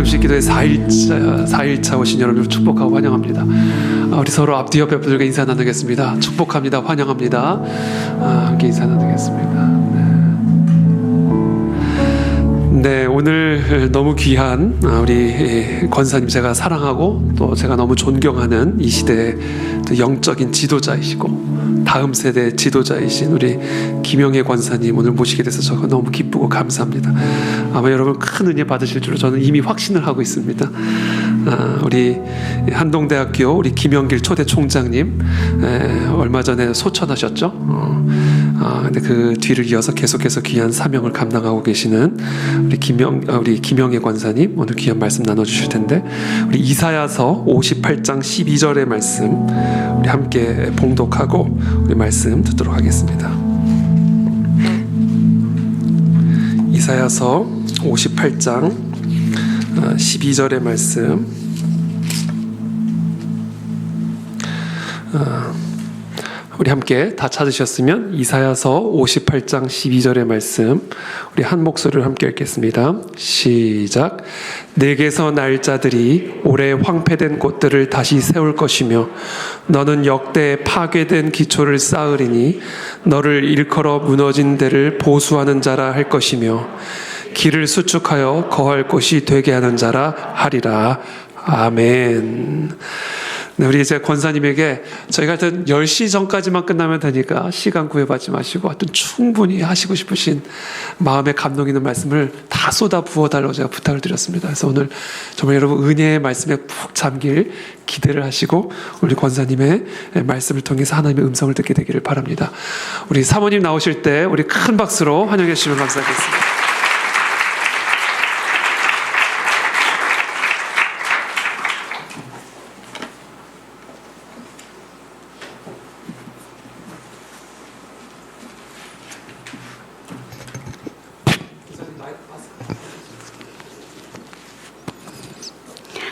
금식 기도의 4일차 오신 여러분을 축복하고 환영합니다. 우리 서로 앞뒤 옆 분들과 인사 나누겠습니다. 축복합니다. 환영합니다. 함께 인사 나누겠습니다. 네, 오늘 너무 귀한 우리 권사님, 제가 사랑하고 또 제가 너무 존경하는 이 시대의 영적인 지도자이시고 다음 세대 지도자이신 우리 김영애 권사님 오늘 모시게 돼서 저가 너무 기쁘고 감사합니다. 아마 여러분 큰 은혜 받으실 줄로 저는 이미 확신을 하고 있습니다. 우리 한동대학교 우리 김영길 초대 총장님 얼마 전에 소천하셨죠? 근데 그 뒤를 이어서 계속해서 귀한 사명을 감당하고 계시는 우리 김영애 권사님 오늘 귀한 말씀 나눠주실 텐데, 우리 이사야서 58장 12절의 말씀 우리 함께 봉독하고 우리 말씀 듣도록 하겠습니다. 이사야서 58장 12절의 말씀 우리 함께 다 찾으셨으면 이사야서 58장 12절의 말씀 우리 한 목소리를 함께 읽겠습니다. 시작. 내게서 날 자들이 오래 황폐된 곳들을 다시 세울 것이며 너는 역대 파괴된 기초를 쌓으리니 너를 일컬어 무너진 데를 보수하는 자라 할 것이며 길을 수축하여 거할 곳이 되게 하는 자라 하리라. 아멘. 네, 우리 이제 권사님에게 저희가 하여튼 10시 전까지만 끝나면 되니까 시간 구애받지 마시고 하여튼 충분히 하시고 싶으신 마음에 감동 있는 말씀을 다 쏟아 부어달라고 제가 부탁을 드렸습니다. 그래서 오늘 정말 여러분 은혜의 말씀에 푹 잠길 기대를 하시고 우리 권사님의 말씀을 통해서 하나님의 음성을 듣게 되기를 바랍니다. 우리 사모님 나오실 때 우리 큰 박수로 환영해 주시면 감사하겠습니다.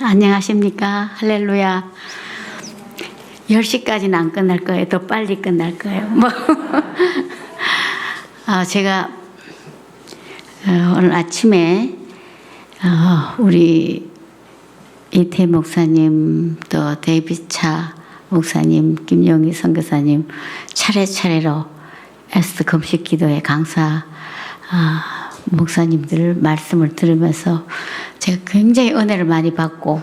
안녕하십니까. 할렐루야. 10시까지는 안 끝날 거예요. 더 빨리 끝날 거예요. 제가 오늘 아침에 우리 이태 목사님, 또 데이비차 목사님, 김영희 선교사님 차례차례로 에스더 금식 기도회 강사 목사님들 말씀을 들으면서 제가 굉장히 은혜를 많이 받고,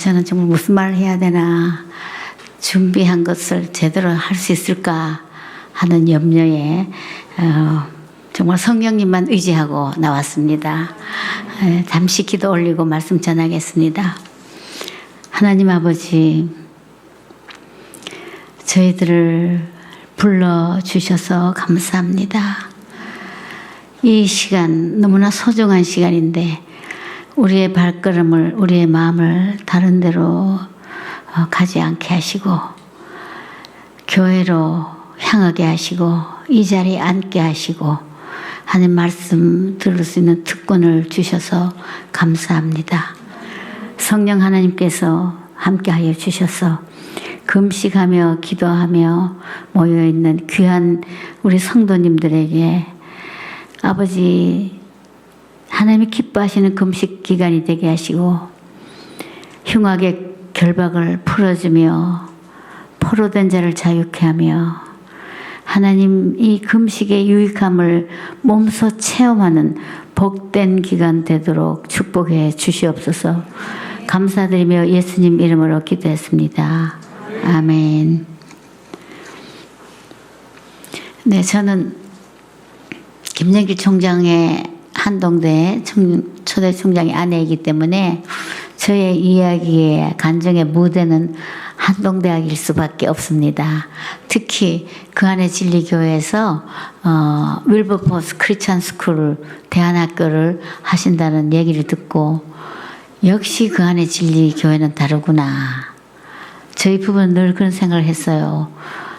저는 정말 무슨 말을 해야 되나, 준비한 것을 제대로 할 수 있을까 하는 염려에 정말 성령님만 의지하고 나왔습니다. 잠시 기도 올리고 말씀 전하겠습니다. 하나님 아버지, 저희들을 불러주셔서 감사합니다. 이 시간 너무나 소중한 시간인데 우리의 발걸음을, 우리의 마음을 다른 데로 가지 않게 하시고 교회로 향하게 하시고 이 자리에 앉게 하시고 하는 말씀 들을 수 있는 특권을 주셔서 감사합니다. 성령 하나님께서 함께하여 주셔서 금식하며 기도하며 모여있는 귀한 우리 성도님들에게 아버지 하나님이 기뻐하시는 금식 기간이 되게 하시고 흉악의 결박을 풀어주며 포로된 자를 자유케 하며 하나님 이 금식의 유익함을 몸소 체험하는 복된 기간 되도록 축복해 주시옵소서. 감사드리며 예수님 이름으로 기도했습니다. 아멘. 네, 저는 김영길 총장의 한동대 초대 총장의 아내이기 때문에 저의 이야기의 간증의 무대는 한동대학일 수밖에 없습니다. 특히 그 안에 진리교회에서 윌버포스 크리스찬 스쿨 대안학교를 하신다는 얘기를 듣고 역시 그 안에 진리교회는 다르구나. 저희 부부는 늘 그런 생각을 했어요.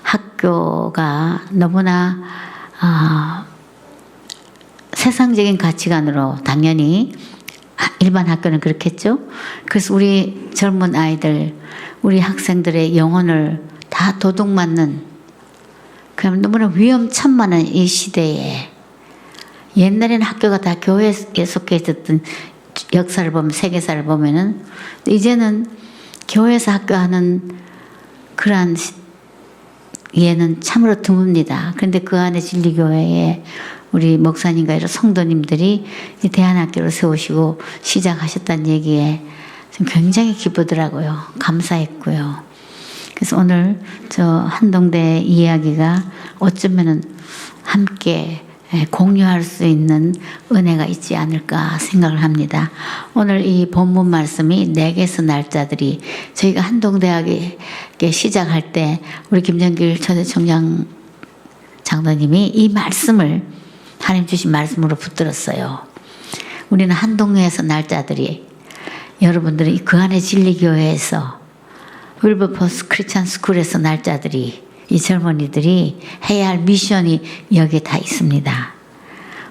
학교가 너무나 세상적인 가치관으로 당연히 일반 학교는 그렇겠죠. 그래서 우리 젊은 아이들, 우리 학생들의 영혼을 다 도둑맞는 그럼 너무나 위험천만한 이 시대에 옛날에는 학교가 다 교회에 속해 있었던 역사를 보면 세계사를 보면은 이제는 교회에서 학교하는 그러한 예는 참으로 드뭅니다. 그런데 그 안에 진리교회에 우리 목사님과 여러 성도님들이 이 대안학교를 세우시고 시작하셨다는 얘기에 좀 굉장히 기쁘더라고요. 감사했고요. 그래서 오늘 저 한동대 이야기가 어쩌면은 함께 공유할 수 있는 은혜가 있지 않을까 생각을 합니다. 오늘 이 본문 말씀이 내게서 날짜들이 저희가 한동대학에 시작할 때 우리 김정길 초대총장 장로님이 이 말씀을 하나님 주신 말씀으로 붙들었어요. 우리는 한동대에서 날짜들이 여러분들이 그 안에 진리교회에서 윌버포스 크리스찬 스쿨에서 날짜들이 이 젊은이들이 해야 할 미션이 여기에 다 있습니다.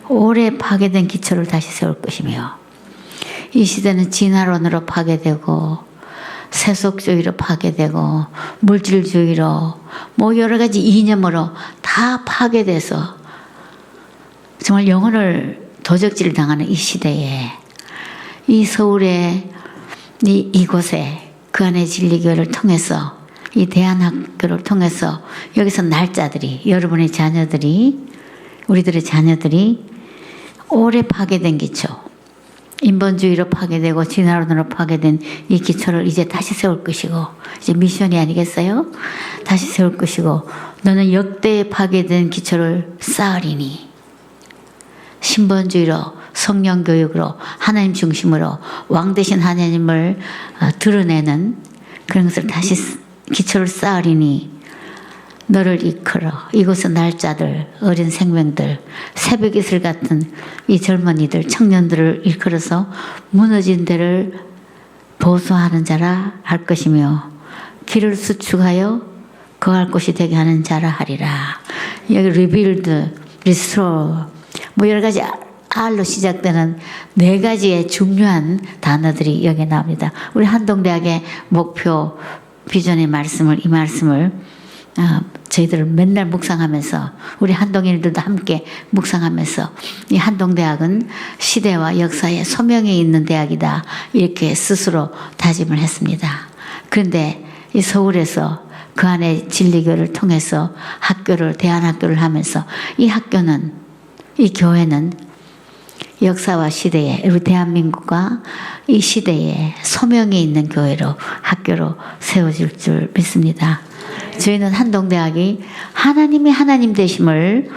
오래 파괴된 기초를 다시 세울 것이며 이 시대는 진화론으로 파괴되고 세속주의로 파괴되고 물질주의로 뭐 여러 가지 이념으로 다 파괴돼서 정말 영혼을 도적질 당하는 이 시대에 이 서울의 이곳에 그 안에 진리교회를 통해서 이 대안학교를 통해서 여기서 날짜들이 여러분의 자녀들이 우리들의 자녀들이 오래 파괴된 기초 인본주의로 파괴되고 진화론으로 파괴된 이 기초를 이제 다시 세울 것이고 이제 미션이 아니겠어요? 다시 세울 것이고 너는 역대에 파괴된 기초를 쌓으리니 신본주의로 성령교육으로 하나님 중심으로 왕 대신 하나님을 드러내는 그런 것을 다시 기초를 쌓으리니 너를 이끌어 이곳의 날짜들 어린 생명들 새벽 이슬 같은 이 젊은이들 청년들을 이끌어서 무너진 데를 보수하는 자라 할 것이며 길을 수축하여 거할 곳이 되게 하는 자라 하리라. 여기 리빌드, 리스토어 뭐 여러 가지 R로 시작되는 4가지의 중요한 단어들이 여기에 나옵니다. 우리 한동대학의 목표 비전의 말씀을 이 말씀을 저희들을 맨날 묵상하면서 우리 한동인들도 함께 묵상하면서 이 한동대학은 시대와 역사에 소명이 있는 대학이다 이렇게 스스로 다짐을 했습니다. 그런데 이 서울에서 그 안에 진리교를 통해서 학교를 대안학교를 하면서 이 학교는 이 교회는 역사와 시대에 우리 대한민국과 이 시대에 소명이 있는 교회로 학교로 세워질 줄 믿습니다. 저희는 한동대학이 하나님의 하나님 되심을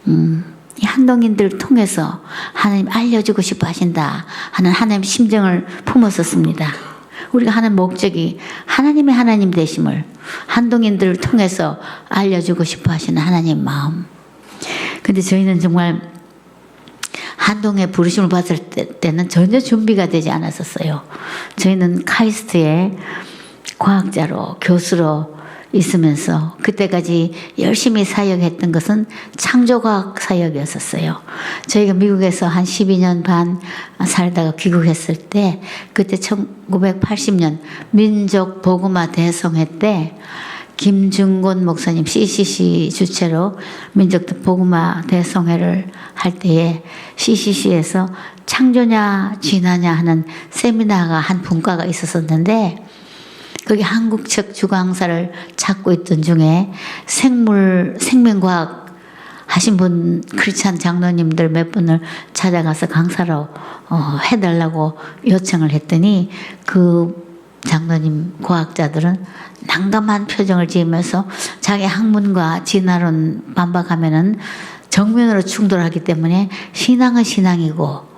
이 한동인들을 통해서 하나님 알려주고 싶어 하신다 하는 하나님 심정을 품었었습니다. 우리가 하는 목적이 하나님의 하나님 되심을 한동인들을 통해서 알려주고 싶어 하시는 하나님의 마음. 근데 저희는 정말 한동에 부르심을 받을 때는 전혀 준비가 되지 않았었어요. 저희는 카이스트의 과학자로 교수로 있으면서 그때까지 열심히 사역했던 것은 창조과학 사역이었었어요. 저희가 미국에서 한 12년 반 살다가 귀국했을 때 그때 1980년 민족 복음화 대성회 때 김중곤 목사님 CCC 주최로 민족 복음화 대성회를 할 때에 CCC에서 창조냐 진화냐 하는 세미나가 한 분과가 있었었는데 거기 한국 측 주강사를 찾고 있던 중에 생명과학 하신 분 크리스찬 장로님들 몇 분을 찾아가서 강사로 해달라고 요청을 했더니 그 장로님 과학자들은 난감한 표정을 지으면서 자기 학문과 진화론 반박하면은 정면으로 충돌하기 때문에 신앙은 신앙이고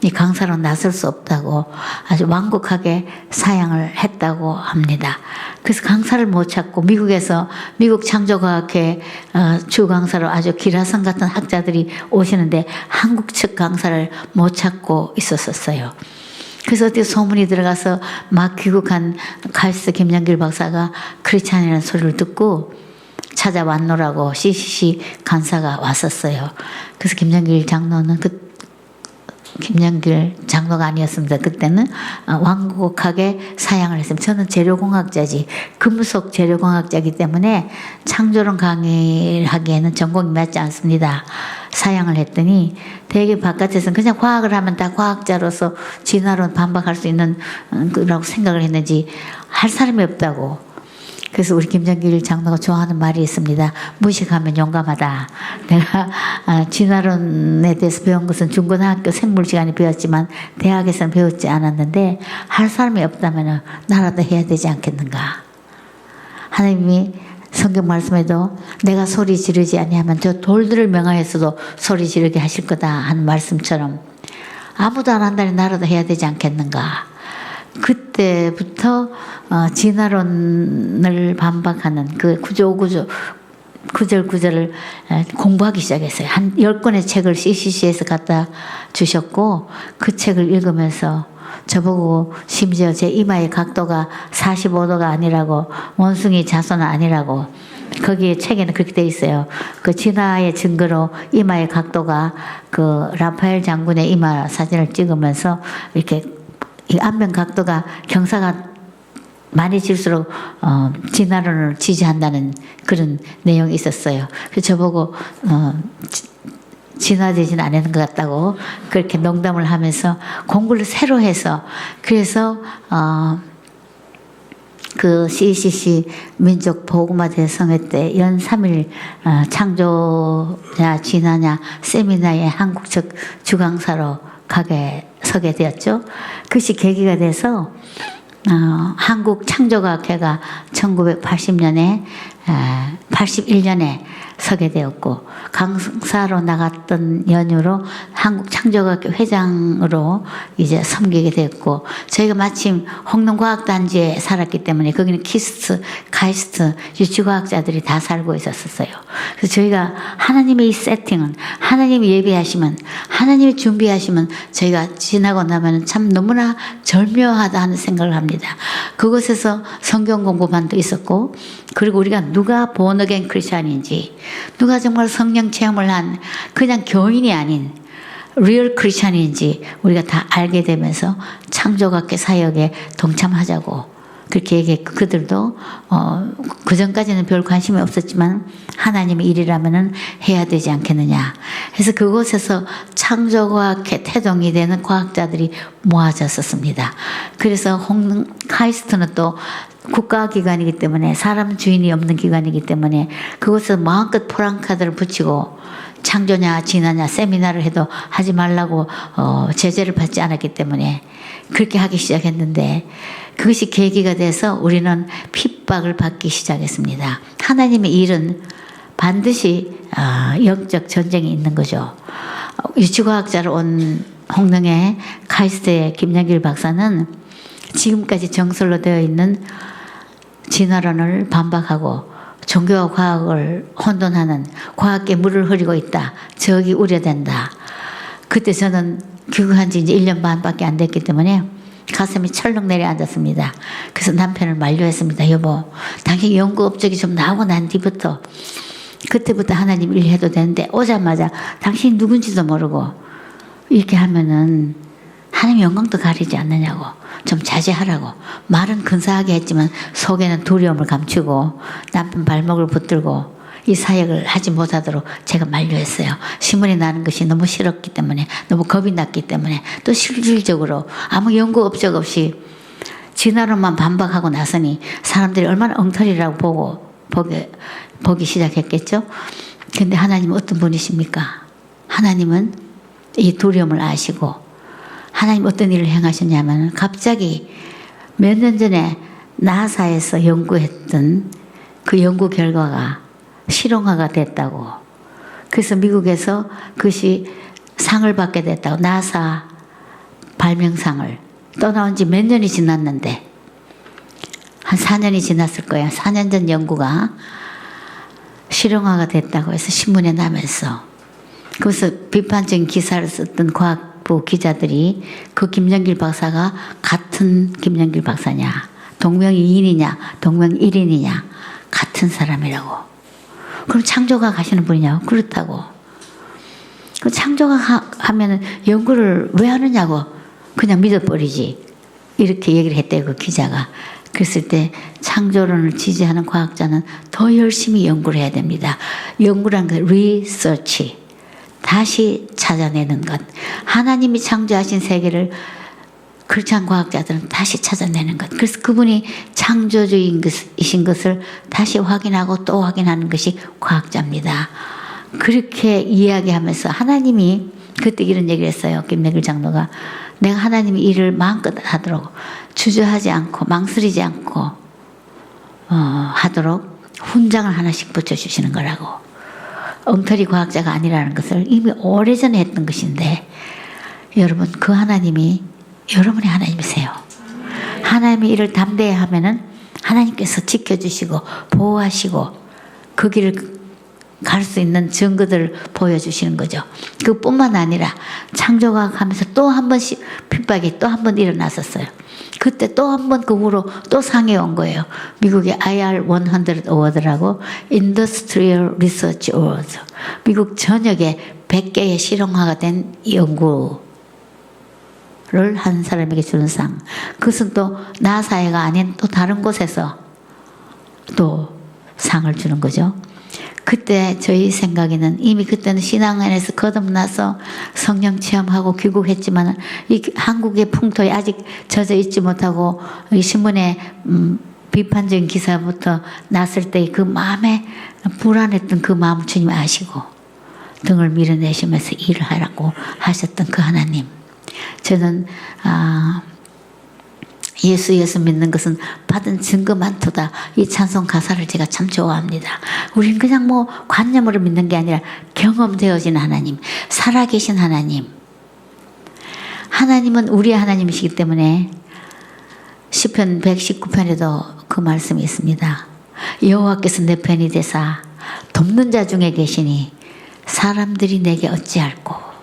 이 강사로 나설 수 없다고 아주 완곡하게 사양을 했다고 합니다. 그래서 강사를 못 찾고 미국에서 미국 창조과학회 주강사로 아주 기라성 같은 학자들이 오시는데 한국 측 강사를 못 찾고 있었어요. 그래서 어디 소문이 들어가서 막 귀국한 카이스트 김영길 박사가 크리스찬이라는 소리를 듣고 찾아왔노라고 CCC 간사가 왔었어요. 그래서 김영길 장로는 김영길 장로가 아니었습니다. 그때는 완곡하게 사양을 했습니다. 저는 재료공학자지 금속 재료공학자이기 때문에 창조론 강의를 하기에는 전공이 맞지 않습니다. 사양을 했더니 되게 바깥에서는 그냥 과학을 하면 다 과학자로서 진화론 반박할 수 있는 거라고 생각을 했는지 할 사람이 없다고. 그래서 우리 김정길 장로가 좋아하는 말이 있습니다. 무식하면 용감하다. 내가 진화론에 대해서 배운 것은 중고등학교 생물 시간에 배웠지만 대학에서는 배웠지 않았는데 할 사람이 없다면 나라도 해야 되지 않겠는가. 하나님이 성경 말씀에도 내가 소리 지르지 아니하면 저 돌들을 명하여서도 소리 지르게 하실 거다 하는 말씀처럼 아무도 안 한다니 나라도 해야 되지 않겠는가. 그때부터 진화론을 반박하는 그 구절구절을 공부하기 시작했어요. 한 10권의 책을 CCC에서 갖다 주셨고 그 책을 읽으면서 저보고 심지어 제 이마의 각도가 45도가 아니라고 원숭이 자손은 아니라고 거기에 책에는 그렇게 돼 있어요. 그 진화의 증거로 이마의 각도가 그 라파엘 장군의 이마 사진을 찍으면서 이렇게 이 안면 각도가 경사가 많이 질수록 진화론을 지지한다는 그런 내용이 있었어요. 그래서 저보고 진화되지는 않는 것 같다고 그렇게 농담을 하면서 공부를 새로 해서 그래서 그 CCC 민족 보고마 대성회 때 연 3일 창조냐 진화냐 세미나에 한국적 주강사로 서게 되었죠. 그것이 계기가 돼서 한국 창조과학회가 1980년에 81년에 서게 되었고 강사로 나갔던 연유로 한국 창조과학회 회장으로 이제 섬기게 됐고 저희가 마침 홍릉과학단지에 살았기 때문에 거기는 키스트, 카이스트 유치과학자들이 다 살고 있었어요. 그래서 저희가 하나님의 이 세팅은 하나님이 예비하시면 하나님이 준비하시면 저희가 지나고 나면 참 너무나 절묘하다 하는 생각을 합니다. 그곳에서 성경 공부반도 있었고 그리고 우리가 누가 본어겐 크리스찬인지 누가 정말 성령 체험을 한 그냥 교인이 아닌 리얼 크리스찬인지 우리가 다 알게 되면서 창조학계 사역에 동참하자고 그렇게 얘기했고 그들도 그 전까지는 별 관심이 없었지만 하나님의 일이라면은 해야 되지 않겠느냐 해서 그곳에서 창조과학회 태동이 되는 과학자들이 모아졌었습니다. 그래서 카이스트는 또 국가기관이기 때문에 사람 주인이 없는 기관이기 때문에 그곳에서 마음껏 프랑카드를 붙이고 창조냐 진화냐 세미나를 해도 하지 말라고 제재를 받지 않았기 때문에 그렇게 하기 시작했는데 그것이 계기가 돼서 우리는 핍박을 받기 시작했습니다. 하나님의 일은 반드시 영적 전쟁이 있는 거죠. 유치과학자로 온 홍릉의 카이스트의 김영길 박사는 지금까지 정설로 되어 있는 진화론을 반박하고 종교와 과학을 혼돈하는 과학계 물을 흐리고 있다. 저기 우려된다. 그때 저는 귀국한 지 이제 1년 반밖에 안 됐기 때문에 가슴이 철렁 내려앉았습니다. 그래서 남편을 만류했습니다. 여보, 당신 연구 업적이 좀 나오고 난 뒤부터 그때부터 하나님 일 해도 되는데 오자마자 당신이 누군지도 모르고 이렇게 하면은 하나님 영광도 가리지 않느냐고 좀 자제하라고 말은 근사하게 했지만 속에는 두려움을 감추고 남편 발목을 붙들고 이 사역을 하지 못하도록 제가 만류했어요. 신문이 나는 것이 너무 싫었기 때문에 너무 겁이 났기 때문에 또 실질적으로 아무 연구 업적 없이 진화론만 반박하고 나서니 사람들이 얼마나 엉터리라고 보기 시작했겠죠. 근데 하나님은 어떤 분이십니까? 하나님은 이 두려움을 아시고 하나님 어떤 일을 행하셨냐면 갑자기 몇 년 전에 나사에서 연구했던 그 연구 결과가 실용화가 됐다고. 그래서 미국에서 그것이 상을 받게 됐다고. 나사 발명상을. 떠나온 지 몇 년이 지났는데 한 4년이 지났을 거예요. 4년 전 연구가 실용화가 됐다고 해서 신문에 나면서 그래서 비판적인 기사를 썼던 과학부 기자들이 그 김정길 박사가 같은 김정길 박사냐 동명이인이냐 동명일인이냐 같은 사람이라고. 그럼 창조과학 하시는 분이냐고. 그렇다고. 그 창조과학 하면은 연구를 왜 하느냐고 그냥 믿어버리지. 이렇게 얘기를 했대요. 그 기자가. 그랬을 때 창조론을 지지하는 과학자는 더 열심히 연구를 해야 됩니다. 연구라는 게 리서치. 다시 찾아내는 것. 하나님이 창조하신 그렇지 않은 과학자들은 다시 찾아내는 것. 그래서 그분이 창조주이신 것을 다시 확인하고 또 확인하는 것이 과학자입니다. 그렇게 이야기하면서 하나님이 그때 이런 얘기를 했어요. 김내길 장로가. 내가 하나님이 일을 마음껏 하도록 주저하지 않고 망설이지 않고 하도록 훈장을 하나씩 붙여주시는 거라고. 엉터리 과학자가 아니라는 것을 이미 오래전에 했던 것인데 여러분 그 하나님이 여러분의 하나님이세요. 하나님의 일을 담대히 하면은 하나님께서 지켜주시고 보호하시고 그 길을 갈 수 있는 증거들을 보여주시는 거죠. 그뿐만 아니라 창조과학 하면서 또 한 번씩 핍박이 또 한 번 일어났었어요. 그때 또 한 번 그 후로 또 상해 온 거예요. 미국의 IR100 어워드라고 Industrial Research Awards. 미국 전역에 100개의 실용화가 된 연구를 한 사람에게 주는 상. 그것은 또 나사가 아닌 또 다른 곳에서 또 상을 주는 거죠. 그때 저희 생각에는 이미 그때는 신앙 안에서 거듭나서 성령 체험하고 귀국했지만 이 한국의 풍토에 아직 젖어 있지 못하고 이 신문에 비판적인 기사부터 났을 때 그 마음에 불안했던 그 마음 주님 아시고 등을 밀어내시면서 일을 하라고 하셨던 그 하나님. 저는 예수 믿는 것은 받은 증거만도다. 이 찬송 가사를 제가 참 좋아합니다. 우리는 그냥 뭐 관념으로 믿는 게 아니라 경험되어진 하나님, 살아계신 하나님. 하나님은 우리의 하나님이시기 때문에 시편 119편에도 그 말씀이 있습니다. 여호와께서 내 편이 되사 돕는 자 중에 계시니 사람들이 내게 어찌할꼬.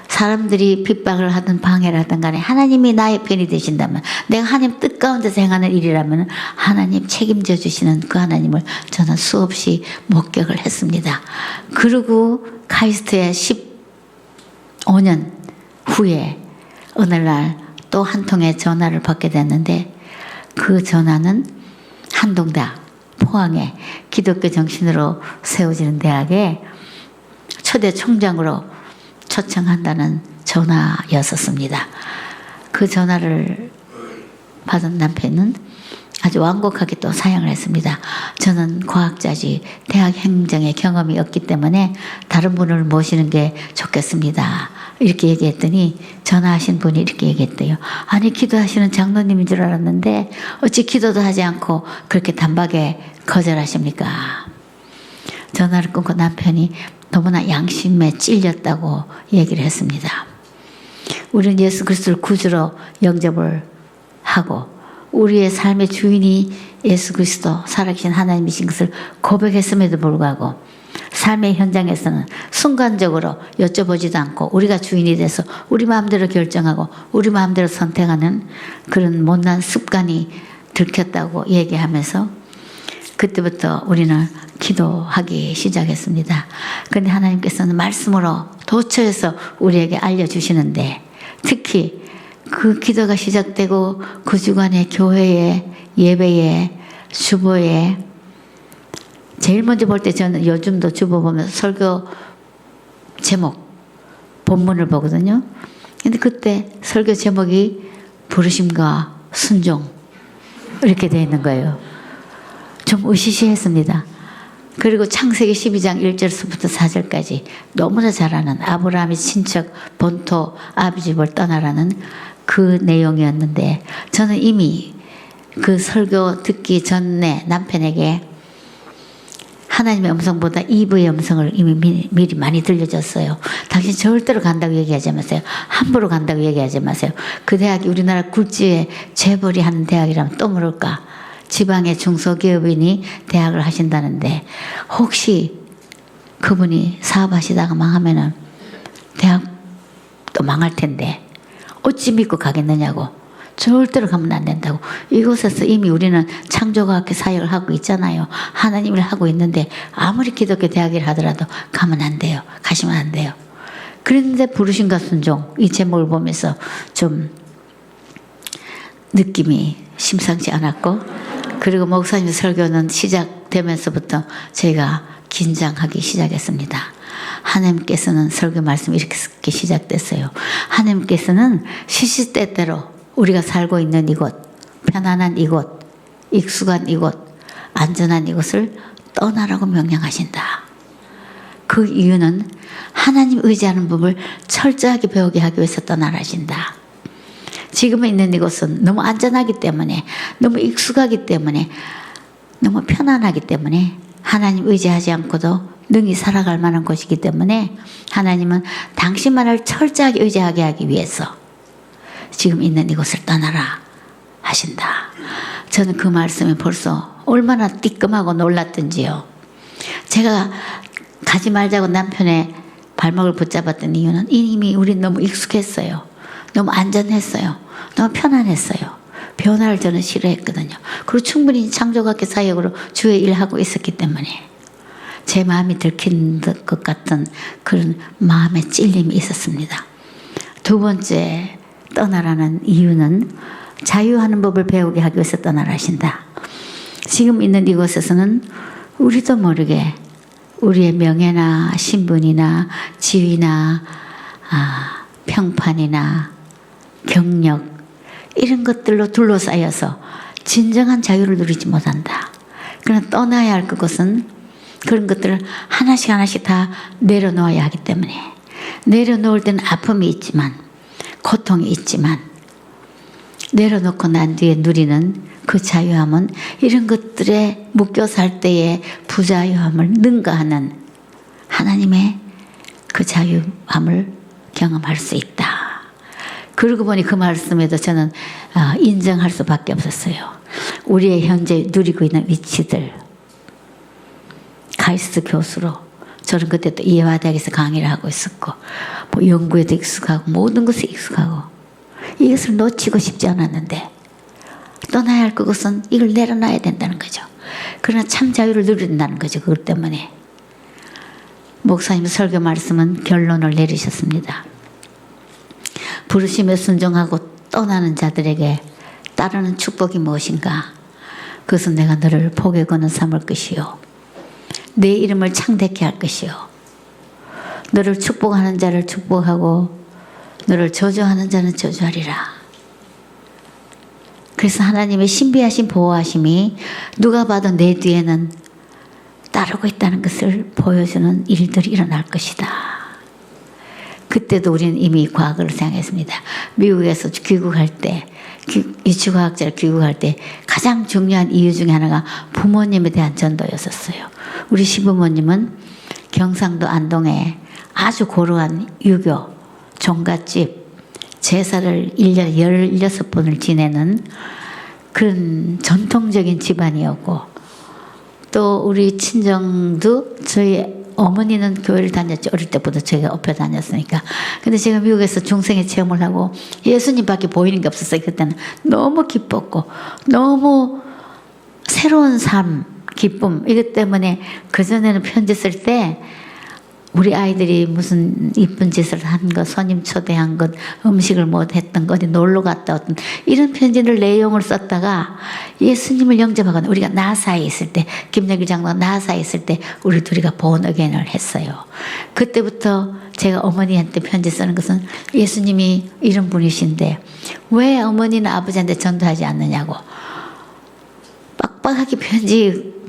사람들이 핍박을 하든 방해를 하든 간에 하나님이 나의 편이 되신다면 내가 하나님 뜻 가운데서 행하는 일이라면 하나님 책임져 주시는 그 하나님을 저는 수없이 목격을 했습니다. 그리고 카이스트에 15년 후에 어느 날 또 한 통의 전화를 받게 됐는데 그 전화는 한동대학 포항에 기독교 정신으로 세워지는 대학에 초대 총장으로 초청한다는 전화였었습니다. 그 전화를 받은 남편은 아주 완곡하게 또 사양을 했습니다. 저는 과학자지 대학 행정의 경험이 없기 때문에 다른 분을 모시는 게 좋겠습니다. 이렇게 얘기했더니 전화하신 분이 이렇게 얘기했대요. 아니 기도하시는 장로님인 줄 알았는데 어찌 기도도 하지 않고 그렇게 단박에 거절하십니까? 전화를 끊고 남편이 너무나 양심에 찔렸다고 얘기를 했습니다. 우리는 예수 그리스도를 구주로 영접을 하고 우리의 삶의 주인이 예수 그리스도 살아계신 하나님이신 것을 고백했음에도 불구하고 삶의 현장에서는 순간적으로 여쭤보지도 않고 우리가 주인이 돼서 우리 마음대로 결정하고 우리 마음대로 선택하는 그런 못난 습관이 들켰다고 얘기하면서 그때부터 우리는 기도하기 시작했습니다. 그런데 하나님께서는 말씀으로 도처에서 우리에게 알려주시는데 특히 그 기도가 시작되고 그 주간의 교회에 예배에 주보에 제일 먼저 볼 때 저는 요즘도 주보 보면 설교 제목 본문을 보거든요. 근데 그때 설교 제목이 부르심과 순종 이렇게 되어 있는 거예요. 좀 으시시했습니다. 그리고 창세기 12장 1절부터 4절까지 너무나 잘 아는 아브라함의 친척 본토 아비 집을 떠나라는 그 내용이었는데 저는 이미 그 설교 듣기 전에 남편에게 하나님의 음성보다 이브의 음성을 이미 미리 많이 들려줬어요. 당신 절대로 간다고 얘기하지 마세요. 함부로 간다고 얘기하지 마세요. 그 대학이 우리나라 굴지에 재벌이 하는 대학이라면 또 모를까. 지방의 중소기업인이 대학을 하신다는데 혹시 그분이 사업하시다가 망하면은 대학도 망할 텐데 어찌 믿고 가겠느냐고. 절대로 가면 안 된다고. 이곳에서 이미 우리는 창조과학회 사역을 하고 있잖아요. 하나님을 하고 있는데 아무리 기독교 대학을 하더라도 가면 안 돼요. 가시면 안 돼요. 그런데 부르심과 순종 이 제목을 보면서 좀 느낌이 심상치 않았고 그리고 목사님 설교는 시작되면서부터 제가 긴장하기 시작했습니다. 하나님께서는 설교 말씀이 이렇게 시작됐어요. 하나님께서는 시시때때로 우리가 살고 있는 이곳, 편안한 이곳, 익숙한 이곳, 안전한 이곳을 떠나라고 명령하신다. 그 이유는 하나님 의지하는 법을 철저하게 배우게 하기 위해서 떠나라신다. 지금 있는 이곳은 너무 안전하기 때문에, 너무 익숙하기 때문에, 너무 편안하기 때문에 하나님 의지하지 않고도 능히 살아갈 만한 곳이기 때문에 하나님은 당신만을 철저하게 의지하게 하기 위해서 지금 있는 이곳을 떠나라 하신다. 저는 그 말씀이 벌써 얼마나 띠끔하고 놀랐던지요. 제가 가지 말자고 남편의 발목을 붙잡았던 이유는 이미 우린 너무 익숙했어요. 너무 안전했어요. 너무 편안했어요. 변화를 저는 싫어했거든요. 그리고 충분히 창조학교 사역으로 주의 일하고 있었기 때문에 제 마음이 들킨 것 같은 그런 마음의 찔림이 있었습니다. 두 번째 떠나라는 이유는 자유하는 법을 배우게 하기 위해서 떠나라 하신다. 지금 있는 이곳에서는 우리도 모르게 우리의 명예나 신분이나 지위나 평판이나 경력 이런 것들로 둘러싸여서 진정한 자유를 누리지 못한다. 그러나 떠나야 할 그것은 그런 것들을 하나씩 하나씩 다 내려놓아야 하기 때문에 내려놓을 때는 아픔이 있지만 고통이 있지만 내려놓고 난 뒤에 누리는 그 자유함은 이런 것들에 묶여 살 때의 부자유함을 능가하는 하나님의 그 자유함을 경험할 수 있다. 그러고 보니 그 말씀에도 저는 인정할 수밖에 없었어요. 우리의 현재 누리고 있는 위치들, 카이스트 교수로 저는 그때 또 이화대학에서 강의를 하고 있었고 뭐 연구에도 익숙하고 모든 것에 익숙하고 이것을 놓치고 싶지 않았는데 떠나야 할 그것은 이걸 내려놔야 된다는 거죠. 그러나 참 자유를 누린다는 거죠. 그것 때문에 목사님 설교 말씀은 결론을 내리셨습니다. 부르심에 순종하고 떠나는 자들에게 따르는 축복이 무엇인가? 그것은 내가 너를 복에 거는 삼을 것이요 내 이름을 창대케 할 것이요 너를 축복하는 자를 축복하고 너를 저주하는 자는 저주하리라. 그래서 하나님의 신비하신 보호하심이 누가 봐도 내 뒤에는 따르고 있다는 것을 보여주는 일들이 일어날 것이다. 그때도 우리는 이미 과거를 생각했습니다. 미국에서 귀국할 때, 유치과학자를 귀국할 때 가장 중요한 이유 중에 하나가 부모님에 대한 전도였었어요. 우리 시부모님은 경상도 안동에 아주 고루한 유교, 종갓집, 제사를 1년에 16번을 지내는 그런 전통적인 집안이었고 또 우리 친정도 저희 어머니는 교회를 다녔죠. 어릴 때부터 제가 업혀 다녔으니까. 근데 제가 미국에서 중생의 체험을 하고 예수님밖에 보이는 게 없었어요. 그때는 너무 기뻤고 너무 새로운 삶, 기쁨 이것 때문에 그전에는 편지 쓸 때 우리 아이들이 무슨 이쁜 짓을 한 것, 손님 초대한 것, 음식을 못 했던 것, 놀러 갔다 왔던 이런 편지를 내용을 썼다가 예수님을 영접하거나 우리가 나사에 있을 때, 김여길 장로가 나사에 있을 때 우리 둘이가 본어게인을 했어요. 그때부터 제가 어머니한테 편지 쓰는 것은 예수님이 이런 분이신데 왜 어머니는 아버지한테 전도하지 않느냐고 빡빡하게 편지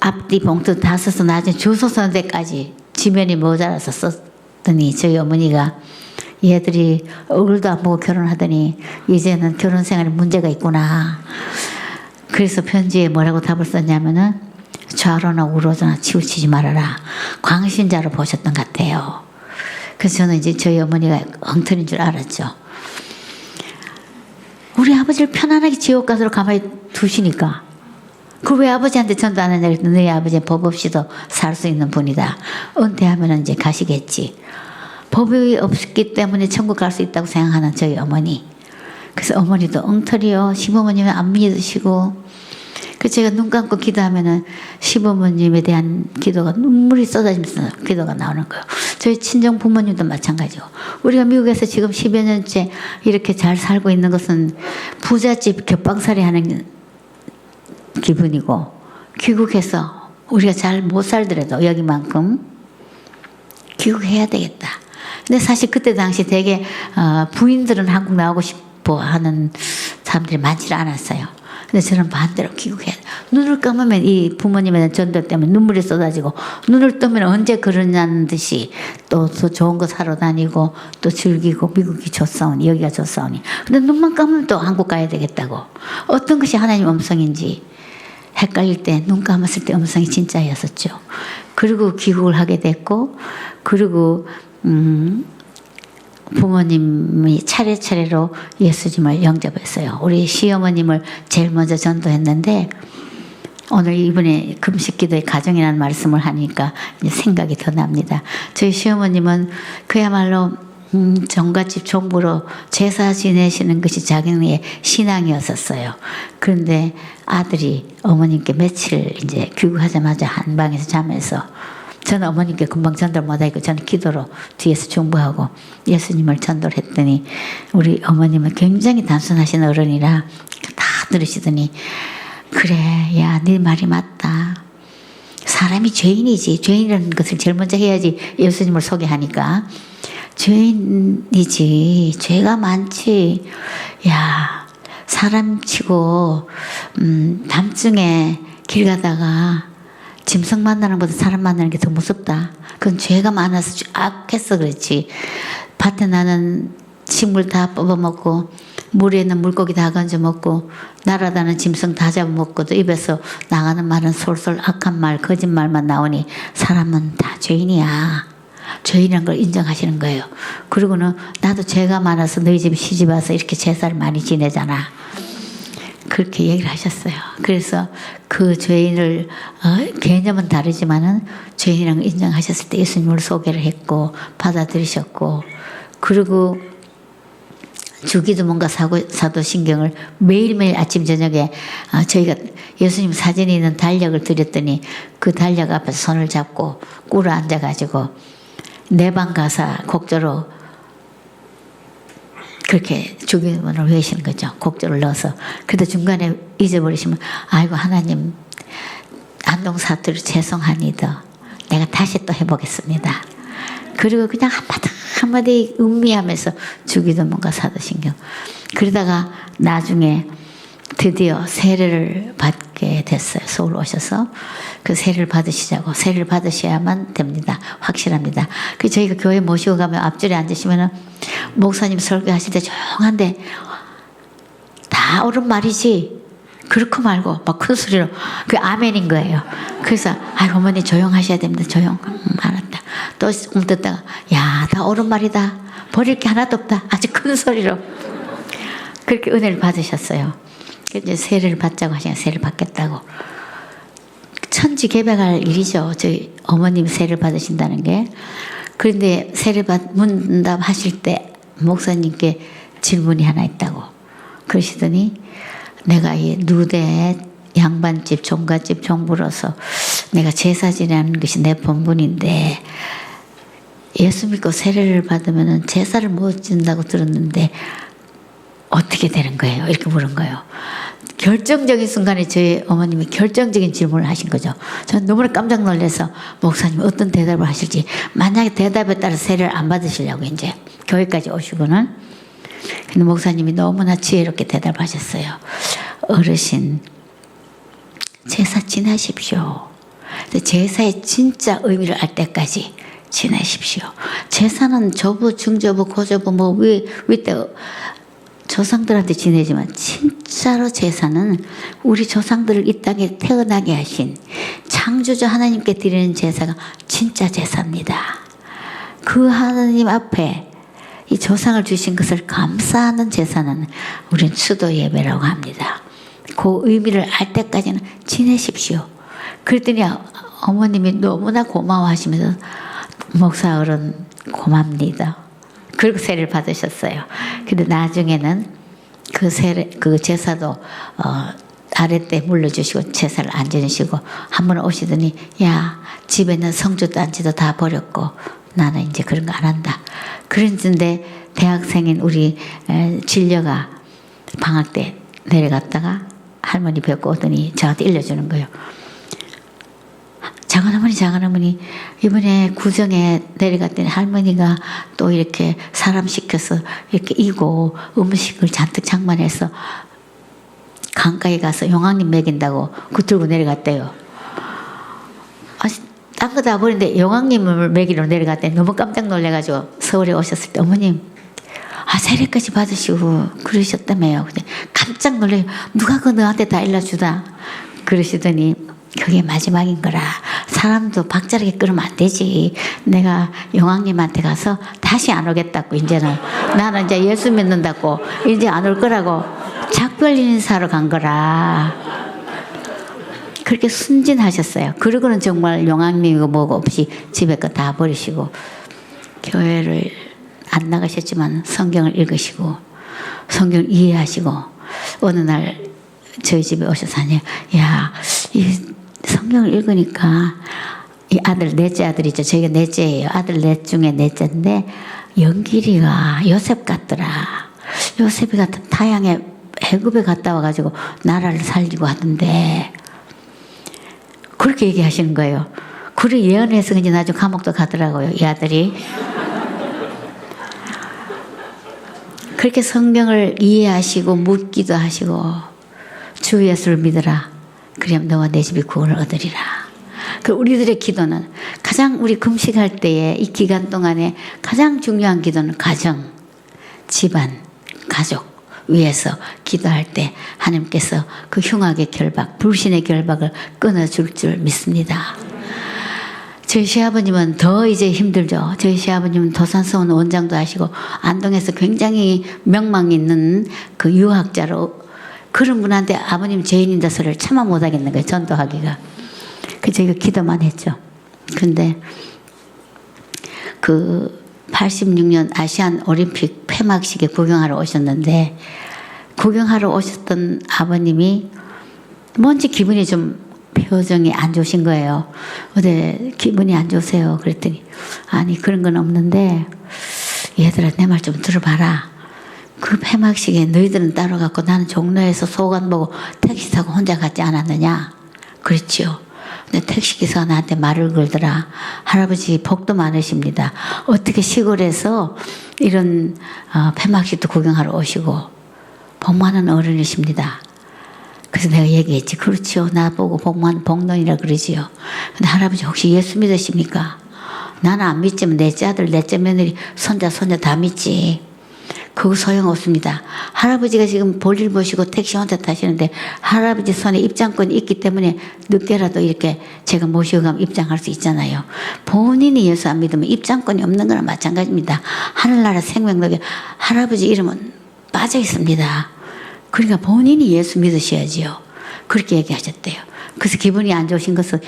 앞뒤 봉투 다 써서 나중에 주소 쓰는 데까지 지면이 모자라서 썼더니 저희 어머니가 얘들이 얼굴도 안 보고 결혼하더니 이제는 결혼 생활에 문제가 있구나. 그래서 편지에 뭐라고 답을 썼냐면은 좌로나 우로나 치우치지 말아라. 광신자로 보셨던 것 같아요. 그래서 저는 이제 저희 어머니가 엉터리인 줄 알았죠. 우리 아버지를 편안하게 지옥 가서로 가만히 두시니까 그 왜 아버지한테 전도 안 하냐 그랬더니 너희 아버지는 법 없이도 살 수 있는 분이다. 은퇴하면 이제 가시겠지. 법이 없기 때문에 천국 갈 수 있다고 생각하는 저희 어머니. 그래서 어머니도 엉터리요. 시부모님은 안 믿으시고. 그래서 제가 눈 감고 기도하면은 시부모님에 대한 기도가 눈물이 쏟아지면서 기도가 나오는 거예요. 저희 친정 부모님도 마찬가지고. 우리가 미국에서 지금 10여 년째 이렇게 잘 살고 있는 것은 부잣집 겹방살이 하는 기분이고 귀국해서 우리가 잘 못 살더라도 여기만큼 귀국해야 되겠다. 근데 사실 그때 당시 되게 부인들은 한국 나오고 싶어 하는 사람들이 많지 않았어요. 근데 저는 반대로 귀국해야 돼. 눈을 감으면 이 부모님의 전도 때문에 눈물이 쏟아지고 눈을 뜨면 언제 그러냐는 듯이 또 더 좋은 거 사러 다니고 또 즐기고 미국이 좋사오니 여기가 좋사오니 근데 눈만 감으면 또 한국 가야 되겠다고 어떤 것이 하나님 음성인지 헷갈릴 때 눈 감았을 때 음성이 진짜였었죠. 그리고 귀국을 하게 됐고 그리고 부모님이 차례차례로 예수님을 영접했어요. 우리 시어머님을 제일 먼저 전도했는데 오늘 이번에 금식기도에 가정이라는 말씀을 하니까 이제 생각이 더 납니다. 저희 시어머님은 그야말로 정갓집 종부로 제사 지내시는 것이 자기네의 신앙이었었어요. 그런데 아들이 어머님께 며칠 이제 귀국하자마자 한 방에서 자면서 저는 어머님께 금방 전도를 못하고 저는 기도로 뒤에서 중보하고 예수님을 전도를 했더니 우리 어머님은 굉장히 단순하신 어른이라 다 들으시더니 그래 야 네 말이 맞다. 사람이 죄인이지. 죄인이라는 것을 제일 먼저 해야지 예수님을 소개하니까 죄인이지. 죄가 많지. 야 사람치고 밤중에 길 가다가 짐승 만나는 것보다 사람 만나는 게 더 무섭다. 그건 죄가 많아서 악해서 그렇지. 밭에 나는 식물 다 뽑아먹고 물에 있는 물고기 다 건져 먹고 날아다니는 짐승 다 잡아먹고 또 입에서 나가는 말은 솔솔 악한 말 거짓말만 나오니 사람은 다 죄인이야. 죄인이라는 걸 인정하시는 거예요. 그리고는 나도 죄가 많아서 너희 집에 시집 와서 이렇게 제사를 많이 지내잖아. 그렇게 얘기를 하셨어요. 그래서 그 죄인을 개념은 다르지만은 죄인이라는 걸 인정하셨을 때 예수님을 소개를 했고 받아들이셨고 그리고 주기도문과 사도신경을 매일매일 아침 저녁에 저희가 예수님 사진이 있는 달력을 드렸더니 그 달력 앞에서 손을 잡고 꿇어 앉아가지고 내방 가사 곡조로 그렇게 주기도문을 외우시는 거죠. 곡조를 넣어서. 그래도 중간에 잊어버리시면 아이고 하나님 안동 사투리 죄송하니다. 내가 다시 또 해보겠습니다. 그리고 그냥 한마디 음미하면서 주기도문과 사도신경. 그러다가 나중에 드디어 세례를 받게 됐어요. 서울 오셔서 그 세례를 받으시자고. 세례를 받으셔야만 됩니다. 확실합니다. 그 저희가 교회 모시고 가면 앞줄에 앉으시면은 목사님 설교하실 때 조용한데 다 옳은 말이지. 그렇고 말고 막 큰 소리로 그 아멘인 거예요. 그래서 아이고 어머니 조용하셔야 됩니다. 조용. 알았다. 또 조금 듣다가 야, 다 옳은 말이다. 버릴 게 하나도 없다. 아주 큰 소리로 그렇게 은혜를 받으셨어요. 이제 세례를 받자고 하시니까 세례를 받겠다고. 천지개벽할 일이죠. 저희 어머님 세례를 받으신다는 게. 그런데 세례 문답하실 때 목사님께 질문이 하나 있다고 그러시더니 내가 이 누대 양반집 종갓집 종부로서 내가 제사 지내는 것이 내 본분인데 예수 믿고 세례를 받으면 제사를 못 지낸다고 들었는데 어떻게 되는 거예요? 이렇게 물은 거예요. 결정적인 순간에 저희 어머님이 결정적인 질문을 하신 거죠. 저는 너무나 깜짝 놀라서 목사님 어떤 대답을 하실지 만약에 대답에 따라 세례를 안 받으시려고 이제 교회까지 오시고는 근데 목사님이 너무나 지혜롭게 대답하셨어요. 어르신 제사 지내십시오. 제사의 진짜 의미를 알 때까지 지내십시오. 제사는 저부, 중저부, 고저부 뭐 위때 조상들한테 지내지만 진짜로 제사는 우리 조상들을 이 땅에 태어나게 하신 창조주 하나님께 드리는 제사가 진짜 제사입니다. 그 하나님 앞에 이 조상을 주신 것을 감사하는 제사는 우리는 수도 예배라고 합니다. 그 의미를 알 때까지는 지내십시오. 그랬더니 어머님이 너무나 고마워하시면서 목사 어른 고맙니다. 그리고 세례를 받으셨어요. 근데 나중에는 그 제사도 아랫때 물려주시고 제사를 안 지내시고 한 번 오시더니 야 집에 있는 성주 단지도 다 버렸고 나는 이제 그런 거 안 한다. 그런데 대학생인 우리 진려가 방학 때 내려갔다가 할머니 뵙고 오더니 저한테 일러주는 거예요. 작은어머니 이번에 구정에 내려갔더니 할머니가 또 이렇게 사람 시켜서 이렇게 이고 음식을 잔뜩 장만해서 강가에 가서 용왕님 먹인다고 그 들고 내려갔대요. 딴 거 다 버리는데 용왕님을 먹이러 내려갔더니 너무 깜짝 놀래가지고 서울에 오셨을 때 어머님 세례까지 받으시고 그러셨다며요. 근데 깜짝 놀래요. 누가 그거 너한테 다 일러주다 그러시더니 그게 마지막인 거라. 사람도 박자르게 끌으면 안 되지. 내가 용왕님한테 가서 다시 안 오겠다고 이제는 나는 이제 예수 믿는다고 이제 안 올 거라고 작별 인사로 간 거라. 그렇게 순진하셨어요. 그러고는 정말 용왕님이고 뭐고 없이 집에 거 다 버리시고 교회를 안 나가셨지만 성경을 읽으시고 성경을 이해하시고 어느 날 저희 집에 오셔서 하냐, 야, 이 성경을 읽으니까 이 아들, 넷째 아들이죠. 저희가 넷째예요. 아들 넷 중에 넷째인데 영길이가 요셉 같더라. 요셉이 같은 타양에 애굽에 갔다 와가지고 나라를 살리고 하던데 그렇게 얘기하시는 거예요. 그래 예언해서 이제 나중에 감옥도 가더라고요. 이 아들이. 그렇게 성경을 이해하시고 묻기도 하시고 주 예수를 믿으라. 그럼 너와 내 집이 구원을 얻으리라. 그 우리들의 기도는 가장 우리 금식할 때에 이 기간 동안에 가장 중요한 기도는 가정, 집안, 가족 위해서 기도할 때 하나님께서 그 흉악의 결박, 불신의 결박을 끊어줄 줄 믿습니다. 저희 시아버님은 더 이제 힘들죠. 저희 시아버님은 도산서원 원장도 하시고 안동에서 굉장히 명망 있는 그 유학자로 그런 분한테 아버님 죄인인다 소리를 참아 못하겠는 거예요. 전도하기가. 그 저희가 기도만 했죠. 근데 그 86년 아시안 올림픽 폐막식에 구경하러 오셨는데 구경하러 오셨던 아버님이 뭔지 기분이 좀 표정이 안 좋으신 거예요. 어제 기분이 안 좋으세요. 그랬더니 아니 그런 건 없는데 얘들아 내 말 좀 들어봐라. 그 폐막식에 너희들은 따로 갔고 나는 종로에서 소관 보고 택시 타고 혼자 갔지 않았느냐. 그렇지요. 근데 택시기사가 나한테 말을 걸더라. 할아버지 복도 많으십니다. 어떻게 시골에서 이런 폐막식도 구경하러 오시고 복 많은 어른이십니다. 그래서 내가 얘기했지. 그렇지요. 나보고 복론이라 그러지요. 근데 할아버지 혹시 예수 믿으십니까? 나는 안 믿지만 넷째 아들, 넷째 며느리, 손자 다 믿지. 그거 소용없습니다. 할아버지가 지금 볼일 보시고 택시 혼자 타시는데 할아버지 손에 입장권이 있기 때문에 늦게라도 이렇게 제가 모시고 가면 입장할 수 있잖아요. 본인이 예수 안 믿으면 입장권이 없는 거랑 마찬가지입니다. 하늘나라 생명력에 할아버지 이름은 빠져 있습니다. 그러니까 본인이 예수 믿으셔야지요. 그렇게 얘기하셨대요. 그래서 기분이 안 좋으신 것은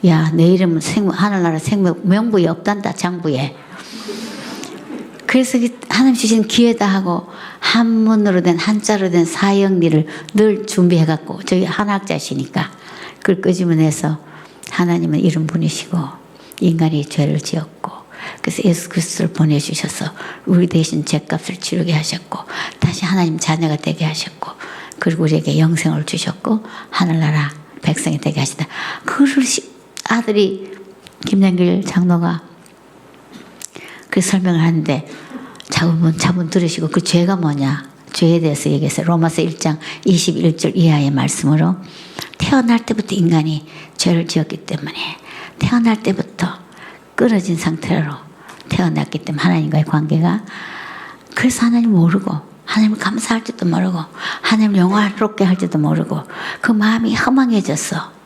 야, 내 이름은 하늘나라 생명 명부에 없단다 장부에. 그래서 하나님 주신 기회다 하고 한문으로 된 한자로 된 사형리를 늘 준비해갖고 저희 한학자시니까 그걸 끄집어내서 하나님은 이런 분이시고 인간이 죄를 지었고 그래서 예수 그리스도를 보내주셔서 우리 대신 죄값을 치르게 하셨고 다시 하나님 자녀가 되게 하셨고 그리고 우리에게 영생을 주셨고 하늘나라 백성이 되게 하시다. 그를 아들이 김양길 장로가 그 설명을 하는데 자분 들으시고 그 죄가 뭐냐 죄에 대해서 얘기해서 로마서 1장 21절 이하의 말씀으로 태어날 때부터 인간이 죄를 지었기 때문에 태어날 때부터 끊어진 상태로 태어났기 때문에 하나님과의 관계가 그래서 하나님 모르고 하나님을 감사할 줄도 모르고 하나님을 영화롭게 할 줄도 모르고 그 마음이 허망해졌어.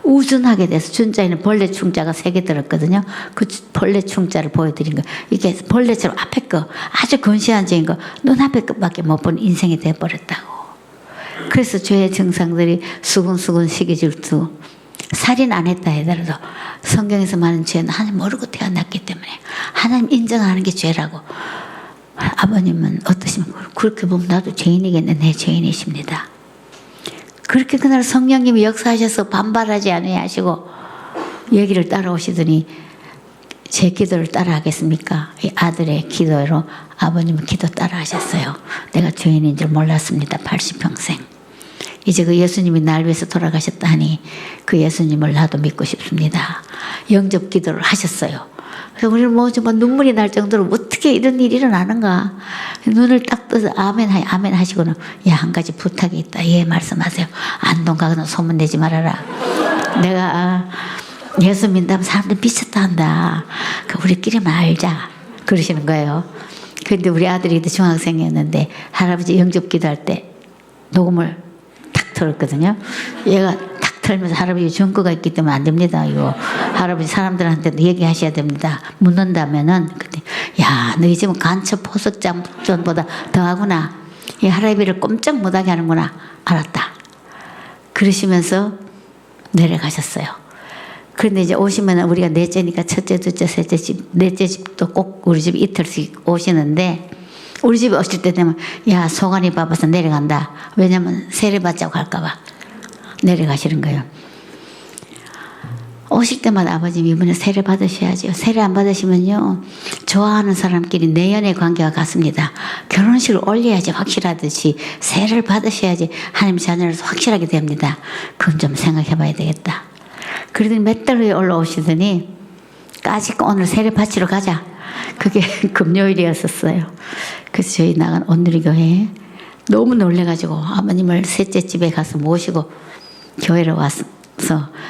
우준하게 돼서 준자에는 벌레 충자가 3개 들었거든요. 그 벌레 충자를 보여드린 거. 이게 벌레처럼 앞에 거 아주 근시안적인 거 눈앞에 것밖에 못 보는 인생이 돼버렸다고. 그래서 죄의 증상들이 수근수근 시기질투 살인 안 했다 하더라도 성경에서 말하는 죄는 하나님 모르고 태어났기 때문에 하나님 인정하는 게 죄라고. 아버님은 어떠시면 그렇게 보면 나도 죄인이겠네. 내 죄인이십니다. 그렇게 그날 성령님이 역사하셔서 반발하지 않아야 하시고 얘기를 따라오시더니 제 기도를 따라하겠습니까? 이 아들의 기도로 아버님은 기도 따라하셨어요. 내가 죄인인 줄 몰랐습니다. 80평생. 이제 그 예수님이 날 위해서 돌아가셨다 하니 그 예수님을 나도 믿고 싶습니다. 영접 기도를 하셨어요. 그래서 우리는 뭐 정말 눈물이 날 정도로 어떻게 이런 일이 일어나는가. 눈을 딱 떠서 아멘 하시고는 야, 한 가지 부탁이 있다. 예, 말씀하세요. 안동 가거나 소문내지 말아라. 내가 예수 믿다면 사람들 미쳤다 한다. 그 우리끼리만 알자. 그러시는 거예요. 근데 우리 아들이 중학생이었는데 할아버지 영접 기도할 때 녹음을 탁 틀었거든요. 얘가 탁 틀면서 할아버지 증거가 있기 때문에 안 됩니다. 이거 할아버지 사람들한테도 얘기하셔야 됩니다. 묻는다면은 근데 야, 너희 집은 간첩 포석장전보다 더하구나. 이 할아버지를 꼼짝 못하게 하는구나. 알았다. 그러시면서 내려가셨어요. 그런데 이제 오시면 우리가 넷째니까 첫째, 둘째, 셋째 집, 넷째 집도 꼭 우리 집 이틀씩 오시는데 우리 집에 오실 때 되면 야, 소관이 바빠서 내려간다. 왜냐면 세례 받자고 할까봐 내려가시는 거예요. 오실 때마다 아버님 이번에 세례 받으셔야죠. 세례 안 받으시면요, 좋아하는 사람끼리 내연의 관계가 같습니다. 결혼식을 올려야지 확실하듯이 세례를 받으셔야지 하나님 자녀로서 확실하게 됩니다. 그건 좀 생각해 봐야 되겠다. 그러더니 몇 달 후에 올라오시더니 까짓거 오늘 세례 바치러 가자. 그게 금요일이었었어요. 그래서 저희 나간 온누리교회에 너무 놀래가지고 아버님을 셋째 집에 가서 모시고 교회로 와서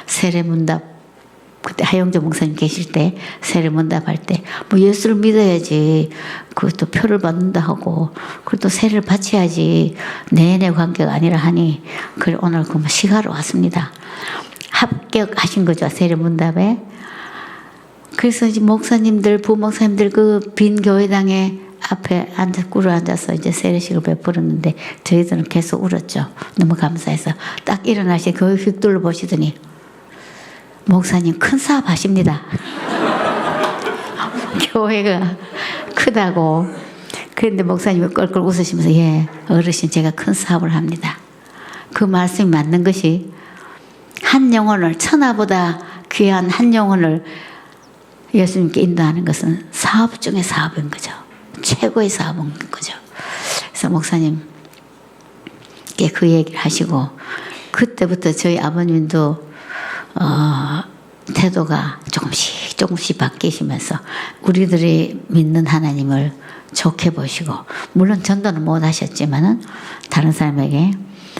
세례 문답, 그때 하영조 목사님 계실 때 세례 문답할 때 뭐 예수를 믿어야지 그것도 표를 받는다 하고 그리고 또 세례를 바쳐야지 내내 관계가 아니라 하니 그래 오늘 그 시가로 왔습니다. 합격하신 거죠, 세례 문답에. 그래서 이제 목사님들, 부목사님들 그 빈 교회당에 앞에 꿇어 앉아서 이제 세례식을 베풀었는데 저희들은 계속 울었죠. 너무 감사해서. 딱 일어나시 교회 휙 둘러보시더니 목사님 큰 사업 하십니다. 교회가 크다고. 그런데 목사님이 껄껄 웃으시면서 예, 어르신 제가 큰 사업을 합니다. 그 말씀이 맞는 것이 한 영혼을, 천하보다 귀한 한 영혼을 예수님께 인도하는 것은 사업 중의 사업인 거죠. 최고의 사업인 거죠. 그래서 목사님께 그 얘기를 하시고 그때부터 저희 아버님도 태도가 조금씩 바뀌시면서 우리들이 믿는 하나님을 좋게 보시고 물론 전도는 못 하셨지만은 다른 사람에게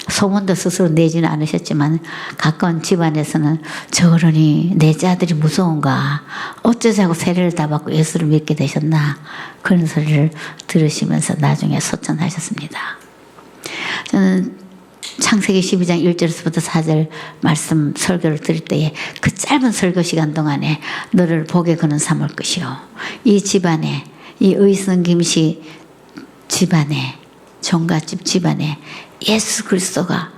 소문도 스스로 내지는 않으셨지만 가까운 집안에서는 저러니 내 아들이 무서운가 어쩌자고 세례를 다 받고 예수를 믿게 되셨나 그런 소리를 들으시면서 나중에 소천하셨습니다. 저는 창세기 12장 1절에서부터 4절 말씀 설교를 들을 때에 그 짧은 설교 시간 동안에 너를 복에 거는 삼을 것이요 이 집안에 이 의성김씨 집안에 종갓집 집안에 예수 그리스도가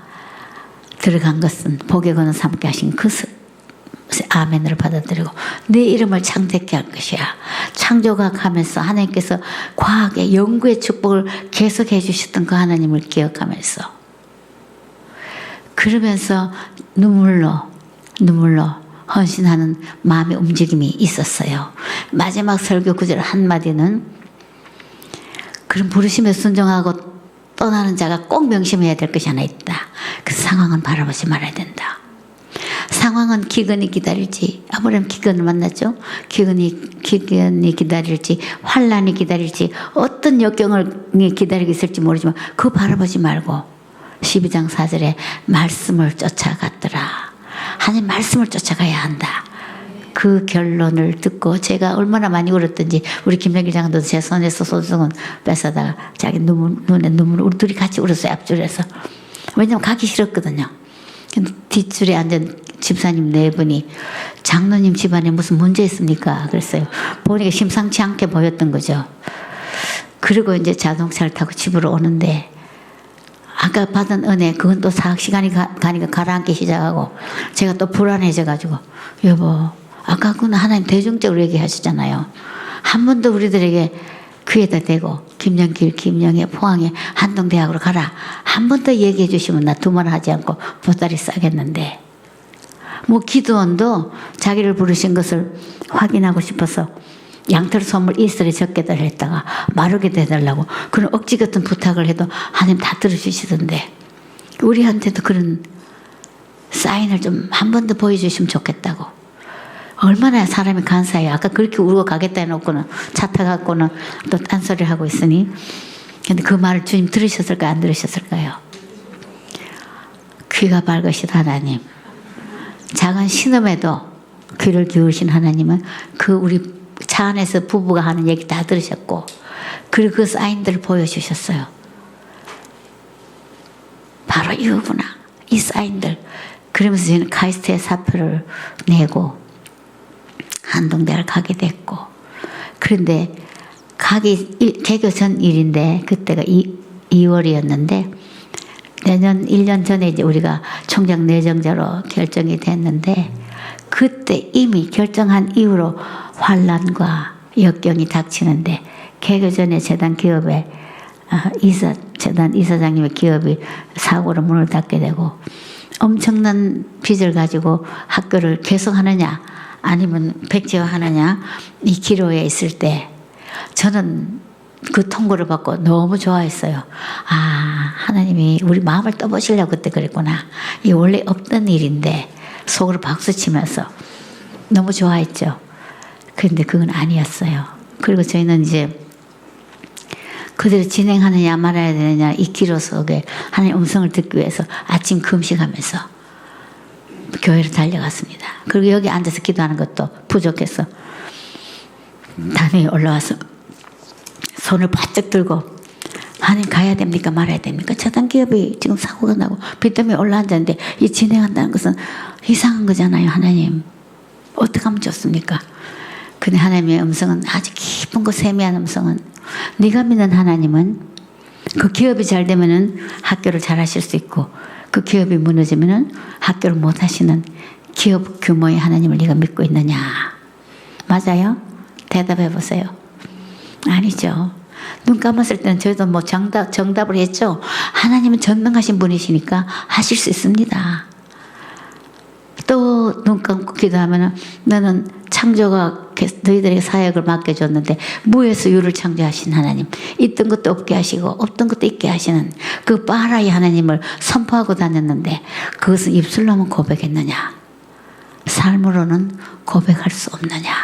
들어간 것은 복에 거는 삼게 하신 그 아멘으로 받아들이고 내 이름을 창대케 할 것이야. 창조학 하면서 하나님께서 과학의 연구의 축복을 계속해 주셨던 그 하나님을 기억하면서 그러면서 눈물로 헌신하는 마음의 움직임이 있었어요. 마지막 설교 구절 한마디는 그런 부르심에 순종하고 떠나는 자가 꼭 명심해야 될 것이 하나 있다. 그 상황은 바라보지 말아야 된다. 상황은 기근이 기다릴지 아브라함 기근을 만났죠. 기근이 기다릴지 환란이 기다릴지 어떤 역경이 기다리고 있을지 모르지만 그거 바라보지 말고 12장 4절에 말씀을 쫓아갔더라. 하나님 말씀을 쫓아가야 한다. 그 결론을 듣고 제가 얼마나 많이 울었던지 우리 김명길 장도 제 손에서 소중은 뺏어다가 자기 눈에 눈물 우리 둘이 같이 울었어요. 앞줄에서. 왜냐면 가기 싫었거든요. 근데 뒷줄에 앉은 집사님 네 분이 장로님 집안에 무슨 문제 있습니까? 그랬어요. 보니까 심상치 않게 보였던 거죠. 그리고 이제 자동차를 타고 집으로 오는데 아까 받은 은혜 그건 또 사학 시간이 가니까 가라앉기 시작하고 제가 또 불안해져가지고 여보 아까 그건 하나님 대중적으로 얘기하시잖아요. 한 번도 우리들에게 귀에다 대고 김영길, 김영애, 포항에 한동대학으로 가라. 한 번 더 얘기해 주시면 나 두말 하지 않고 보따리 싸겠는데 뭐 기도원도 자기를 부르신 것을 확인하고 싶어서 양털 소물 이슬에 적게다 했다가 마르게 해달라고 그런 억지 같은 부탁을 해도 하나님 다 들어주시던데 우리한테도 그런 사인을 좀 한 번 더 보여주시면 좋겠다고. 얼마나 사람이 간사해요. 아까 그렇게 울고 가겠다 해놓고는 차 타갖고는 또 딴소리를 하고 있으니. 근데 그 말을 주님 들으셨을까요? 안 들으셨을까요? 귀가 밝으신 하나님, 작은 신음에도 귀를 기울이신 하나님은 그 우리 차 안에서 부부가 하는 얘기 다 들으셨고, 그리고 그 사인들을 보여주셨어요. 바로 이거구나, 이 사인들. 그러면서 저는 카이스트의 사표를 내고 한동대를 가게 됐고, 그런데 개교 전 일인데 그때가 2월이었는데 내년 1년 전에 이제 우리가 총장 내정자로 결정이 됐는데, 그때 이미 결정한 이후로 환란과 역경이 닥치는데, 개교 전에 재단 기업에 재단 이사장님의 기업이 사고로 문을 닫게 되고, 엄청난 빚을 가지고 학교를 계속하느냐 아니면 백지화하느냐 이 기로에 있을 때, 저는 그 통보를 받고 너무 좋아했어요. 아, 하나님이 우리 마음을 떠보시려고 그때 그랬구나. 이 원래 없던 일인데 속으로 박수 치면서 너무 좋아했죠. 그런데 그건 아니었어요. 그리고 저희는 이제 그대로 진행하느냐 말아야 되느냐 이 기로 속에 하나님의 음성을 듣기 위해서 아침 금식하면서 교회로 달려갔습니다. 그리고 여기 앉아서 기도하는 것도 부족해서 단에 올라와서 손을 바짝 들고, 하나님 가야 됩니까 말아야 됩니까? 재단 기업이 지금 사고가 나고 빚 때문에 올라앉았는데 이 진행한다는 것은 이상한 거잖아요. 하나님 어떻게 하면 좋습니까? 근데 하나님의 음성은 아주 깊은 거 세미한 음성은, 네가 믿는 하나님은 그 기업이 잘 되면은 학교를 잘 하실 수 있고, 그 기업이 무너지면은 학교를 못 하시는 기업 규모의 하나님을 네가 믿고 있느냐? 맞아요? 대답해 보세요. 아니죠. 눈 감았을 때는 저희도 뭐 정답을 했죠. 하나님은 전능하신 분이시니까 하실 수 있습니다. 또 눈 감고 기도하면은, 너는 창조가 너희들에게 사역을 맡겨줬는데 무에서 유를 창조하신 하나님, 있던 것도 없게 하시고 없던 것도 있게 하시는 그 파라의 하나님을 선포하고 다녔는데 그것은 입술로만 고백했느냐, 삶으로는 고백할 수 없느냐.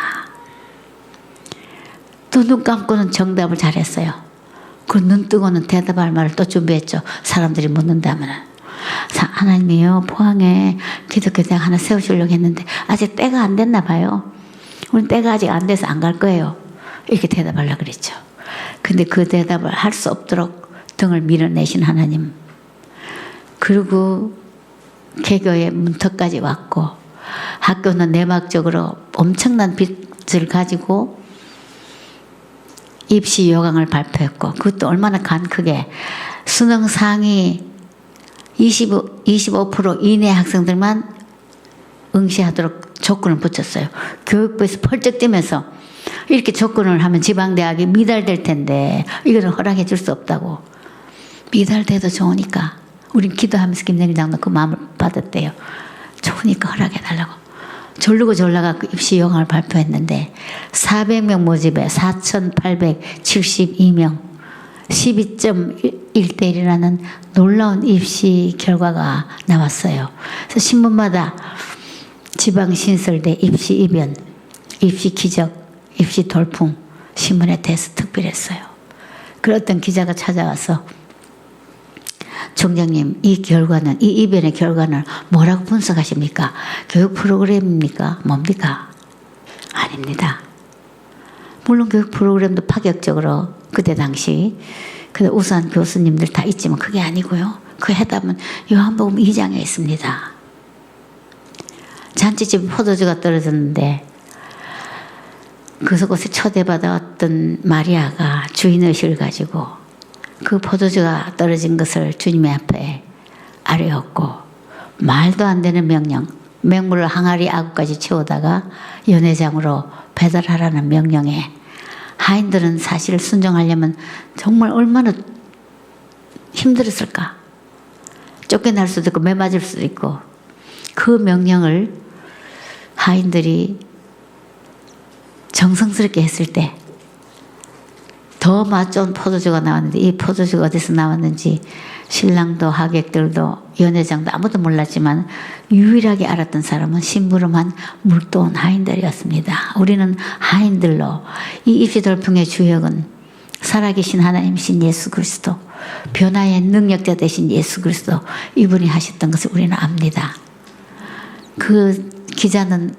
또 눈 감고는 정답을 잘했어요. 그 눈 뜨고는 대답할 말을 또 준비했죠. 사람들이 묻는다면은. 하나님이요, 포항에 기독교 대학 하나 세우시려고 했는데 아직 때가 안 됐나 봐요. 우리 때가 아직 안 돼서 안 갈 거예요. 이렇게 대답하려고 그랬죠. 근데 그 대답을 할 수 없도록 등을 밀어내신 하나님. 그리고 개교의 문턱까지 왔고, 학교는 내막적으로 엄청난 빚을 가지고 입시 요강을 발표했고, 그것도 얼마나 간 크게 수능 상위 25% 이내 학생들만 응시하도록 조건을 붙였어요. 교육부에서 펄쩍 뛰면서 이렇게 조건을 하면 지방대학이 미달될 텐데 이거는 허락해 줄 수 없다고. 미달돼도 좋으니까, 우린 기도하면서 김정일 장로 그 마음을 받았대요. 좋으니까 허락해 달라고. 졸르고 졸라가고 입시 요강을 발표했는데 400명 모집에 4,872명 12.1대1이라는 놀라운 입시 결과가 나왔어요. 그래서 신문마다 지방 신설대 입시 이변, 입시 기적, 입시 돌풍 신문에 대해서 특별했어요. 그 어떤 기자가 찾아와서, 총장님, 이 결과는, 이 이변의 결과는 뭐라고 분석하십니까? 교육 프로그램입니까? 뭡니까? 아닙니다. 물론 교육 프로그램도 파격적으로 그때 당시 그 우수한 교수님들 다 있지만 그게 아니고요. 그 해답은 요한복음 2장에 있습니다. 잔치집에 포도주가 떨어졌는데 그곳에 초대받아왔던 마리아가 주인의식을 가지고 그 포도주가 떨어진 것을 주님의 앞에 아뢰었고, 말도 안 되는 명령, 맹물을 항아리 아구까지 채우다가 연회장으로 배달하라는 명령에 하인들은 사실 순종하려면 정말 얼마나 힘들었을까. 쫓겨날 수도 있고 매맞을 수도 있고. 그 명령을 하인들이 정성스럽게 했을 때 더 맛 좋은 포도주가 나왔는데, 이 포도주가 어디서 나왔는지 신랑도 하객들도 연회장도 아무도 몰랐지만 유일하게 알았던 사람은 심부름한 물도원 하인들이었습니다. 우리는 하인들로 이 입시돌풍의 주역은 살아계신 하나님이신 예수 그리스도, 변화의 능력자 되신 예수 그리스도, 이분이 하셨던 것을 우리는 압니다. 그 기자는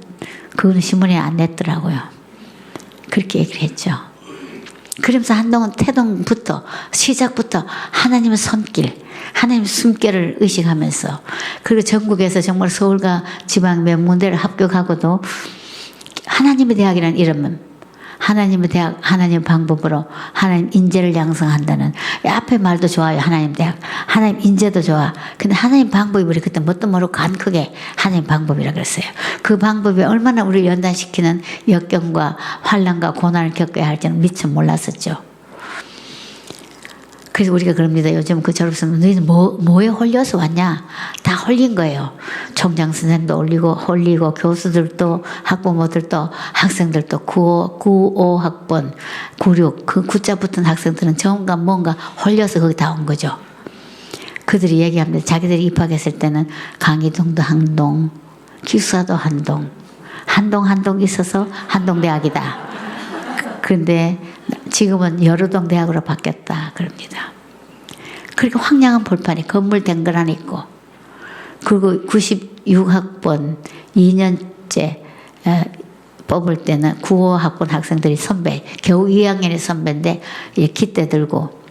그거는 신문에 안 냈더라고요. 그렇게 얘기를 했죠. 그러면서 한동안 태동부터 시작부터 하나님의 손길, 하나님의 숨결을 의식하면서, 그리고 전국에서 정말 서울과 지방 몇 군데를 합격하고도 하나님의 대학이라는 이름은 하나님의 대학, 하나님의 방법으로 하나님 인재를 양성한다는, 앞에 말도 좋아요. 하나님 대학, 하나님 인재도 좋아. 근데 하나님 방법이 우리 그때 뭣도 모르고 간 크게 하나님 방법이라 그랬어요. 그 방법이 얼마나 우리를 연단시키는 역경과 환난과 고난을 겪어야 할지는 미처 몰랐었죠. 그래서 우리가 그럽니다. 요즘 그 졸업생들 너희는 뭐에 홀려서 왔냐? 다 홀린 거예요. 총장 선생도 홀리고 교수들도 학부모들도 학생들도 95 학번 96 그 구자 붙은 학생들은 전가 뭔가 홀려서 거기 다 온 거죠. 그들이 얘기합니다. 자기들이 입학했을 때는 강의동도 한동, 기숙사도 한동 있어서 한동대학이다. 그런데 지금은 여루동 대학으로 바뀌었다 그럽니다. 그렇게 황량한 벌판에 건물 댕글 하나 있고, 그리고 96학번 2년째 뽑을 때는 95학번 학생들이 선배, 겨우 2학년의 선배인데 기대 들고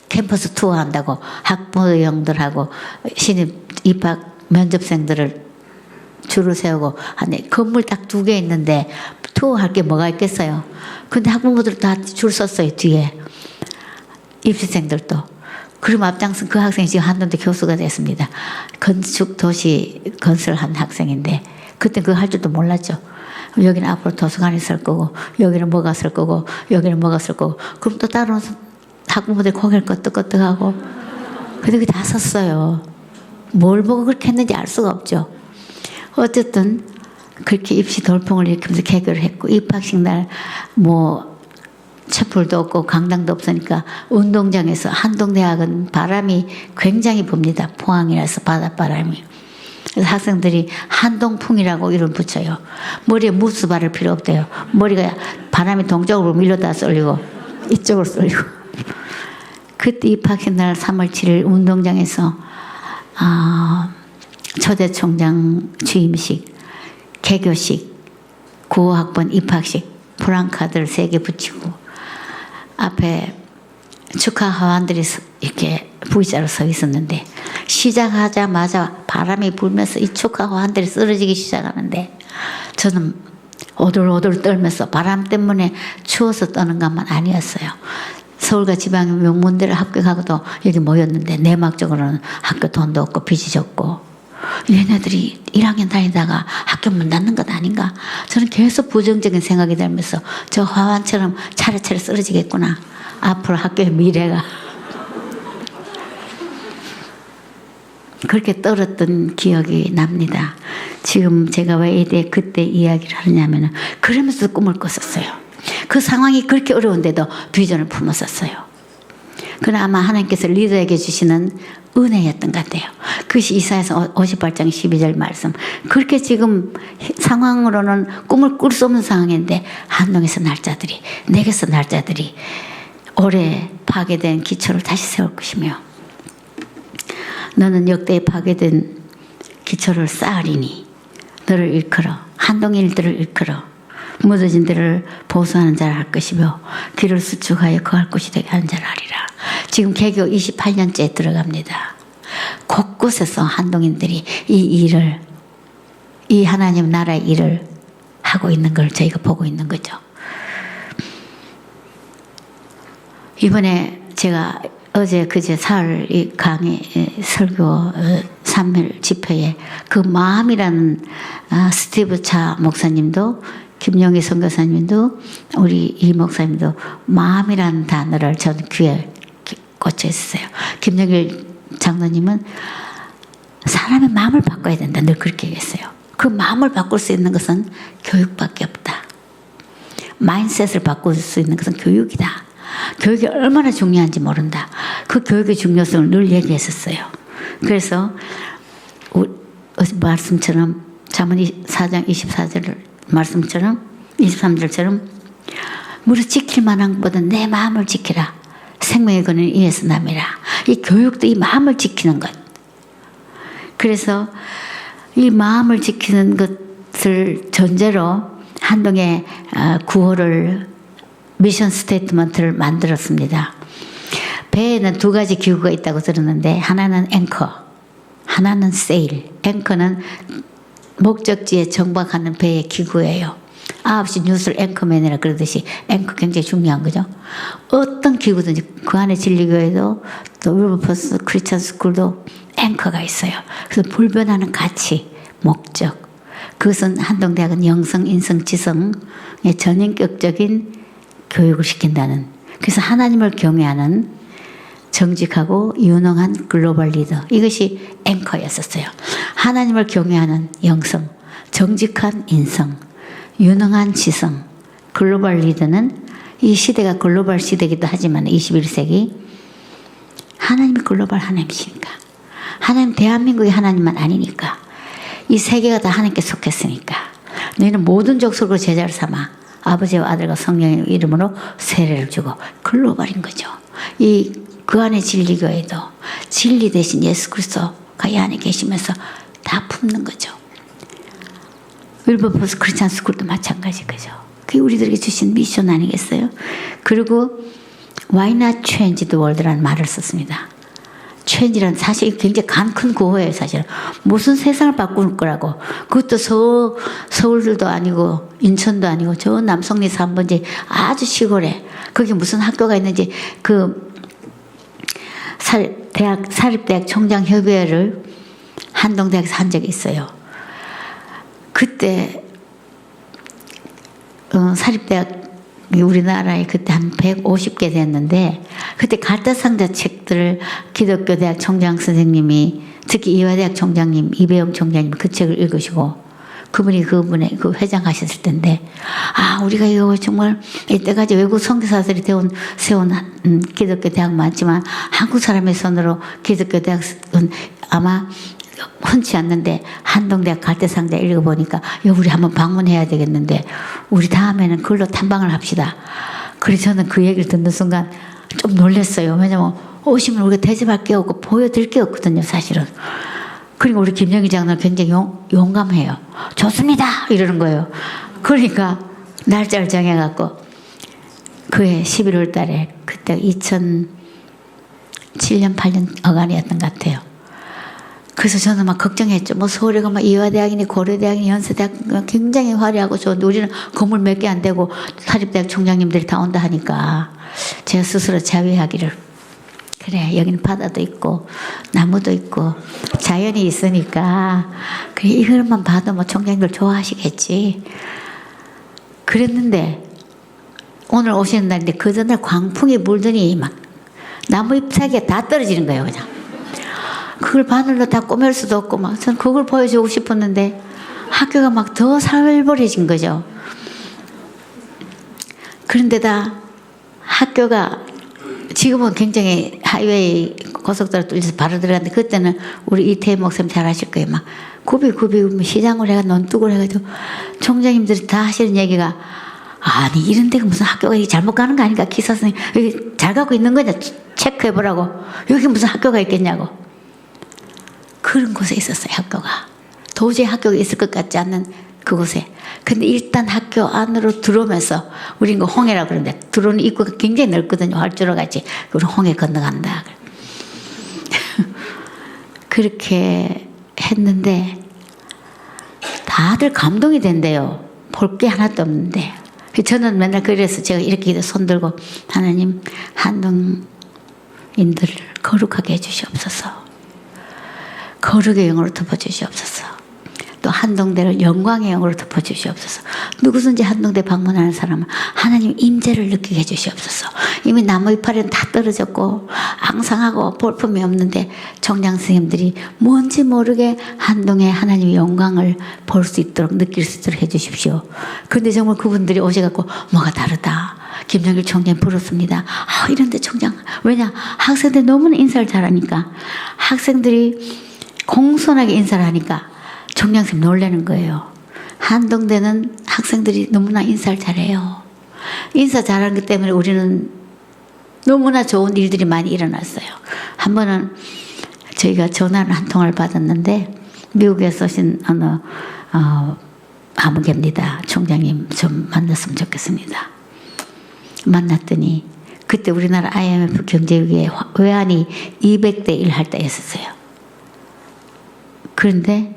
캠퍼스 투어한다고 학부형들하고 신입 입학 면접생들을 줄을 세우고 하네. 건물 딱 2개 있는데 투어할 게 뭐가 있겠어요. 근데 학부모들 다 줄 섰어요. 뒤에 입시생들도. 그럼 앞장선 그 학생이 지금 한동대 교수가 됐습니다. 건축 도시 건설한 학생인데 그때 그거 할 줄도 몰랐죠. 여기는 앞으로 도서관이 있을 거고, 여기는 뭐가 있을 거고, 여기는 뭐가 있을 거고. 그럼 또 다른 학부모들 고개를 끄덕끄덕하고, 근데 그게 다 섰어요. 뭘 보고 그렇게 했는지 알 수가 없죠. 어쨌든 그렇게 입시 돌풍을 일으키면서 개교를 했고, 입학식 날 촛불도 없고 강당도 없으니까 운동장에서, 한동대학은 바람이 굉장히 붑니다. 포항이라서 바닷바람이. 그래서 학생들이 한동풍이라고 이름 붙여요. 머리에 무스 바를 필요 없대요. 머리가 바람이 동쪽으로 밀려다 쏠리고 이쪽으로 쏠리고. 그때 입학식 날 3월 7일 운동장에서 초대총장 취임식, 개교식, 95학번 입학식 프랑카드를 3개 붙이고 앞에 축하 하원들이 이렇게 V자로 서 있었는데, 시작하자마자 바람이 불면서 이 축하 하원들이 쓰러지기 시작하는데 저는 오돌오돌 떨면서, 바람 때문에 추워서 떠는 것만 아니었어요. 서울과 지방의 명문대를 합격하고도 여기 모였는데 내막적으로는 학교 돈도 없고 빚이 적고, 얘네들이 1학년 다니다가 학교 문 닫는 것 아닌가? 저는 계속 부정적인 생각이 들면서 저 화환처럼 차례차례 쓰러지겠구나. 앞으로 학교의 미래가. 그렇게 떨었던 기억이 납니다. 지금 제가 왜 이래 그때 이야기를 하느냐면, 그러면서 꿈을 꿨었어요. 그 상황이 그렇게 어려운데도 비전을 품었었어요. 그러나 아마 하나님께서 리더에게 주시는 은혜였던 것 같아요. 그것이 이사야서 58장 12절 말씀. 그렇게 지금 상황으로는 꿈을 꿀 수 없는 상황인데 한동에서 날짜들이, 내게서 날짜들이 오래 파괴된 기초를 다시 세울 것이며, 너는 역대에 파괴된 기초를 쌓으리니 너를 일컬어 한동 일들을 일컬어 무너진 데를 보수하는 자를 할 것이며 길을 수축하여 거할 곳이 되게 하는 자를 하리라. 지금 개교 28년째에 들어갑니다. 곳곳에서 한동인들이 이 일을, 이 하나님 나라의 일을 하고 있는 걸 저희가 보고 있는 거죠. 이번에 제가 어제 그제 사흘 이 강의 설교 3일 집회에 그 마음이라는 스티브 차 목사님도, 김영희 선교사님도, 우리 이 목사님도 마음이라는 단어를 저는 귀에 꽂혀 있어요. 김영희 장로님은 사람의 마음을 바꿔야 된다, 늘 그렇게 얘기했어요. 그 마음을 바꿀 수 있는 것은 교육밖에 없다. 마인셋을 바꿀 수 있는 것은 교육이다. 교육이 얼마나 중요한지 모른다. 그 교육의 중요성을 늘 얘기했었어요. 그래서 말씀처럼 잠언 4장 24절 말씀처럼 23절처럼 무릇 지킬 만한 것보다 내 마음을 지키라. 생명의 근원은 이에서 남이라. 이 교육도 이 마음을 지키는 것. 그래서 이 마음을 지키는 것을 전제로 한동의 구호를 미션 스테이트먼트를 만들었습니다. 배에는 두 가지 기구가 있다고 들었는데 하나는 앵커, 하나는 세일. 앵커는 목적지에 정박하는 배의 기구예요. 9시 뉴스를 앵커맨이라 그러듯이 앵커 굉장히 중요한 거죠. 어떤 기구든지 그 안에 진리교회도 또 윌버포스 크리스천 스쿨도 앵커가 있어요. 그래서 불변하는 가치, 목적. 그것은 한동대학은 영성, 인성, 지성의 전인격적인 교육을 시킨다는. 그래서 하나님을 경외하는 정직하고 유능한 글로벌 리더. 이것이 앵커였었어요. 하나님을 경외하는 영성, 정직한 인성, 유능한 지성. 글로벌 리더는 이 시대가 글로벌 시대이기도 하지만 21세기 하나님이 글로벌 하나님이시니까. 하나님 대한민국이 하나님만 아니니까. 이 세계가 다 하나님께 속했으니까. 너희는 모든 족속으로 제자를 삼아 아버지와 아들과 성령의 이름으로 세례를 주고 글로벌인 거죠. 그 안에 진리교회도 진리 대신 예수 그리스도가 이 안에 계시면서 다 품는 거죠. 윌버포스 크리스찬 스쿨도 마찬가지 거죠. 그게 우리들에게 주신 미션 아니겠어요? 그리고 Why not change the world라는 말을 썼습니다. change란 사실 굉장히 큰 구호예요. 사실은 무슨 세상을 바꿀 거라고. 그것도 서울도 아니고 인천도 아니고 저 남성리 3번지 아주 시골에 거기 무슨 학교가 있는지 그 사립대학 총장협의회를 한동대학에서 한 적이 있어요. 그때 사립대학이 우리나라에 그때 한 150개 됐는데 그때 갈다상자 책들을 기독교 대학 총장 선생님이 특히 이화대학 총장님 이배영 총장님 그 책을 읽으시고 그분이 그분의 그 회장하셨을 텐데 우리가 이거 정말 이때까지 외국 선교사들이 세운 기독교 대학 많지만 한국 사람의 손으로 기독교 대학은 아마 흔치 않는데 한동대학 갈대상자 읽어보니까 우리 한번 방문해야 되겠는데 우리 다음에는 그걸로 탐방을 합시다. 그래서 저는 그 얘기를 듣는 순간 좀 놀랐어요. 왜냐면 오시면 우리가 대접할 게 없고 보여드릴 게 없거든요. 사실은. 그리고 우리 김영희 장로는 굉장히 용감해요. 좋습니다 이러는 거예요. 그러니까 날짜를 정해갖고 그해 11월 달에 그때 2007년 8년 어간이었던 것 같아요. 그래서 저는 막 걱정했죠. 뭐 서울에 가면 이화대학이니 고려대학이니 연세대학 굉장히 화려하고 좋은데 우리는 건물 몇 개 안 되고 사립대학 총장님들이 다 온다 하니까 제가 스스로 자위하기를 그래 여기는 바다도 있고 나무도 있고 자연이 있으니까 그래 이것만 봐도 뭐 총장님들 좋아하시겠지. 그랬는데 오늘 오시는 날인데 그 전날 광풍이 불더니 막 나무 잎사귀가 다 떨어지는 거예요. 그냥 그걸 바늘로 다 꼬맬 수도 없고 막 전 그걸 보여주고 싶었는데 학교가 막 더 살벌해진 거죠. 그런데다 학교가 지금은 굉장히 하이웨이 고속도로 뚫려서 바로 들어갔는데 그때는 우리 이태희 목사님 잘 아실 거예요. 막 굽이 시장을 해가 논둑을 해가지고 총장님들이 다 하시는 얘기가 아니 이런 데가 무슨 학교가 잘못 가는 거 아닌가 기사 선생님 여기 잘 가고 있는 거냐 체크해보라고 여기 무슨 학교가 있겠냐고 그런 곳에 있었어요. 학교가 도저히 학교가 있을 것 같지 않는 그곳에. 근데 일단 학교 안으로 들어오면서 우린 그 홍해라고 그러는데 들어오는 입구가 굉장히 넓거든요. 활주로 같이. 우리 홍해 건너간다. 그렇게 했는데 다들 감동이 된대요. 볼 게 하나도 없는데. 저는 맨날 그래서 제가 이렇게 손 들고 하나님 한동인들을 거룩하게 해주시옵소서. 거룩의 영으로 덮어주시옵소서. 또 한동대를 영광의 영으로 덮어주시옵소서. 누구든지 한동대 방문하는 사람은 하나님 임재를 느끼게 해주시옵소서. 이미 나무 이파리는 다 떨어졌고 앙상하고 볼품이 없는데 총장 선생님들이 뭔지 모르게 한동의 하나님의 영광을 볼 수 있도록 느낄 수 있도록 해주십시오. 그런데 정말 그분들이 오셔갖고 뭐가 다르다. 김정일 총장이 부르습니다. 이런데 총장, 왜냐? 학생들이 너무나 인사를 잘하니까, 학생들이 공손하게 인사를 하니까 총장 선생님 놀라는 거예요. 한동대는 학생들이 너무나 인사를 잘해요. 인사 잘하는 것 때문에 우리는 너무나 좋은 일들이 많이 일어났어요. 한 번은 저희가 전화를 한 통화를 받았는데, 미국에서 오신 어느 아무개입니다. 총장님 좀 만났으면 좋겠습니다. 만났더니 그때 우리나라 IMF 경제위기에 외환이 200대 1 할 때였었어요. 그런데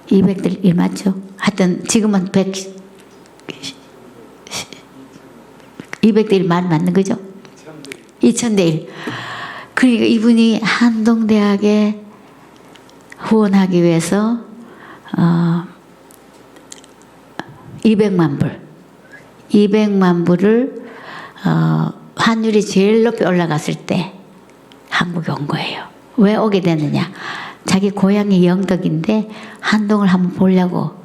200대 1 맞죠? 하여튼 지금은 200대 1 맞는 거죠? 2000대 1. 그러니까 이분이 한동대학에 후원하기 위해서 200만 불. 200만 불을 환율이 제일 높이 올라갔을 때 한국에 온 거예요. 왜 오게 됐느냐? 자기 고향이 영덕인데 한동을 한번 보려고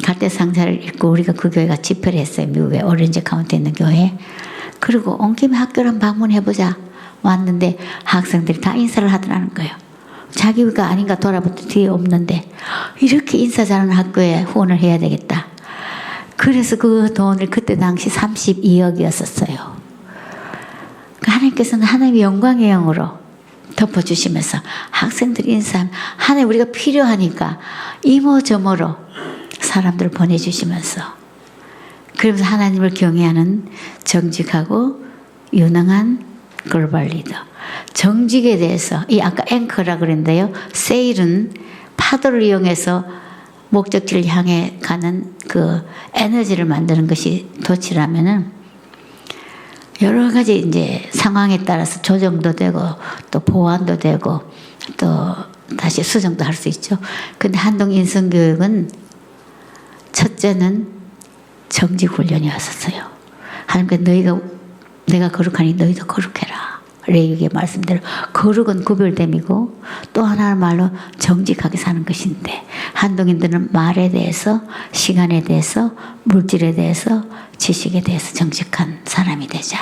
갈대상자를 읽고 우리가 그 교회가 집회를 했어요. 미국에 오렌지 카운티에 있는 교회. 그리고 온 김에 학교를 한번 방문해보자. 왔는데 학생들이 다 인사를 하더라는 거예요. 자기가 아닌가 돌아보도 뒤에 없는데 이렇게 인사 잘하는 학교에 후원을 해야 되겠다. 그래서 그 돈을 그때 당시 32억이었었어요. 하나님께서는 하나님의 영광의 영으로 덮어주시면서 학생들이 인사하면 하나님 우리가 필요하니까 이모저모로 사람들을 보내주시면서 그러면서 하나님을 경외하는 정직하고 유능한 글로벌 리더. 정직에 대해서 이 아까 앵커라 그랬는데요. 세일은 파도를 이용해서 목적지를 향해 가는 그 에너지를 만드는 것이 도치라면은 여러 가지 이제 상황에 따라서 조정도 되고 또 보완도 되고 또 다시 수정도 할 수 있죠. 근데 한동 인성교육은 첫째는 정직 훈련이었었어요. 하나님께 내가 거룩하니 너희도 거룩해라. 레위기의 말씀대로 거룩은 구별됨이고 또 하나의 말로 정직하게 사는 것인데 한동인들은 말에 대해서 시간에 대해서 물질에 대해서 지식에 대해서 정직한 사람이 되자.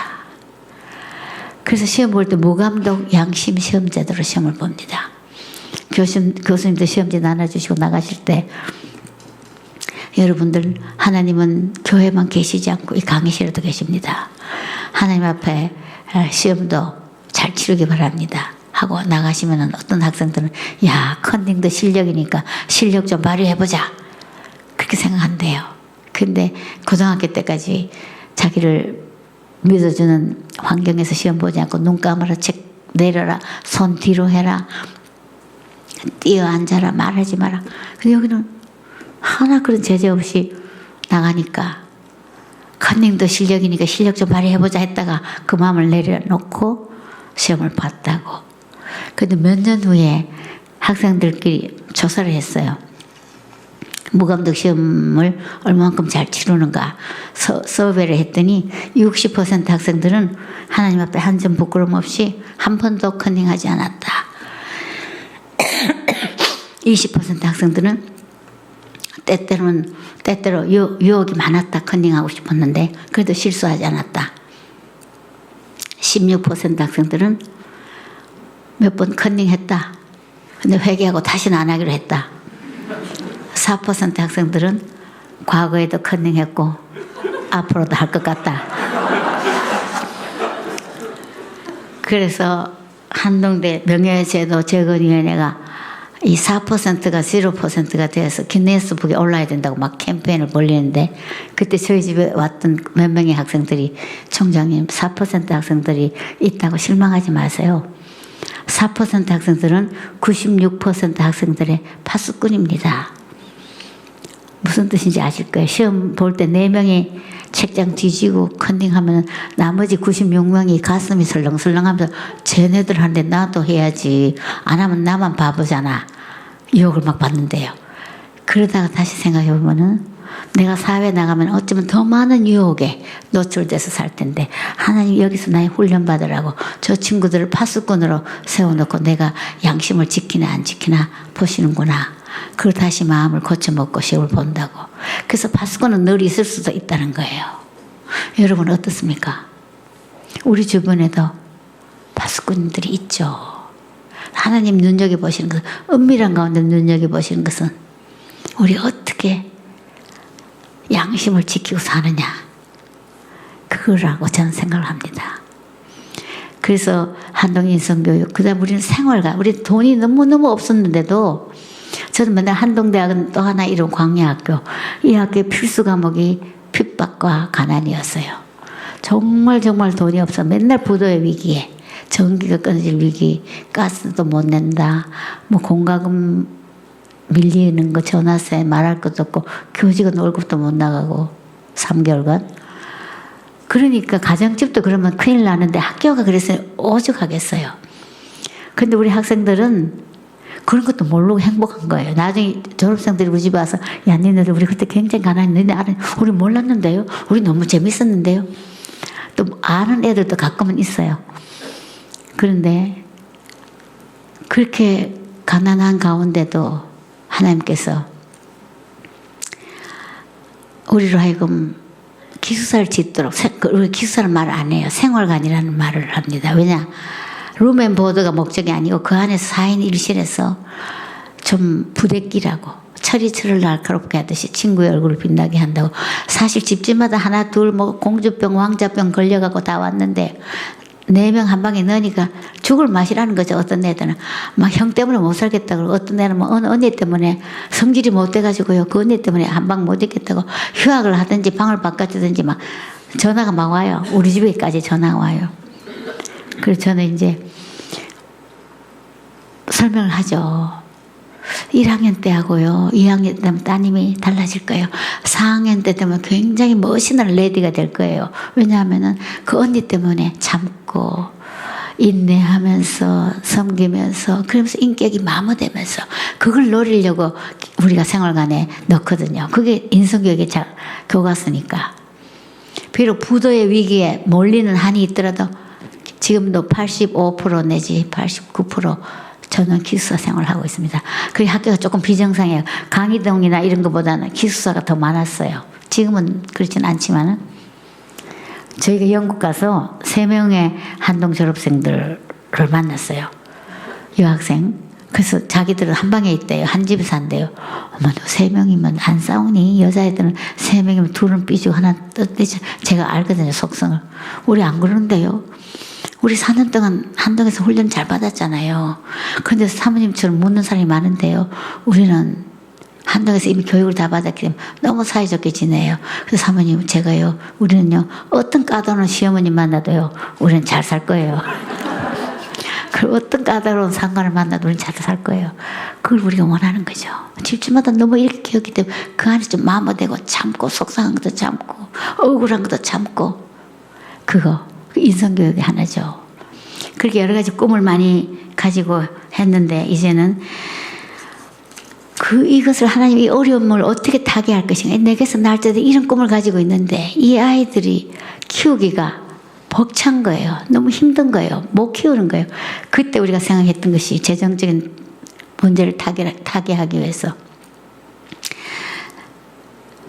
그래서 시험 볼 때 무감독 양심 시험 제도로 시험을 봅니다. 교수님도 시험지 나눠주시고 나가실 때 여러분들 하나님은 교회만 계시지 않고 이 강의실에도 계십니다. 하나님 앞에 시험도 잘 치르기 바랍니다. 하고 나가시면 어떤 학생들은 야 컨닝도 실력이니까 실력 좀 발휘해보자 그렇게 생각한대요. 근데 고등학교 때까지 자기를 믿어주는 환경에서 시험 보지 않고 눈 감아라 책 내려라 손 뒤로 해라 뛰어 앉아라 말하지 마라. 근데 여기는 하나 그런 제재 없이 나가니까 컨닝도 실력이니까 실력 좀 발휘해보자 했다가 그 마음을 내려놓고 시험을 봤다고. 근데 몇 년 후에 학생들끼리 조사를 했어요. 무감독 시험을 얼마만큼 잘 치르는가 서베이를 했더니 60% 학생들은 하나님 앞에 한 점 부끄럼 없이 한 번도 컨닝하지 않았다. 20% 학생들은 때때로 유혹이 많았다. 컨닝하고 싶었는데 그래도 실수하지 않았다. 16% 학생들은 몇 번 컨닝했다. 근데 회개하고 다시는 안 하기로 했다. 4% 학생들은 과거에도 컨닝했고 앞으로도 할 것 같다. 그래서 한동대 명예제도 재건위원회가 이 4%가 0%가 되어서 기네스북에 올라야 된다고 막 캠페인을 벌리는데 그때 저희 집에 왔던 몇 명의 학생들이 총장님 4% 학생들이 있다고 실망하지 마세요. 4% 학생들은 96% 학생들의 파수꾼입니다. 무슨 뜻인지 아실 거예요. 시험 볼 때 4명이 책장 뒤지고 컨닝하면 나머지 96명이 가슴이 설렁설렁하면서 쟤네들 하는데 나도 해야지 안 하면 나만 바보잖아. 유혹을 막 받는데요. 그러다가 다시 생각해 보면은 내가 사회에 나가면 어쩌면 더 많은 유혹에 노출돼서 살 텐데 하나님 여기서 나의 훈련 받으라고 저 친구들을 파수꾼으로 세워놓고 내가 양심을 지키나 안 지키나 보시는구나. 그리고 다시 마음을 고쳐먹고 시험을 본다고. 그래서 파수꾼은 늘 있을 수도 있다는 거예요. 여러분 어떻습니까? 우리 주변에도 파수꾼들이 있죠. 하나님 눈여겨보시는 것은, 은밀한 가운데 눈여겨보시는 것은 우리 어떻게 양심을 지키고 사느냐, 그거라고 저는 생각을 합니다. 그래서 한동 인성교육, 그 다음 우리는 생활가, 우리 돈이 너무너무 없었는데도 저는 맨날 한동대학은 또 하나 이런 광야학교, 이 학교의 필수 과목이 핍박과 가난이었어요. 정말 돈이 없어. 맨날 부도의 위기에, 전기가 끊어질 위기, 가스도 못 낸다, 뭐 공과금 밀리는 거, 전화세 말할 것도 없고, 교직원 월급도 못 나가고 3개월간. 그러니까 가정집도 그러면 큰일 나는데 학교가 그래서 오죽하겠어요. 근데 우리 학생들은 그런 것도 모르고 행복한 거예요. 나중에 졸업생들이 우리 집에 와서, 야, 니네들 우리 그때 굉장히 가난했는데, 우리 몰랐는데요? 우리 너무 재밌었는데요? 또 아는 애들도 가끔은 있어요. 그런데 그렇게 가난한 가운데도 하나님께서 우리로 하여금 기숙사를 짓도록, 우리 기숙사는 말 안 해요. 생활관이라는 말을 합니다. 왜냐? 룸앤보드가 목적이 아니고 그 안에서 4인 1실에서 좀 부대끼라고, 철이 날카롭게 하듯이 친구의 얼굴을 빛나게 한다고. 사실 집집마다 하나 둘 뭐 공주병 왕자병 걸려가고 다 왔는데 4명 한 방에 넣으니까 죽을 맛이라는 거죠. 어떤 애들은 막 형 때문에 못 살겠다 그러고, 어떤 애는 뭐 어느 언니 때문에 성질이 못 돼가지고요, 그 언니 때문에 한 방 못 있겠다고 휴학을 하든지 방을 바꿔주든지 막 전화가 막 와요. 우리 집에까지 전화가 와요. 그래서 저는 이제 설명을 하죠. 1학년 때 하고요, 2학년 때 되면 따님이 달라질 거예요. 4학년 때 되면 굉장히 멋있는 레디가 될 거예요. 왜냐하면은 그 언니 때문에 참고 인내하면서 섬기면서, 그러면서 인격이 마모되면서 그걸 노리려고 우리가 생활관에 넣거든요. 그게 인성교육의 교과서니까. 비록 부도의 위기에 몰리는 한이 있더라도 지금도 85% 내지 89% 저는 기숙사 생활을 하고 있습니다. 그리고 학교가 조금 비정상이에요. 강의동이나 이런 것보다는 기숙사가 더 많았어요. 지금은 그렇진 않지만은. 저희가 영국 가서 3명의 한동 졸업생들을 만났어요. 여학생. 그래서 자기들은 한 방에 있대요. 한 집에 산대요. 어머, 너 3명이면 안 싸우니? 여자애들은 3명이면 둘은 삐지고 하나 뜯듯이. 제가 알거든요, 속성을. 우리 안 그러는데요. 우리 4년 동안 한동에서 훈련 잘 받았잖아요. 그런데 사모님처럼 묻는 사람이 많은데요. 우리는 한동에서 이미 교육을 다 받았기 때문에 너무 사이좋게 지내요. 그래서 사모님, 제가요, 우리는요, 어떤 까다로운 시어머니 만나도요, 우리는 잘 살 거예요. 그리고 어떤 까다로운 상관을 만나도 우리는 잘 살 거예요. 그걸 우리가 원하는 거죠. 집집마다 너무 이렇게 키웠기 때문에 그 안에 좀 마모되고 참고, 속상한 것도 참고, 억울한 것도 참고, 그거 인성교육의 하나죠. 그렇게 여러 가지 꿈을 많이 가지고 했는데, 이제는 이것을 하나님이 어려움을 어떻게 타개할 것인가. 내게서 날짜들 이런 꿈을 가지고 있는데 이 아이들이 키우기가 벅찬 거예요. 너무 힘든 거예요. 못 키우는 거예요. 그때 우리가 생각했던 것이 재정적인 문제를 타개하기 위해서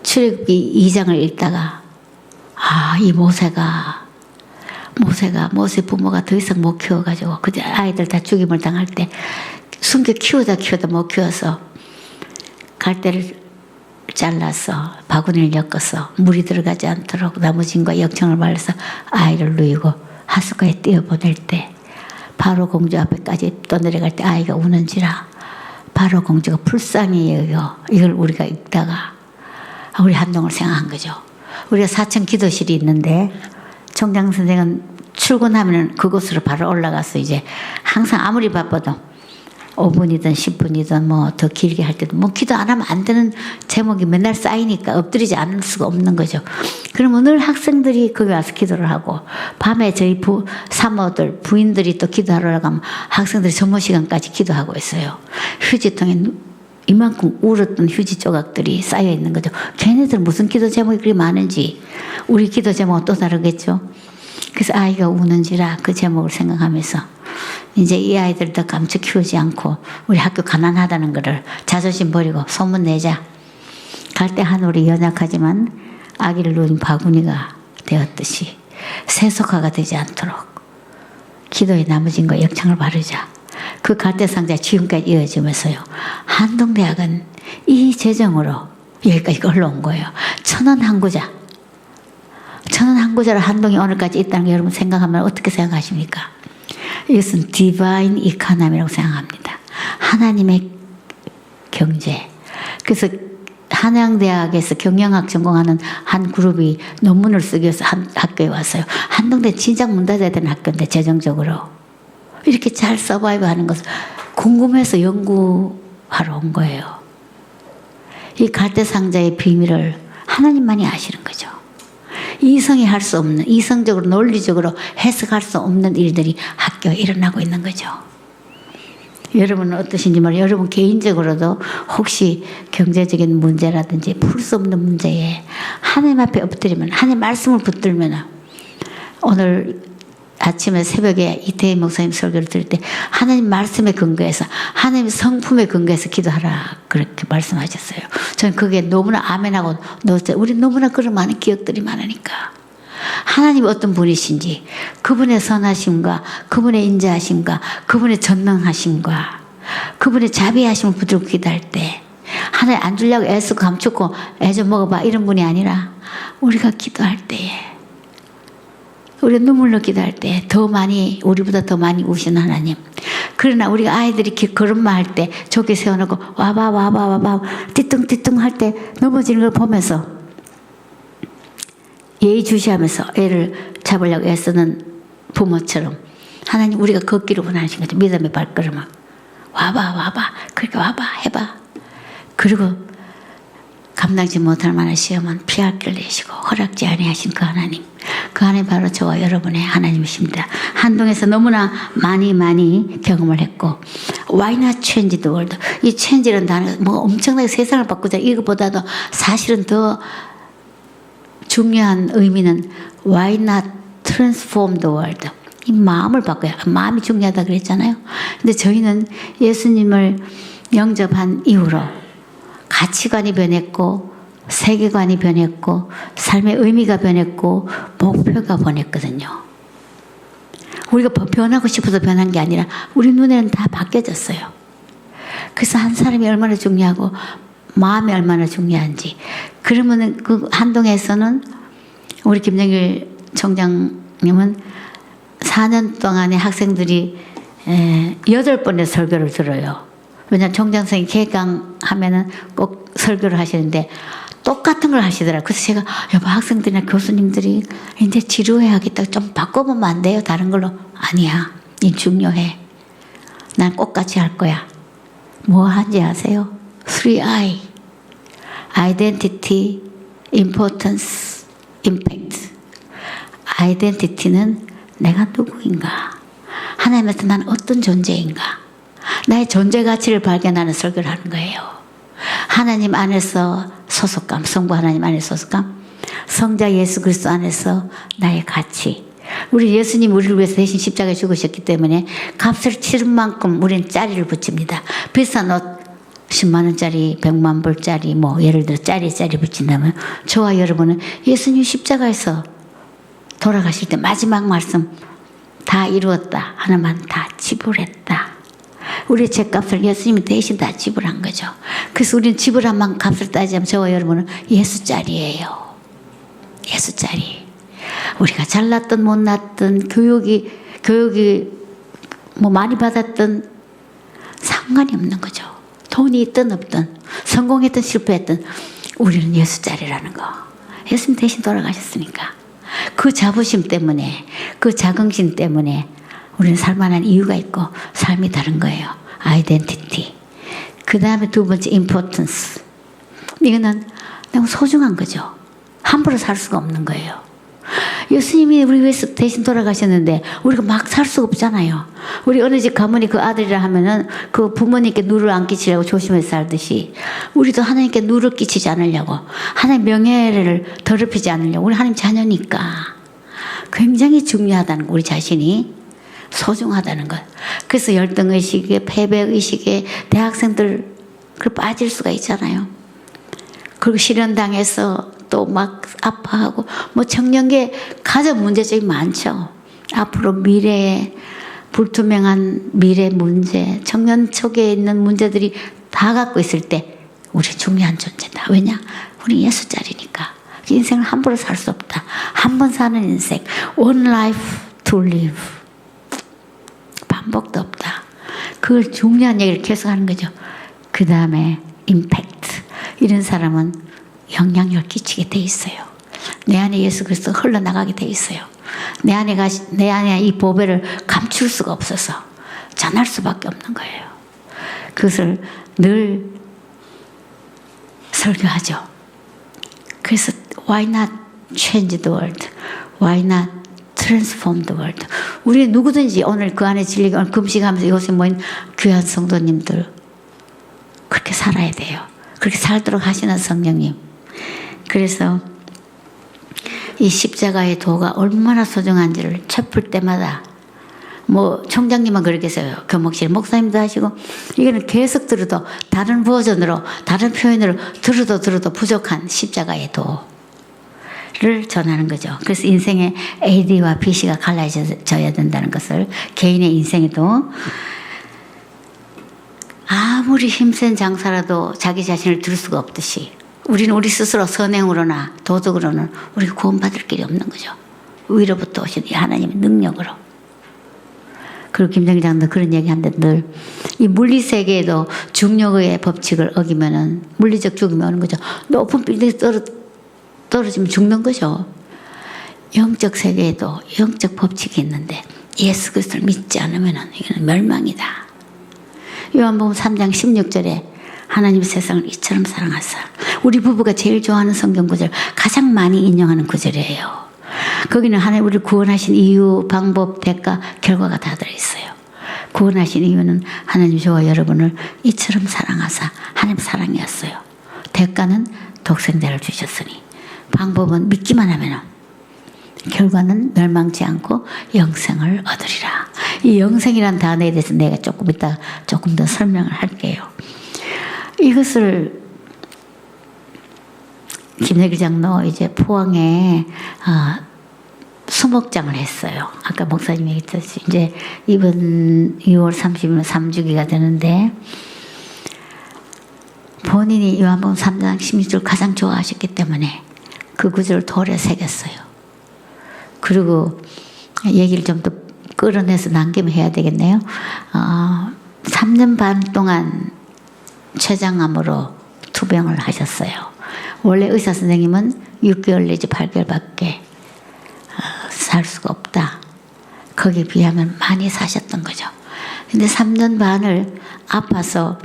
출애굽기 2장을 읽다가, 이 모세 부모가 더 이상 못 키워가지고 그때 아이들 다 죽임을 당할 때 숨겨 키우다 못 키워서 갈대를 잘라서 바구니를 엮어서 물이 들어가지 않도록 나무진과 역청을 발라서 아이를 누이고 하숫가에 띄어보낼 때, 바로 공주 앞에까지 떠내려갈 때 아이가 우는지라 바로 공주가 불쌍히 여겨. 이걸 우리가 읽다가 우리 한동을 생각한 거죠. 우리가 4층 기도실이 있는데 총장 선생은 출근하면 그곳으로 바로 올라가서 이제 항상 아무리 바빠도 5분이든 10분이든 뭐 더 길게 할 때도 뭐 기도 안 하면 안 되는 제목이 맨날 쌓이니까 엎드리지 않을 수가 없는 거죠. 그러면 늘 학생들이 거기 와서 기도를 하고, 밤에 저희 사모들, 부인들이 또 기도하러 가면 학생들이 점심 시간까지 기도하고 있어요. 휴지통에 이만큼 울었던 휴지 조각들이 쌓여 있는 거죠. 걔네들 무슨 기도 제목이 그렇게 많은지 우리 기도 제목은 또 다르겠죠. 그래서 아이가 우는지라 그 제목을 생각하면서 이제 이 아이들 더 감춰 키우지 않고 우리 학교 가난하다는 거를 자존심 버리고 소문 내자. 갈 때 한 우리 연약하지만 아기를 누인 바구니가 되었듯이 세속화가 되지 않도록 기도에 나머진 거 역창을 바르자. 그 갈대상자 지금까지 이어지면서요. 한동대학은 이 재정으로 여기까지 올라온 거예요. 천원 한 구자. 천원 한 구자로 한동이 오늘까지 있다는 거 여러분 생각하면 어떻게 생각하십니까? 이것은 디바인 이카노미라고 생각합니다. 하나님의 경제. 그래서 한양대학에서 경영학 전공하는 한 그룹이 논문을 쓰기 위해서 한 학교에 왔어요. 한동대 진작 문 닫아야 되는 학교인데 재정적으로 이렇게 잘 서바이브 하는 것을 궁금해서 연구하러 온 거예요. 이 갈대상자의 비밀을 하나님만이 아시는 거죠. 이성이 할 수 없는, 이성적으로 논리적으로 해석할 수 없는 일들이 학교에 일어나고 있는 거죠. 여러분은 어떠신지 모르겠어요. 여러분 개인적으로도 혹시 경제적인 문제라든지 풀 수 없는 문제에 하나님 앞에 엎드리면, 하나님 말씀을 붙들면, 오늘 아침에 새벽에 이태희 목사님 설교를 들을 때 하나님 말씀에 근거해서, 하나님 성품에 근거해서 기도하라 그렇게 말씀하셨어요. 저는 그게 너무나 아멘하고 넣었어요. 우리 너무나 그런 많은 기억들이 많으니까 하나님이 어떤 분이신지, 그분의 선하심과 그분의 인자하심과 그분의 전능하심과 그분의 자비하심을 붙들고 기도할 때, 하나님 안 주려고 애쓰고 감추고 애 좀 먹어봐 이런 분이 아니라, 우리가 기도할 때에, 우리가 눈물로 기도할 때 더 많이, 우리보다 더 많이 우시는 하나님. 그러나 우리가 아이들이 걸음마 할 때 저기 세워놓고 와봐 띠뚱띠뚱 할 때 넘어지는 걸 보면서 예의주시하면서 애를 잡으려고 애쓰는 부모처럼 하나님, 우리가 걷기를 원하신 거죠. 믿음의 발걸음을 와봐 그렇게 와봐 해봐. 그리고 감당지 못할 만한 시험은 피할 길 내시고 허락지 아니하신 그 하나님, 그 하나님 바로 저와 여러분의 하나님이십니다. 한동에서 너무나 많이 경험을 했고, Why not change the world? 이 change라는 단어, 뭐 엄청나게 세상을 바꾸자, 이거보다도 사실은 더 중요한 의미는 Why not transform the world? 이 마음을 바꿔야, 마음이 중요하다 그랬잖아요. 근데 저희는 예수님을 영접한 이후로 가치관이 변했고, 세계관이 변했고, 삶의 의미가 변했고, 목표가 변했거든요. 우리가 변하고 싶어서 변한 게 아니라 우리 눈에는 다 바뀌어졌어요. 그래서 한 사람이 얼마나 중요하고 마음이 얼마나 중요한지. 그러면 그 한동에서는 우리 김정일 총장님은 4년 동안에 학생들이 8번의 설교를 들어요. 왜냐하면 총장 선생님 개강하면은 꼭 설교를 하시는데 똑같은 걸 하시더라고요. 그래서 제가, 여보, 학생들이나 교수님들이 이제 지루해하겠다, 좀 바꿔보면 안 돼요? 다른 걸로. 아니야, 이 중요해. 난 똑같이 할 거야. 뭐 하는지 아세요? 3I. Identity, Importance, Impact. Identity는 내가 누구인가? 하나님한테 난 어떤 존재인가? 나의 존재 가치를 발견하는 설교를 하는 거예요. 하나님 안에서 소속감, 성부 하나님 안에서 소속감, 성자 예수 그리스도 안에서 나의 가치. 우리 예수님 우리를 위해서 대신 십자가에 죽으셨기 때문에 값을 치른 만큼 우리는 짜리를 붙입니다. 비싼 옷 10만 원짜리, 100만 불짜리, 뭐 예를 들어 짜리 붙인다면, 저와 여러분은 예수님 십자가에서 돌아가실 때 마지막 말씀, 다 이루었다, 하나만 다 지불했다. 우리의 죄값을 예수님이 대신 다 지불한 거죠. 그래서 우리는 지불한 만큼 값을 따지면 저와 여러분은 예수짜리예요. 예수짜리. 우리가 잘났든 못났든 교육이 뭐 많이 받았든 상관이 없는 거죠. 돈이 있든 없든 성공했든 실패했든 우리는 예수짜리라는 거. 예수님 대신 돌아가셨으니까. 그 자부심 때문에, 그 자긍심 때문에 우리는 살만한 이유가 있고 삶이 다른 거예요. 아이덴티티. 그 다음에 두 번째 임포턴스. 이거는 너무 소중한 거죠. 함부로 살 수가 없는 거예요. 예수님이 우리 위해서 대신 돌아가셨는데 우리가 막 살 수가 없잖아요. 우리 어느 집 가문이 그 아들이라 하면은 그 부모님께 누를 안 끼치려고 조심해서 살듯이, 우리도 하나님께 누를 끼치지 않으려고, 하나님 명예를 더럽히지 않으려고, 우리 하나님 자녀니까 굉장히 중요하다는 거, 우리 자신이 소중하다는 것. 그래서 열등의식에, 패배의식에 대학생들 빠질 수가 있잖아요. 그리고 실현당해서 또 막 아파하고 뭐 청년기에 가장 문제점이 많죠. 앞으로 미래에 불투명한 미래 문제, 청년 척에 있는 문제들이 다 갖고 있을 때 우리 중요한 존재다. 왜냐? 우리 예수자리니까. 인생을 함부로 살 수 없다. 한 번 사는 인생. One life to live. 반복도 없다. 그걸 중요한 얘기를 계속 하는 거죠. 그 다음에 임팩트. 이런 사람은 영향력을 끼치게 돼 있어요. 내 안에 예수 그리스도 흘러나가게 돼 있어요. 내 안에 이 보배를 감출 수가 없어서 전할 수밖에 없는 거예요. 그것을 늘 설교하죠. 그래서 why not change the world? Why not transform the world? 우리 누구든지 오늘 그 안에 진리가 오늘 금식하면서 이곳에 모인 귀한 성도님들 그렇게 살아야 돼요. 그렇게 살도록 하시는 성령님. 그래서 이 십자가의 도가 얼마나 소중한지를 첩을 때마다 뭐 총장님은 그러겠어요. 교목실 목사님도 하시고 이거는 계속 들어도 다른 버전으로 다른 표현으로 들어도 부족한 십자가의 도를 전하는 거죠. 그래서 인생의 AD와 BC가 갈라져야 된다는 것을 개인의 인생에도 아무리 힘센 장사라도 자기 자신을 들 수가 없듯이 우리는 우리 스스로 선행으로나 도덕으로는 우리가 구원받을 길이 없는 거죠. 위로부터 오신 이 하나님의 능력으로. 그리고 김정일 장도 그런 얘기 하는데 늘 이 물리 세계에도 중력의 법칙을 어기면은 물리적 죽음이 오는 거죠. 높은 빌딩에 떨어지면 죽는 거죠. 영적 세계에도 영적 법칙이 있는데 예수 그리스도를 믿지 않으면은 이거는 멸망이다. 요한복음 3장 16절에 하나님 세상을 이처럼 사랑하사. 우리 부부가 제일 좋아하는 성경 구절, 가장 많이 인용하는 구절이에요. 거기는 하나님 우리를 구원하신 이유, 방법, 대가, 결과가 다 들어있어요. 구원하신 이유는 하나님 저와 여러분을 이처럼 사랑하사. 하나님 사랑이었어요. 대가는 독생자를 주셨으니. 방법은 믿기만 하면 결과는 멸망치 않고 영생을 얻으리라. 이 영생이란 단어에 대해서 내가 조금 이따 조금 더 설명을 할게요. 이것을 김내길 장로 이제 포항에 수목장을 했어요. 아까 목사님이 얘기했듯이 이제 이번 2월 30일 3주기가 되는데 본인이 요한복음 3장 16절 가장 좋아하셨기 때문에 그 구절을 돌에 새겼어요. 그리고 얘기를 좀 더 끌어내서 남김해야 되겠네요. 3년 반 동안 췌장암으로 투병을 하셨어요. 원래 의사 선생님은 6개월 내지 8개월밖에 살 수가 없다. 거기에 비하면 많이 사셨던 거죠. 근데 3년 반을 아파서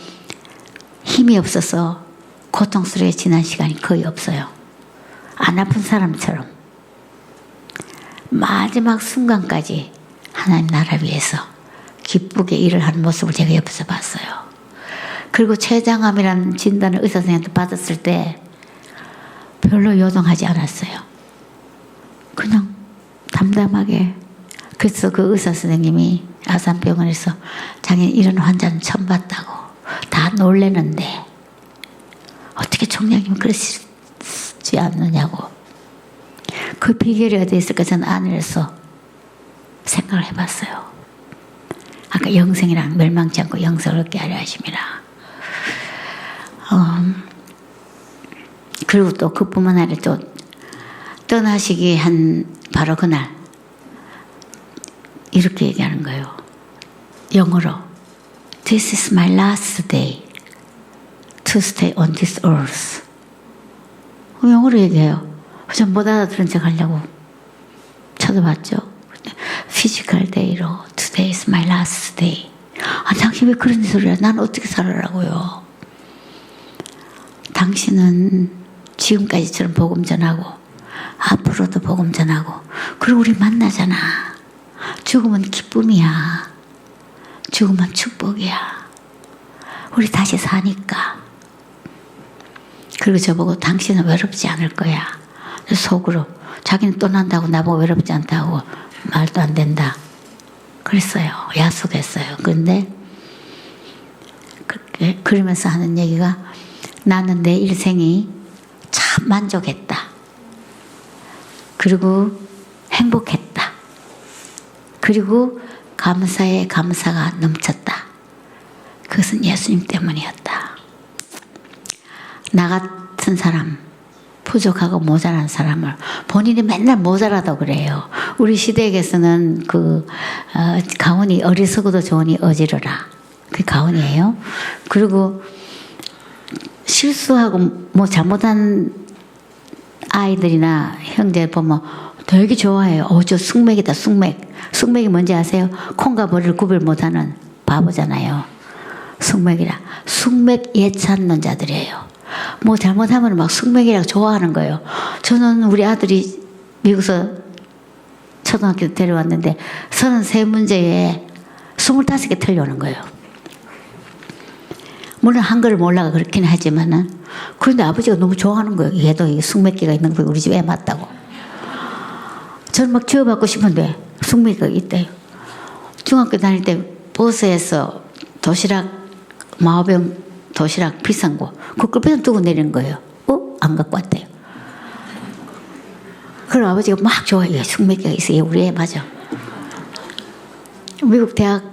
힘이 없어서 고통스럽게 지난 시간이 거의 없어요. 안 아픈 사람처럼 마지막 순간까지 하나님 나라 위해서 기쁘게 일을 하는 모습을 제가 옆에서 봤어요. 그리고 췌장암이라는 진단을 의사 선생님한테 받았을 때 별로 요동하지 않았어요. 그냥 담담하게. 그래서 그 의사 선생님이 아산병원에서 자기는 이런 환자는 처음 봤다고 다 놀래는데 어떻게 총장님은 그러시지 않느냐고. 그 비결이 어디 있을까 저는 안에서 생각을 해봤어요. 아까 영생이랑 멸망치 않고 영생을 얻게 하려 하심이라. 그리고 또 그뿐만 아니라 또 떠나시기 한 바로 그날 이렇게 얘기하는 거예요. 영어로 This is my last day to stay on this earth. 영어로 얘기해요. 전 못 알아들은 척 하려고 쳐다봤죠. Physical day로 Today is my last day. 당신 왜 그런 소리야? 난 어떻게 살아라고요? 당신은 지금까지처럼 복음 전하고 앞으로도 복음 전하고 그리고 우리 만나잖아. 죽음은 기쁨이야. 죽음은 축복이야. 우리 다시 사니까. 그리고 저보고 당신은 외롭지 않을 거야. 속으로 자기는 떠난다고 나보고 외롭지 않다고 말도 안 된다. 그랬어요. 약속했어요. 그런데 그러면서 하는 얘기가 나는 내 일생이 참 만족했다. 그리고 행복했다. 그리고 감사에 감사가 넘쳤다. 그것은 예수님 때문이었다. 나 같은 사람, 부족하고 모자란 사람을 본인이 맨날 모자라다고 그래요. 우리 시댁에서는 가훈이 어리석어도 좋으니 어지러라. 그게 가훈이에요. 그리고 실수하고 뭐 잘못한 아이들이나 형제 보면 되게 좋아해요. 저 숙맥이다, 숙맥. 숙맥이 뭔지 아세요? 콩과 벌을 구별 못하는 바보잖아요. 숙맥이라. 숙맥 예찬는 자들이에요. 뭐 잘못하면 막 숙맥이라고 좋아하는 거예요. 저는 우리 아들이 미국에서 초등학교 데려왔는데 33문제에 25개 틀려오는 거예요. 물론 한글을 몰라가 그렇긴 하지만은 그런데 아버지가 너무 좋아하는 거예요. 얘도 이 숙맥기가 있는 거 우리 집에 맞다고. 저는 막 지어받고 싶은데 숙맥기가 있대요. 중학교 다닐 때 버스에서 도시락 마호병 도시락 비싼 거 그걸 그냥 두고 내리는 거예요. 안 갖고 왔대요. 그럼 아버지가 막 좋아해. 숙맥기가 있어. 얘 우리 애 맞아. 미국 대학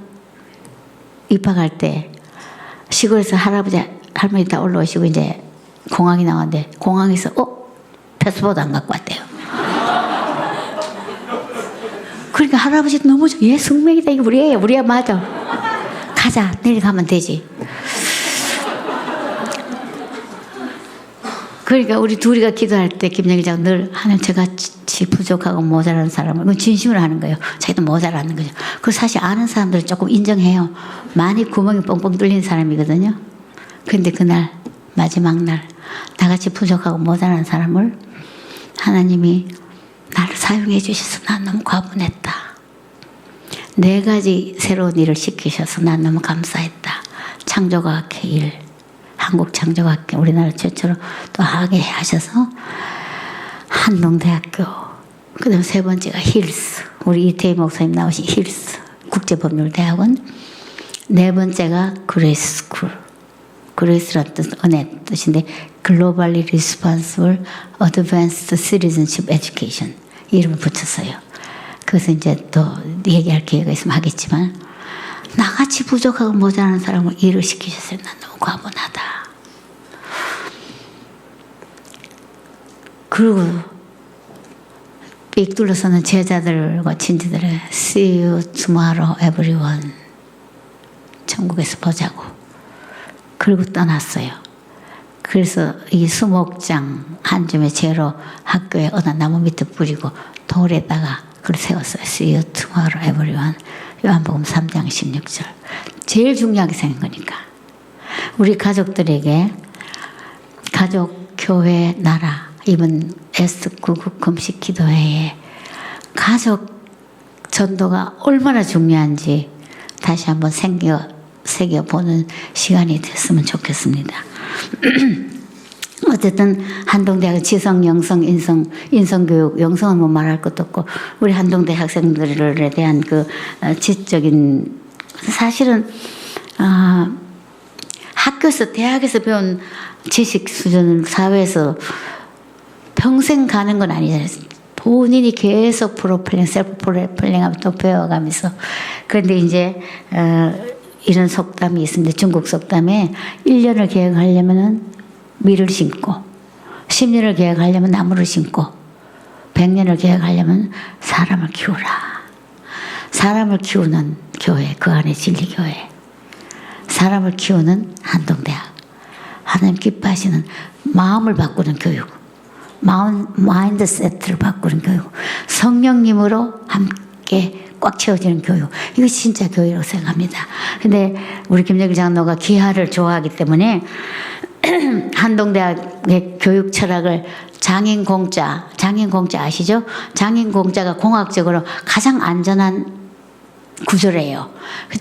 입학할 때 시골에서 할아버지 할머니 다 올라오시고 이제 공항이 나왔는데 공항에서 패스포드 안 갖고 왔대요. 그러니까 할아버지도 너무 얘 숙맥이다. 이거 우리 애 맞아. 가자. 내일 가면 되지. 그러니까 우리 둘이가 기도할 때 김영기 장 늘 하나님 저같이 부족하고 모자라는 사람을 진심으로 하는 거예요. 자기도 모자라는 거죠. 그 사실 아는 사람들은 조금 인정해요. 많이 구멍이 뻥뻥 뚫린 사람이거든요. 그런데 그날 마지막 날 나같이 부족하고 모자란 사람을 하나님이 나를 사용해 주셔서 난 너무 과분했다. 4가지 새로운 일을 시키셔서 난 너무 감사했다. 창조과학회 일, 한국창조과학회 우리나라 최초로 또 하게 하셔서 한동대학교, 그 다음 3번째가 힐스, 우리 이태희 목사님 나오신 힐스 국제법률대학원, 4번째가 그레이스 스쿨. 그레이스란 뜻, 은혜 뜻인데 Globally Responsible Advanced Citizenship Education 이름을 붙였어요. 그래서 이제 또 얘기할 기회가 있으면 하겠지만 나같이 부족하고 모자라는 사람을 일을 시키셨어요. 난 너무 과분하다. 그리고 삑 둘러서는 제자들과 친지들의 See you tomorrow everyone. 천국에서 보자고. 그리고 떠났어요. 그래서 이 수목장 한 줌의 재로 학교에 어느 나무 밑에 뿌리고 돌에다가 그걸 세웠어요. See you tomorrow everyone. 요한복음 3장 16절. 제일 중요하게 생긴 거니까. 우리 가족들에게 가족, 교회, 나라 이번 에스더 구국 금식 기도회에 가족 전도가 얼마나 중요한지 다시 한번 새겨보는 시간이 됐으면 좋겠습니다. 어쨌든 한동대학 지성, 영성, 인성교육, 영성은 뭐 말할 것도 없고 우리 한동대 학생들에 대한 그 지적인 사실은 학교에서 대학에서 배운 지식 수준은 사회에서 평생 가는 건 아니잖아요. 본인이 계속 셀프 프로필링하면 또 배워가면서 그런데 이제 이런 속담이 있습니다. 중국 속담에 1년을 계획하려면은 밀을 심고 10년을 계획하려면 나무를 심고 100년을 계획하려면 사람을 키우라. 사람을 키우는 교회, 그 안에 진리교회. 사람을 키우는 한동대학. 하나님 기뻐하시는 마음을 바꾸는 교육. 마인드세트를 바꾸는 교육. 성령님으로 함께 꽉 채워지는 교육. 이거 진짜 교육이라고 생각합니다. 근데 우리 김정길 장로가 기하를 좋아하기 때문에 한동대학의 교육 철학을 장인공짜 아시죠? 장인공짜가 공학적으로 가장 안전한 구조래요.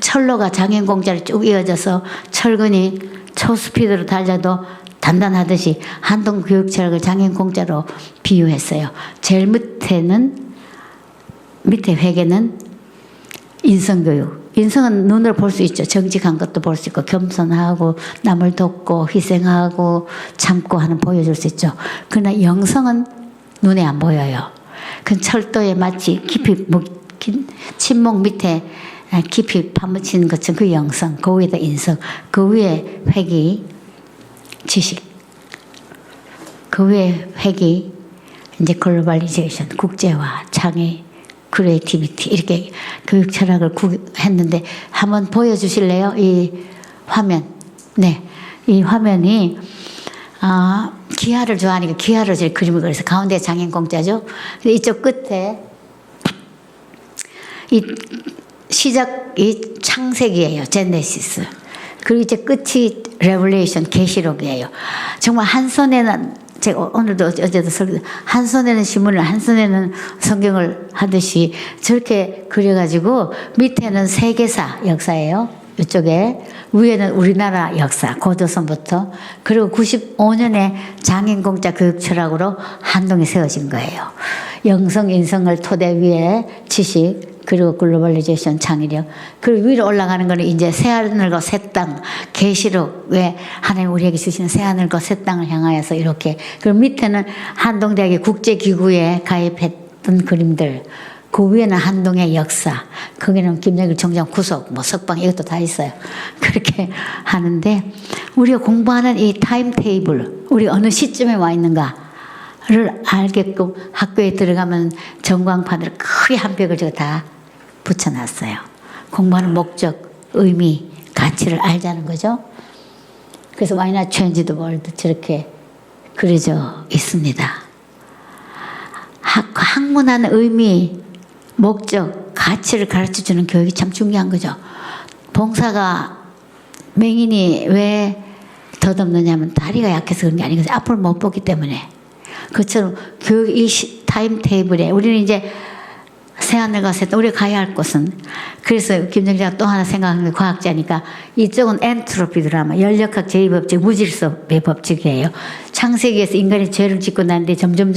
철로가 장인공짜로 쭉 이어져서 철근이 초스피드로 달려도 단단하듯이 한동 교육 철학을 장인공짜로 비유했어요. 제일 밑에 회계는 인성교육. 인성은 눈으로 볼 수 있죠. 정직한 것도 볼 수 있고 겸손하고 남을 돕고 희생하고 참고 하는 보여줄 수 있죠. 그러나 영성은 눈에 안 보여요. 그 철도에 마치 깊이 침묵 밑에 깊이 파묻힌 것처럼 그 영성, 그 위에다 인성, 그 위에 회기, 지식, 그 위에 회기, 이제 글로벌리제이션, 국제화, 창의, 크리에이티비티 이렇게 교육 철학을 했는데 한번 보여주실래요? 이 화면. 네, 이 화면이 기하를 좋아하니까 기하로 제 그림을 그려서 가운데 장인 공짜죠. 이쪽 끝에 이 시작이 창세기예요. 제네시스. 그리고 이제 끝이 레블레이션, 계시록이에요. 정말 한 손에는 제가 오늘도 어제도 한 손에는 신문을 한 손에는 성경을 하듯이 저렇게 그려가지고 밑에는 세계사 역사예요. 이쪽에 위에는 우리나라 역사 고조선부터 그리고 95년에 장인공짜 교육철학으로 한동이 세워진 거예요. 영성 인성을 토대 위에 지식 그리고 글로벌리제이션 창의력 그리고 위로 올라가는 거는 이제 새하늘과 새 땅 계시록에 하나님 우리에게 주시는 새하늘과 새 땅을 향하여서 이렇게 그리고 밑에는 한동대학의 국제기구에 가입했던 그림들 그 위에는 한동의 역사 거기는 김정일 총장 구속 뭐 석방 이것도 다 있어요. 그렇게 하는데 우리가 공부하는 이 타임테이블 우리 어느 시점에 와 있는가를 알게끔 학교에 들어가면 전광판으로 크게 한 벽을 제가 다 붙여놨어요. 공부하는 목적, 의미, 가치를 알자는 거죠. 그래서 Why not change the world 저렇게 그려져 있습니다. 학문하는 의미, 목적, 가치를 가르쳐주는 교육이 참 중요한 거죠. 봉사가 맹인이 왜 덧없느냐면 다리가 약해서 그런 게 아니거든요. 앞을 못 보기 때문에. 그처럼 교육 이 타임테이블에 우리는 이제 새하늘과 새 땅 우리가 가야 할 곳은 그래서 김정기가 또 하나 생각하는 게 과학자니까 이쪽은 엔트로피 드라마 연력학 제2법칙 무질서의 법칙이에요. 창세기에서 인간이 죄를 짓고 나는데 점점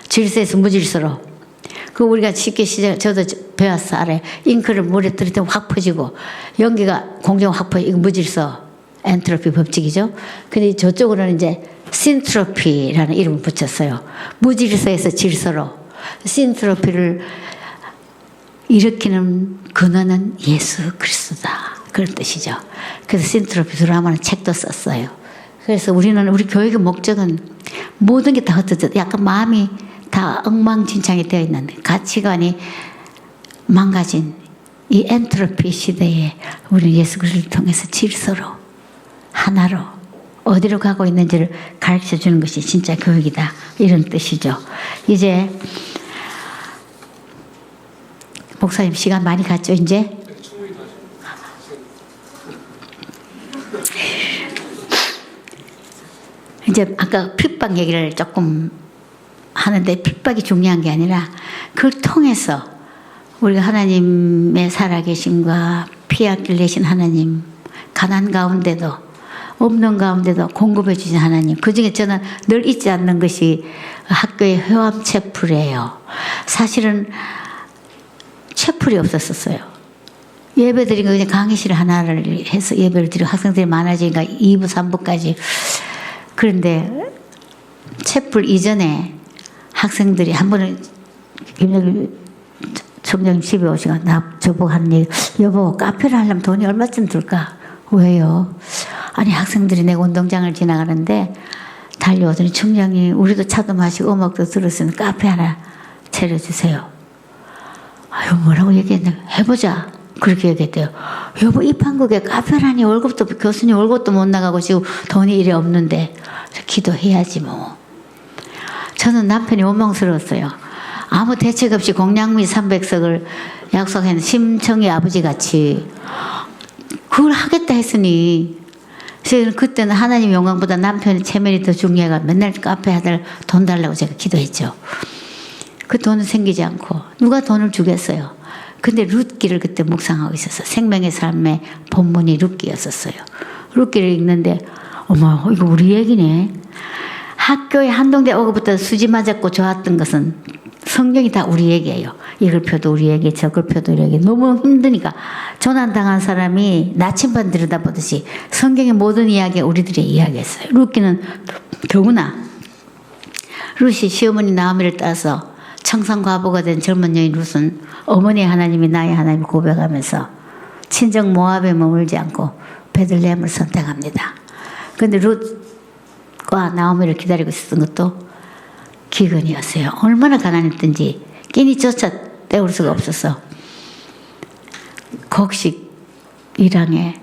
질서에서 무질서로 그 우리가 쉽게 저도 배웠어 알아요. 잉크를 물에 들이대면 확 퍼지고 연기가 공중 확 퍼지고 이거 무질서 엔트로피 법칙이죠. 근데 저쪽으로는 이제 신트로피라는 이름을 붙였어요. 무질서에서 질서로 신트로피를 일으키는 근원은 예수 그리스도다 그런 뜻이죠. 그래서 신트로피 드라마는 책도 썼어요. 그래서 우리 교육의 목적은 모든 게 다 흩어져 약간 마음이 다 엉망진창이 되어 있는데 가치관이 망가진 이 엔트로피 시대에 우리는 예수 그리스도를 통해서 질서로 하나로 어디로 가고 있는지를 가르쳐 주는 것이 진짜 교육이다 이런 뜻이죠. 이제 목사님 시간 많이 갔죠 이제? 이제 아까 핍박 얘기를 조금 하는데 핍박이 중요한 게 아니라 그걸 통해서 우리가 하나님의 살아계심과 피하길 내신 하나님 가난 가운데도 없는 가운데도 공급해 주신 하나님 그중에 저는 늘 잊지 않는 것이 학교의 회화 채플이에요. 사실은 채플이 없었어요. 예배 드리고 그냥 강의실 하나를 해서 예배를 드리고 학생들이 많아지니까 2부 3부까지 그런데 채플 이전에 학생들이 한 번은 김정일 총장님 집에 오시고 저보고 하는 얘기 여보 카페를 하려면 돈이 얼마쯤 들까? 왜요? 아니 학생들이 내 운동장을 지나가는데 달려오더니 총장님 우리도 차도 마시고 음악도 들었으니 카페 하나 차려주세요. 아유 뭐라고 얘기했나 해보자 그렇게 얘기했대요. 여보 입한국에 카페라니 월급도 교수님 월급도 못 나가고 지금 돈이 이래 없는데 기도해야지 뭐. 저는 남편이 원망스러웠어요. 아무 대책 없이 공양미 300석을 약속한 심청이 아버지 같이 그걸 하겠다 했으니 저는 그때는 하나님 영광보다 남편의 체면이 더 중요해가 맨날 카페 아들 돈 달라고 제가 기도했죠. 그 돈은 생기지 않고 누가 돈을 주겠어요. 근데 룻기를 그때 묵상하고 있었어요. 생명의 삶의 본문이 룻기였었어요. 룻기를 읽는데 어머 이거 우리 얘기네. 학교에 한동대 오고부터 수지 맞았고 좋았던 것은 성경이 다 우리 얘기예요. 이걸 펴도 우리 얘기 저걸 펴도 우리 얘기. 너무 힘드니까 조난당한 사람이 나침반 들여다보듯이 성경의 모든 이야기 우리들이 이야기했어요. 룻기는 더구나 룻이 시어머니 나오미를 따서 청산과부가 된 젊은 여인 룻은 어머니의 하나님이 나의 하나님을 고백하면서 친정 모압에 머물지 않고 베들레헴을 선택합니다. 그런데 룻과 나오미를 기다리고 있었던 것도 기근이었어요. 얼마나 가난했든지 끼니조차 때울 수가 없어서 곡식 일항에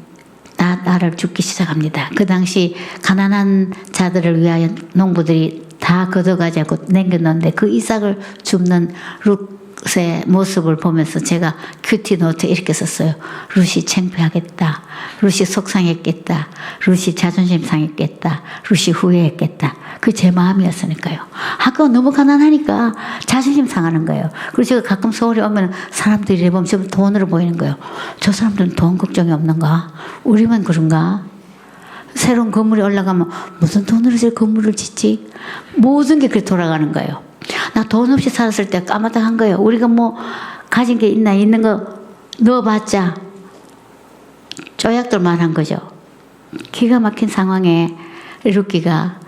나를 죽기 시작합니다. 그 당시 가난한 자들을 위하여 농부들이 다 걷어가자고 남겨놓는데 그 이삭을 줍는 룻의 모습을 보면서 제가 큐티 노트 이렇게 썼어요. 룻이 창피하겠다. 룻이 속상했겠다. 룻이 자존심 상했겠다. 룻이 후회했겠다. 그게 제 마음이었으니까요. 아까 너무 가난하니까 자존심 상하는 거예요. 그리고 제가 가끔 서울에 오면 사람들이 보면 전부 돈으로 보이는 거예요. 저 사람들은 돈 걱정이 없는가? 우리만 그런가? 새로운 건물에 올라가면 무슨 돈으로 저 건물을 짓지? 모든 게 그렇게 돌아가는 거예요. 나 돈 없이 살았을 때 까마득한 거예요. 우리가 뭐 가진 게 있나? 있는 거 넣어봤자 쪼약돌만 한 거죠. 기가 막힌 상황에 룻기가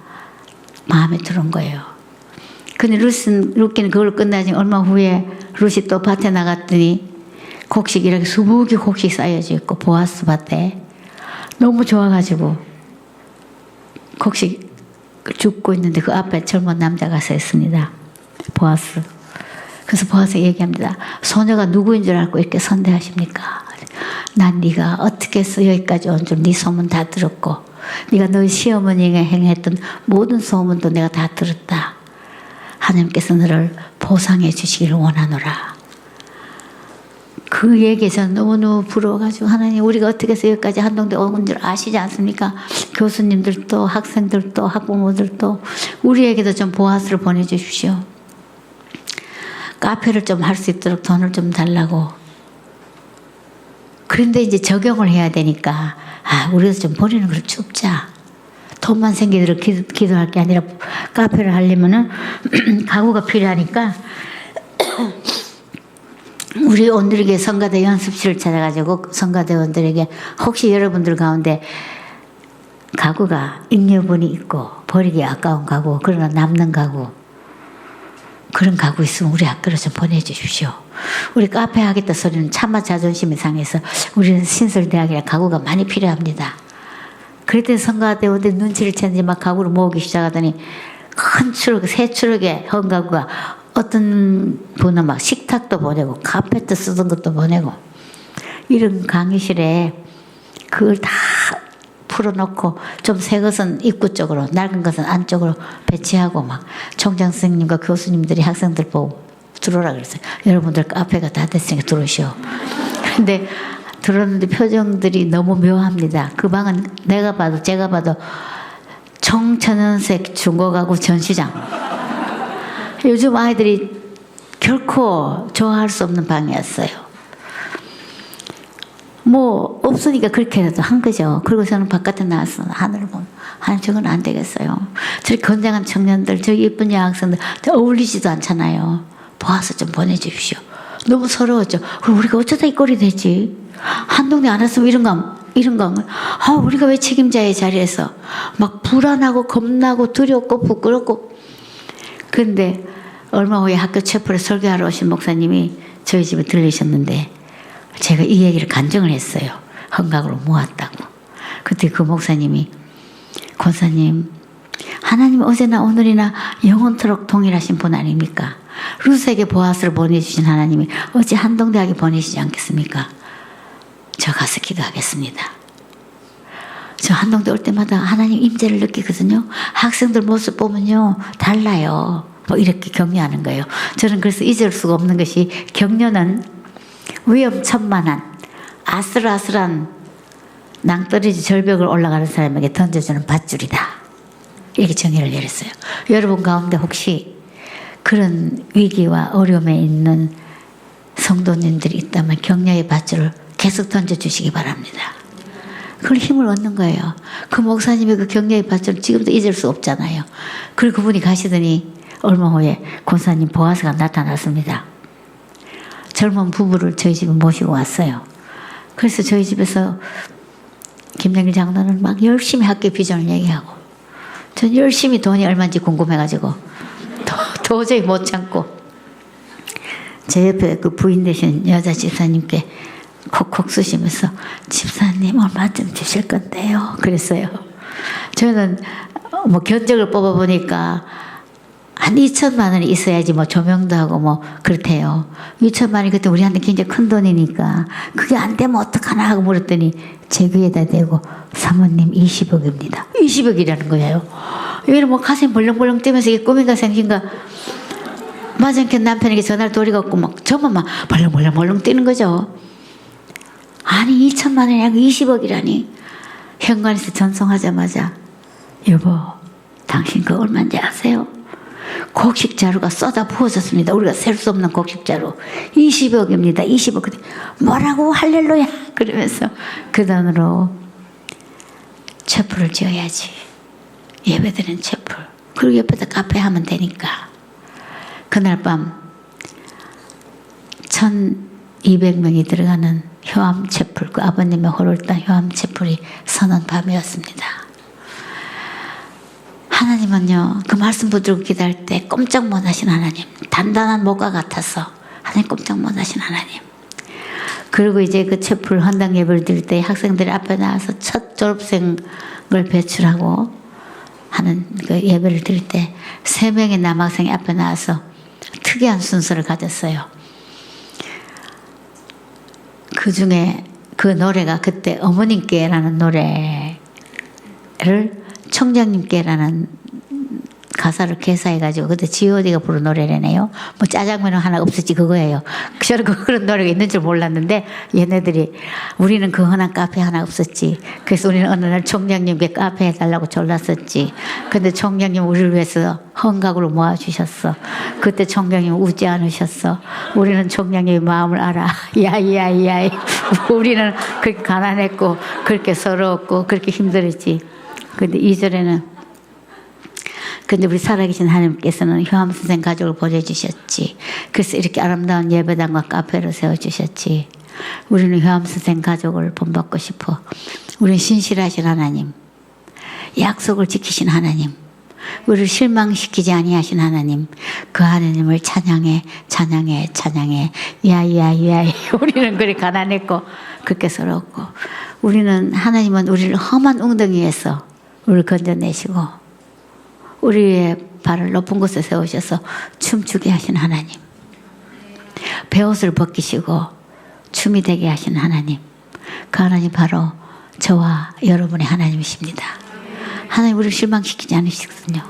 마음에 들어온 거예요. 근데 룻기는 그걸 끝나지 얼마 후에 룻이 또 밭에 나갔더니 곡식 이렇게 수북이 곡식 쌓여져 있고 보아스 밭에 너무 좋아가지고 곡식 죽고 있는데 그 앞에 젊은 남자가 서 있습니다. 보아스. 그래서 보아스 얘기합니다. 소녀가 누구인 줄 알고 이렇게 선대하십니까? 난 네가 어떻게 해서 여기까지 온 줄 네 소문 다 들었고 네가 너희 시어머니가 행했던 모든 소문도 내가 다 들었다. 하나님께서 너를 보상해 주시기를 원하노라. 그 얘기에 저는 너무너무 부러워가지고 하나님 우리가 어떻게 해서 여기까지 한동대 온 줄 아시지 않습니까? 교수님들도 학생들도 학부모들도 우리에게도 좀 보아스를 보내주십시오. 카페를 좀 할 수 있도록 돈을 좀 달라고. 그런데 이제 적용을 해야 되니까 우리도 좀 버리는 걸 줍자. 돈만 생기도록 기도할 게 아니라 카페를 하려면은 가구가 필요하니까 우리 온누리교회 성가대 연습실을 찾아가지고 성가대원들에게 혹시 여러분들 가운데 가구가 잉여분이 있고 버리기 아까운 가구 그러나 남는 가구 그런 가구 있으면 우리 학교로 좀 보내주십시오. 우리 카페 하겠다 소리는 차마 자존심이 상해서 우리는 신설대학이라 가구가 많이 필요합니다. 그랬더니 성가대원들이 눈치를 챘는지 막 가구를 모으기 시작하더니 큰 추럭, 새 추럭에 헌 가구가 어떤 분은 막 식탁도 보내고 카페트 쓰던 것도 보내고 이런 강의실에 그걸 다 풀어놓고 좀 새 것은 입구 쪽으로 낡은 것은 안쪽으로 배치하고 막 총장 선생님과 교수님들이 학생들 보고 들어오라 그랬어요. 여러분들 카페가 다 됐으니까 들어오시오. 근데 들었는데 표정들이 너무 묘합니다. 그 방은 내가 봐도 제가 봐도 청천연색 중고가구 전시장. 요즘 아이들이 결코 좋아할 수 없는 방이었어요. 뭐 없으니까 그렇게라도 한 거죠. 그리고 저는 바깥에 나와서 하늘을 보면 저건 안 되겠어요. 저렇게 건장한 청년들, 저기 예쁜 여학생들 어울리지도 않잖아요. 보아서 좀 보내주십시오. 너무 서러웠죠. 그럼 우리가 어쩌다 이 꼴이 되지? 한동네 안 왔으면 이런 거 우리가 왜 책임자의 자리에서 막 불안하고 겁나고 두렵고 부끄럽고. 근데 얼마 후에 학교 체포에 설교하러 오신 목사님이 저희 집에 들리셨는데 제가 이 얘기를 간증을 했어요. 헌각으로 모았다고. 그때 그 목사님이 권사님 하나님 어제나 오늘이나 영원토록 동일하신 분 아닙니까? 룻에게 보아스를 보내주신 하나님이 어찌 한동대학에 보내시지 않겠습니까? 저 가서 기도하겠습니다. 저 한동대 올 때마다 하나님 임재를 느끼거든요. 학생들 모습 보면요 달라요. 뭐 이렇게 격려하는 거예요. 저는 그래서 잊을 수가 없는 것이 격려는 위험천만한 아슬아슬한 낭떠러지 절벽을 올라가는 사람에게 던져주는 밧줄이다. 이렇게 정의를 내렸어요. 여러분 가운데 혹시 그런 위기와 어려움에 있는 성도님들이 있다면 격려의 밧줄을 계속 던져주시기 바랍니다. 그걸 힘을 얻는 거예요. 그 목사님의 그 격려의 밧줄을 지금도 잊을 수 없잖아요. 그리고 그분이 가시더니 얼마 후에 권사님 보아스가 나타났습니다. 젊은 부부를 저희 집에 모시고 왔어요. 그래서 저희 집에서 김정길 장로는 막 열심히 학교 비전을 얘기하고 전 열심히 돈이 얼마인지 궁금해가지고 도저히 못 참고 제 옆에 그 부인 되신 여자 집사님께 콕콕 쑤시면서 집사님 얼마 좀 주실 건데요. 그랬어요. 저는 뭐 견적을 뽑아보니까 한 2천만 원이 있어야지 뭐 조명도 하고 뭐 그렇대요. 2천만 원이 그때 우리한테 굉장히 큰 돈이니까 그게 안 되면 어떡하나 하고 물었더니 제 귀에다 대고 사모님 20억입니다. 20억이라는 거예요. 이거는 뭐 가슴이 벌렁벌렁 뛰면서 이게 꿈인가 생긴가 맞은편 남편에게 전화를 돌리갖고 막 저만 막 벌렁벌렁 뛰는 거죠. 아니 2천만 원이 아니고 20억이라니. 현관에서 전송하자마자 여보 당신 그거 얼마인지 아세요? 곡식자루가 쏟아 부어졌습니다. 우리가 셀 수 없는 곡식자루 20억입니다. 20억. 뭐라고 할렐루야 그러면서 그 돈으로 촛불을 지어야지. 예배드리는 촛불. 그리고 옆에다 카페 하면 되니까. 그날 밤 1200명이 들어가는 효암 촛불, 그 아버님의 호를 딴 효암 촛불이 서는 밤이었습니다. 하나님은요, 그 말씀 붙들고 기도할 때 꼼짝 못하신 하나님, 단단한 목과 같아서 하나님 꼼짝 못하신 하나님. 그리고 이제 그 촛불 헌당 예배를 드릴 때 학생들이 앞에 나와서 첫 졸업생을 배출하고 하는 그 예배를 드릴 때 3명의 남학생이 앞에 나와서 특이한 순서를 가졌어요. 그 중에 그 노래가 그때 어머님께라는 노래를 총장님께라는 가사를 개사해가지고 그때 G.O.D가 부른 노래라네요. 뭐 짜장면은 하나 없었지 그거예요. 저는 그런 노래가 있는 줄 몰랐는데 얘네들이 우리는 그 흔한 카페 하나 없었지. 그래서 우리는 어느 날 총장님께 카페 해달라고 졸랐었지. 근데 총장님 우리를 위해서 헌각으로 모아주셨어. 그때 총장님 웃지 않으셨어. 우리는 총장님의 마음을 알아. 야이야이야이. 우리는 그렇게 가난했고 그렇게 서러웠고 그렇게 힘들었지. 근데 2절에는 근데 우리 살아계신 하나님께서는 효암 선생 가족을 보내주셨지. 그래서 이렇게 아름다운 예배당과 카페를 세워주셨지. 우리는 효암 선생 가족을 본받고 싶어. 우리는 신실하신 하나님, 약속을 지키신 하나님, 우리를 실망시키지 아니하신 하나님, 그 하나님을 찬양해 찬양해 찬양해. 야야야야. 우리는 그리 가난했고 그렇게 서러웠고 우리는 하나님은 우리를 험한 웅덩이에서 우리를 건져내시고 우리의 발을 높은 곳에 세우셔서 춤추게 하신 하나님, 베옷을 벗기시고 춤이 되게 하신 하나님, 그 하나님 바로 저와 여러분의 하나님이십니다. 하나님 우리를 실망시키지 않으시거든요.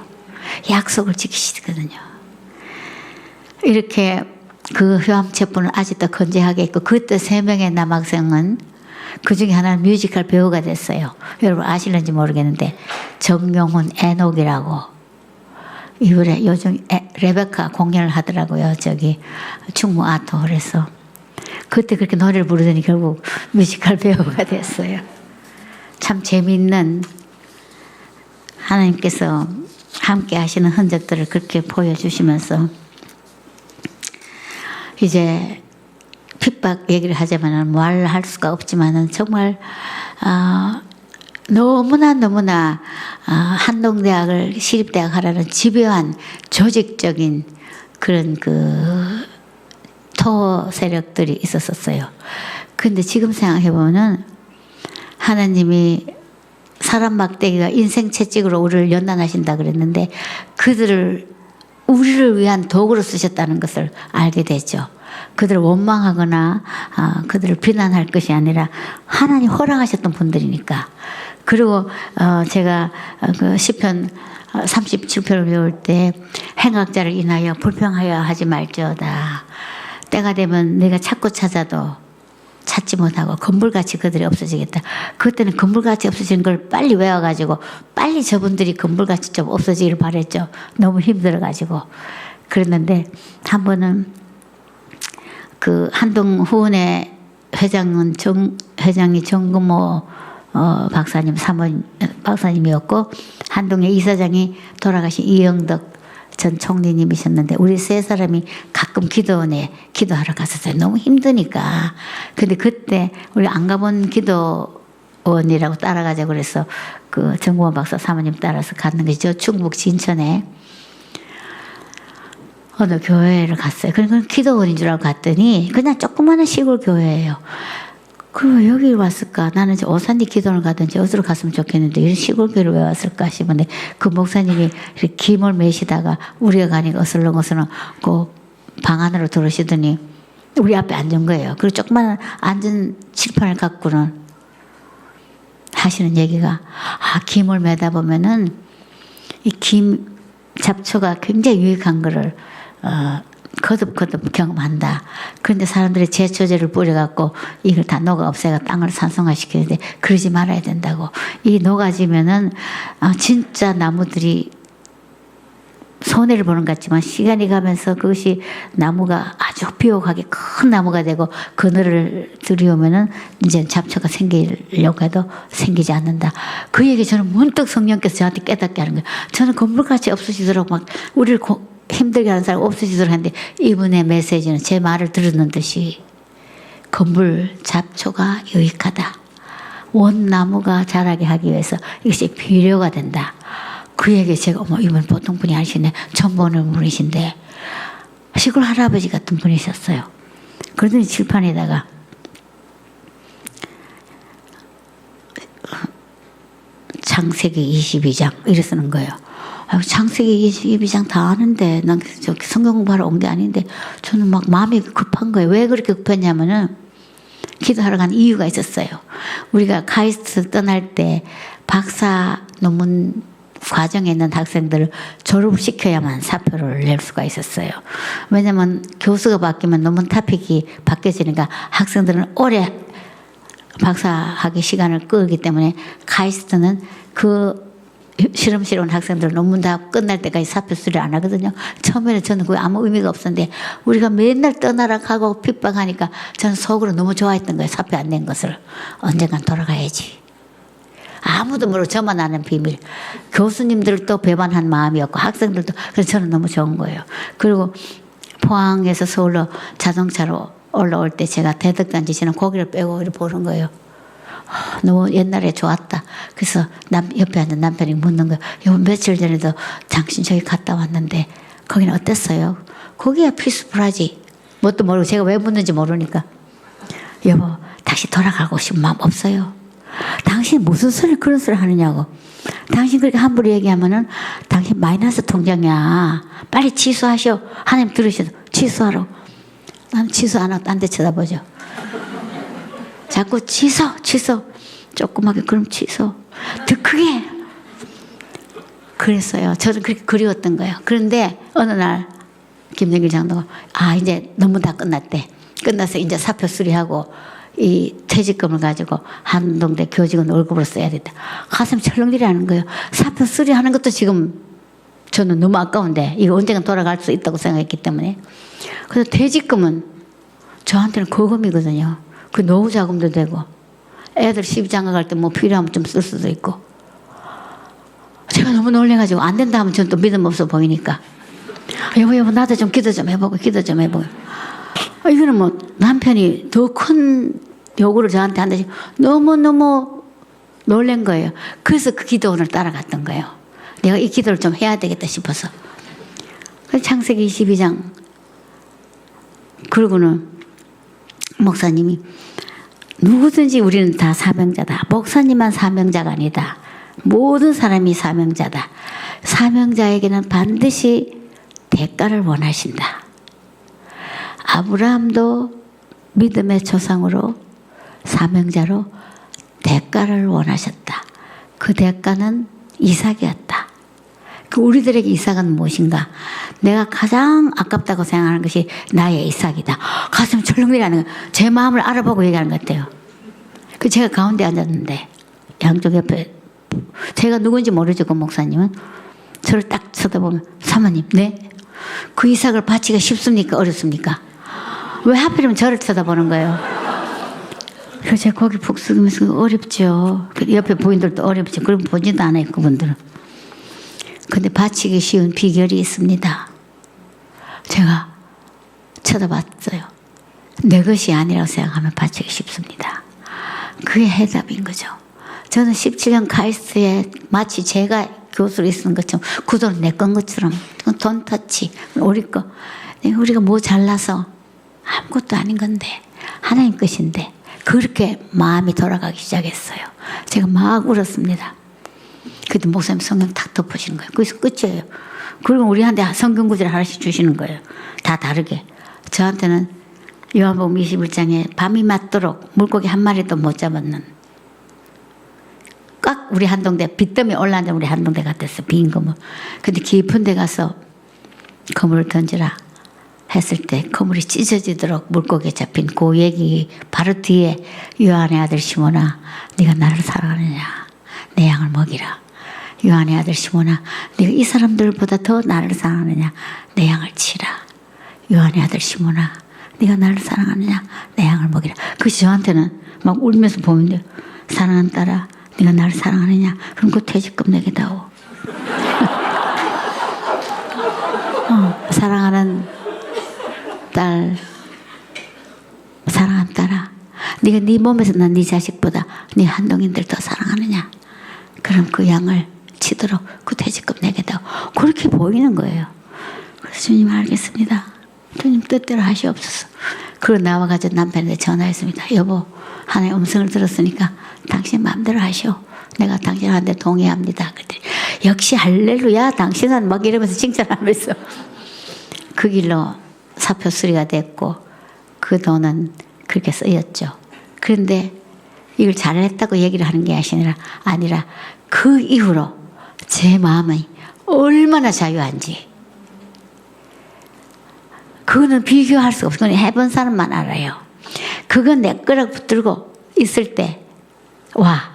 약속을 지키시거든요. 이렇게 그 효암 촛불을 아직도 건재하게 있고 그때 3명의 남학생은 그 중에 하나는 뮤지컬 배우가 됐어요. 여러분 아실는지 모르겠는데 정용훈 에녹이라고 이번에 요즘 레베카 공연을 하더라고요. 저기 충무 아트홀에서. 그때 그렇게 노래를 부르더니 결국 뮤지컬 배우가 됐어요. 참 재미있는 하나님께서 함께 하시는 흔적들을 그렇게 보여주시면서 이제 핍박 얘기를 하자면 말할 수가 없지만은 정말 너무나 한동대학을 시립대학 하라는 집요한 조직적인 그런 그 토 세력들이 있었어요. 근데 지금 생각해보면 하나님이 사람 막대기가 인생 채찍으로 우리를 연단하신다 그랬는데 그들을 우리를 위한 도구로 쓰셨다는 것을 알게 되죠. 그들을 원망하거나 그들을 비난할 것이 아니라 하나님 허락하셨던 분들이니까. 그리고 제가 그 시편 37편을 배울 때 행악자를 인하여 불평하여 하지 말지어다. 때가 되면 내가 찾고 찾아도 찾지 못하고 건물같이 그들이 없어지겠다. 그때는 건물같이 없어지는 걸 빨리 외워가지고 빨리 저분들이 건물같이 좀 없어지기를 바랬죠. 너무 힘들어가지고. 그랬는데 한 번은 그 한동 후원회 회장이 정금호 박사님 박사님이었고 한동의 이사장이 돌아가신 이영덕 전 총리님이셨는데 우리 3사람이 가끔 기도원에 기도하러 갔었어요. 너무 힘드니까. 근데 그때 우리 안 가본 기도원이라고 따라가자고 그래서 그 정구원 박사 사모님 따라서 갔는 거죠. 충북 진천에. 어느 교회를 갔어요. 그러니까 기도원인 줄 알고 갔더니 그냥 조그마한 시골 교회예요. 그리고 여기 왔을까? 나는 이제 오산리 기도원을 가든지 어디로 갔으면 좋겠는데 이런 시골 교회를 왜 왔을까 싶은데 그 목사님이 이렇게 김을 매시다가 우리가 가니까 어슬렁어슬렁 그 방 안으로 들어오시더니 우리 앞에 앉은 거예요. 그리고 조그마한 앉은 칠판을 갖고는 하시는 얘기가 김을 매다 보면은 이 김 잡초가 굉장히 유익한 거를 거듭거듭 경험한다. 그런데 사람들이 제초제를 뿌려갖고 이걸 다 녹아 없애가 땅을 산성화시키는데 그러지 말아야 된다고. 이 녹아지면은 진짜 나무들이 손해를 보는 것 같지만 시간이 가면서 그것이 나무가 아주 비옥하게 큰 나무가 되고 그늘을 들이오면은 이제 잡초가 생기려고 해도 생기지 않는다. 그 얘기 저는 문득 성령께서 저한테 깨닫게 하는 거예요. 저는 건물같이 없어지도록 막 우리를 힘들게 하는 사람 없어지도록 하는데 이분의 메시지는 제 말을 들었는 듯이 건물 잡초가 유익하다. 원나무가 자라게 하기 위해서 이것이 비료가 된다. 그 얘기 제가 이분 보통 분이 아니시네. 처음 보는 분이신데 시골 할아버지 같은 분이셨어요. 그러더니 칠판에다가 창세기 22장 이래 쓰는 거예요. 창세기 22장 다 아는데 난 저기 성경 공부하러 온 게 아닌데 저는 막 마음이 급한 거예요. 왜 그렇게 급했냐면은 기도하러 간 이유가 있었어요. 우리가 카이스트 떠날 때 박사 논문 과정에 있는 학생들을 졸업시켜야만 사표를 낼 수가 있었어요. 왜냐하면 교수가 바뀌면 논문 토픽이 바뀌어지니까 학생들은 오래 박사학위 시간을 끌기 때문에 카이스트는 그 실험실에 학생들 논문 다 끝날 때까지 사표 수리를 안 하거든요. 처음에는 저는 그게 아무 의미가 없었는데 우리가 맨날 떠나라 하고 핍박하니까 저는 속으로 너무 좋아했던 거예요. 사표 안 낸 것을. 언젠간 돌아가야지. 아무도 모르고 저만 아는 비밀. 교수님들도 배반한 마음이었고 학생들도. 그래서 저는 너무 좋은 거예요. 그리고 포항에서 서울로 자동차로 올라올 때 제가 대덕단지 지는 고기를 빼고 이렇게 보는 거예요. 너무 옛날에 좋았다. 그래서 옆에 앉은 남편이 묻는 거예요. 여보 며칠 전에도 당신 저기 갔다 왔는데 거기는 어땠어요? 거기야 피스풀하지. 뭣도 모르고 제가 왜 묻는지 모르니까 여보 다시 돌아가고 싶은 마음 없어요? 당신 무슨 소리를 그런 소리를 하느냐고. 당신 그렇게 함부로 얘기하면은 당신 마이너스 통장이야. 빨리 취소하시오. 하나님 들으셔도 취소하라고. 난 취소 안 하고 딴 데 쳐다보죠. 자꾸 취소. 조그맣게 그럼 취소. 더 크게. 그랬어요. 저는 그렇게 그리웠던 거예요. 그런데 어느 날 김정길 장로가 이제 논문 다 끝났대. 끝나서 이제 사표 수리하고 이 퇴직금을 가지고 한동대 교직원 월급으로 써야 된다. 가슴 철렁들이하는 거예요. 사표 수리하는 것도 지금 저는 너무 아까운데 이거 언젠가 돌아갈 수 있다고 생각했기 때문에. 그래서 퇴직금은 저한테는 거금이거든요. 그 노후 자금도 되고 애들 시집장가 갈 때 뭐 필요하면 좀 쓸 수도 있고. 제가 너무 놀래가지고 안 된다 하면 저는 또 믿음 없어 보이니까 여보 나도 좀 기도 좀 해보고 이거는 뭐 남편이 더 큰 요구를 저한테 한다시 너무너무 놀란 거예요. 그래서 그 기도원을 따라갔던 거예요. 내가 이 기도를 좀 해야 되겠다 싶어서. 창세기 22장 그러고는 목사님이 누구든지 우리는 다 사명자다. 목사님만 사명자가 아니다. 모든 사람이 사명자다. 사명자에게는 반드시 대가를 원하신다. 아브라함도 믿음의 조상으로 사명자로 대가를 원하셨다. 그 대가는 이삭이었다. 그 우리들에게 이삭은 무엇인가? 내가 가장 아깝다고 생각하는 것이 나의 이삭이다. 가슴 철렁내리는 거예요. 제 마음을 알아보고 얘기하는 것 같아요. 그 제가 가운데 앉았는데 양쪽 옆에 제가 누군지 모르죠. 그 목사님은 저를 딱 쳐다보면 사모님 네? 그 이삭을 바치기가 쉽습니까? 어렵습니까? 왜 하필이면 저를 쳐다보는 거예요? 그래서 제가 거기 푹 숙이면서 어렵죠. 옆에 부인들도 어렵죠. 그럼 보지도 않아요. 그분들은. 근데 바치기 쉬운 비결이 있습니다. 제가 쳐다봤어요. 내 것이 아니라고 생각하면 바치기 쉽습니다. 그게 해답인 거죠. 저는 17년 카이스트에 마치 제가 교수로 있는 것처럼 구도는 내 건 것처럼 돈 터치 우리 거. 우리가 뭐 잘나서 아무것도 아닌 건데 하나님 것인데 그렇게 마음이 돌아가기 시작했어요. 제가 막 울었습니다. 그때 목사님 성경 탁 덮으시는 거예요. 거기서 끝이에요. 그리고 우리한테 성경 구절 하나씩 주시는 거예요. 다 다르게. 저한테는 요한복음 21장에 밤이 맞도록 물고기 한 마리도 못 잡았는 꽉 우리 한동대 빚더미 올라앉은 우리 한동대 같았어. 빈 그물. 근데 깊은 데 가서 그물을 던지라 했을 때 그물이 찢어지도록 물고기에 잡힌 그 얘기 바로 뒤에 요한의 아들 시몬아 네가 나를 사랑하느냐 내 양을 먹이라. 요한의 아들 시몬아 네가 이 사람들보다 더 나를 사랑하느냐 내 양을 치라. 요한의 아들 시몬아 네가 나를 사랑하느냐 내 양을 먹이라. 그것이 저한테는 막 울면서 보는데 사랑하는 딸아 네가 나를 사랑하느냐 그럼 그 퇴직금 내게 다오. 사랑하는 딸 사랑하는 딸아 네가 네 몸에서 난 네 자식보다 네 한동인들 더 사랑하느냐 그럼 그 양을 치도록 그 퇴직금 내게 다오. 그렇게 보이는 거예요. 그래서 주님 알겠습니다. 주님 뜻대로 하시옵소서. 그리고 나와가지고 남편한테 전화했습니다. 여보 하나의 음성을 들었으니까 당신 마음대로 하시오. 내가 당신한테 동의합니다. 그랬더니 역시 할렐루야 당신은 막 이러면서 칭찬하면서 그 길로 사표 수리가 됐고 그 돈은 그렇게 쓰였죠. 그런데 이걸 잘했다고 얘기를 하는 게 아니라 그 이후로 제 마음이 얼마나 자유한지 그거는 비교할 수가 없어요. 그건 해본 사람만 알아요. 그건 내 거라고 붙들고 있을 때 와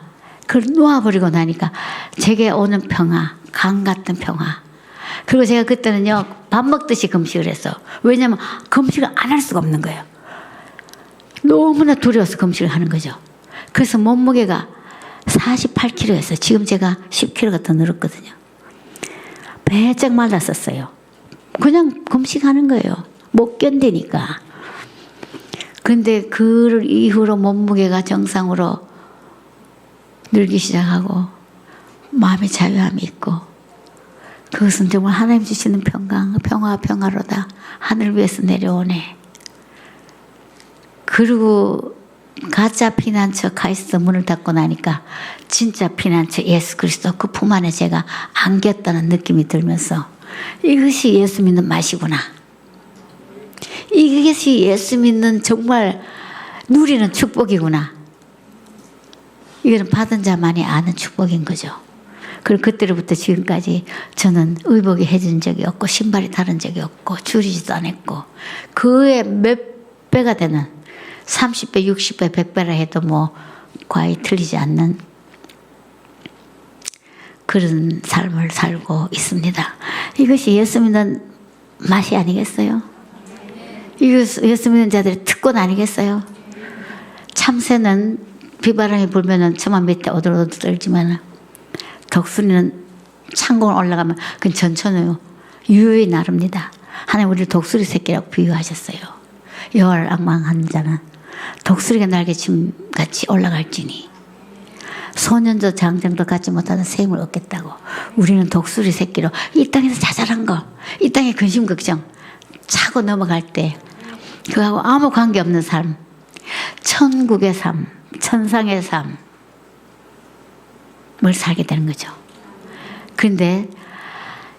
그걸 놓아버리고 나니까 제게 오는 평화 강 같은 평화. 그리고 제가 그때는요 밥 먹듯이 금식을 했어. 왜냐하면 금식을 안 할 수가 없는 거예요. 너무나 두려워서 금식을 하는 거죠. 그래서 몸무게가 48kg였어요. 지금 제가 10kg가 더 늘었거든요. 배쩍 말랐었어요. 그냥 금식하는 거예요. 못 견디니까. 그런데 그 이후로 몸무게가 정상으로 늘기 시작하고 마음의 자유함이 있고 그것은 정말 하나님 주시는 평화로다. 하늘 위에서 내려오네. 그리고 가짜 피난처 카이스트 문을 닫고 나니까 진짜 피난처 예수 그리스도 그 품 안에 제가 안겼다는 느낌이 들면서 이것이 예수 믿는 맛이구나. 이것이 예수 믿는 정말 누리는 축복이구나. 이거는 받은 자만이 아는 축복인 거죠. 그리고 그때로부터 지금까지 저는 의복이 해진 적이 없고 신발이 다른 적이 없고 줄이지도 않았고 그에 몇 배가 되는 30배, 60배, 100배라 해도 뭐 거의 틀리지 않는 그런 삶을 살고 있습니다. 이것이 예수 믿는 맛이 아니겠어요? 이것이 예수 믿는 자들의 특권 아니겠어요? 참새는 비바람이 불면은 처마 밑에 오들오들 떨지만 독수리는 창공을 올라가면 그건 전천후요 유유히 나릅니다. 하나님 우리를 독수리 새끼라고 비유하셨어요. 여호와를 앙망하는 자는 독수리가 날개침 같이 올라갈지니 소년도 장정도 갖지 못하는 샘을 얻겠다고. 우리는 독수리 새끼로 이 땅에서 자잘한 거, 이 땅의 근심 걱정 차고 넘어갈 때 그거하고 아무 관계없는 삶, 천국의 삶, 천상의 삶을 살게 되는 거죠. 그런데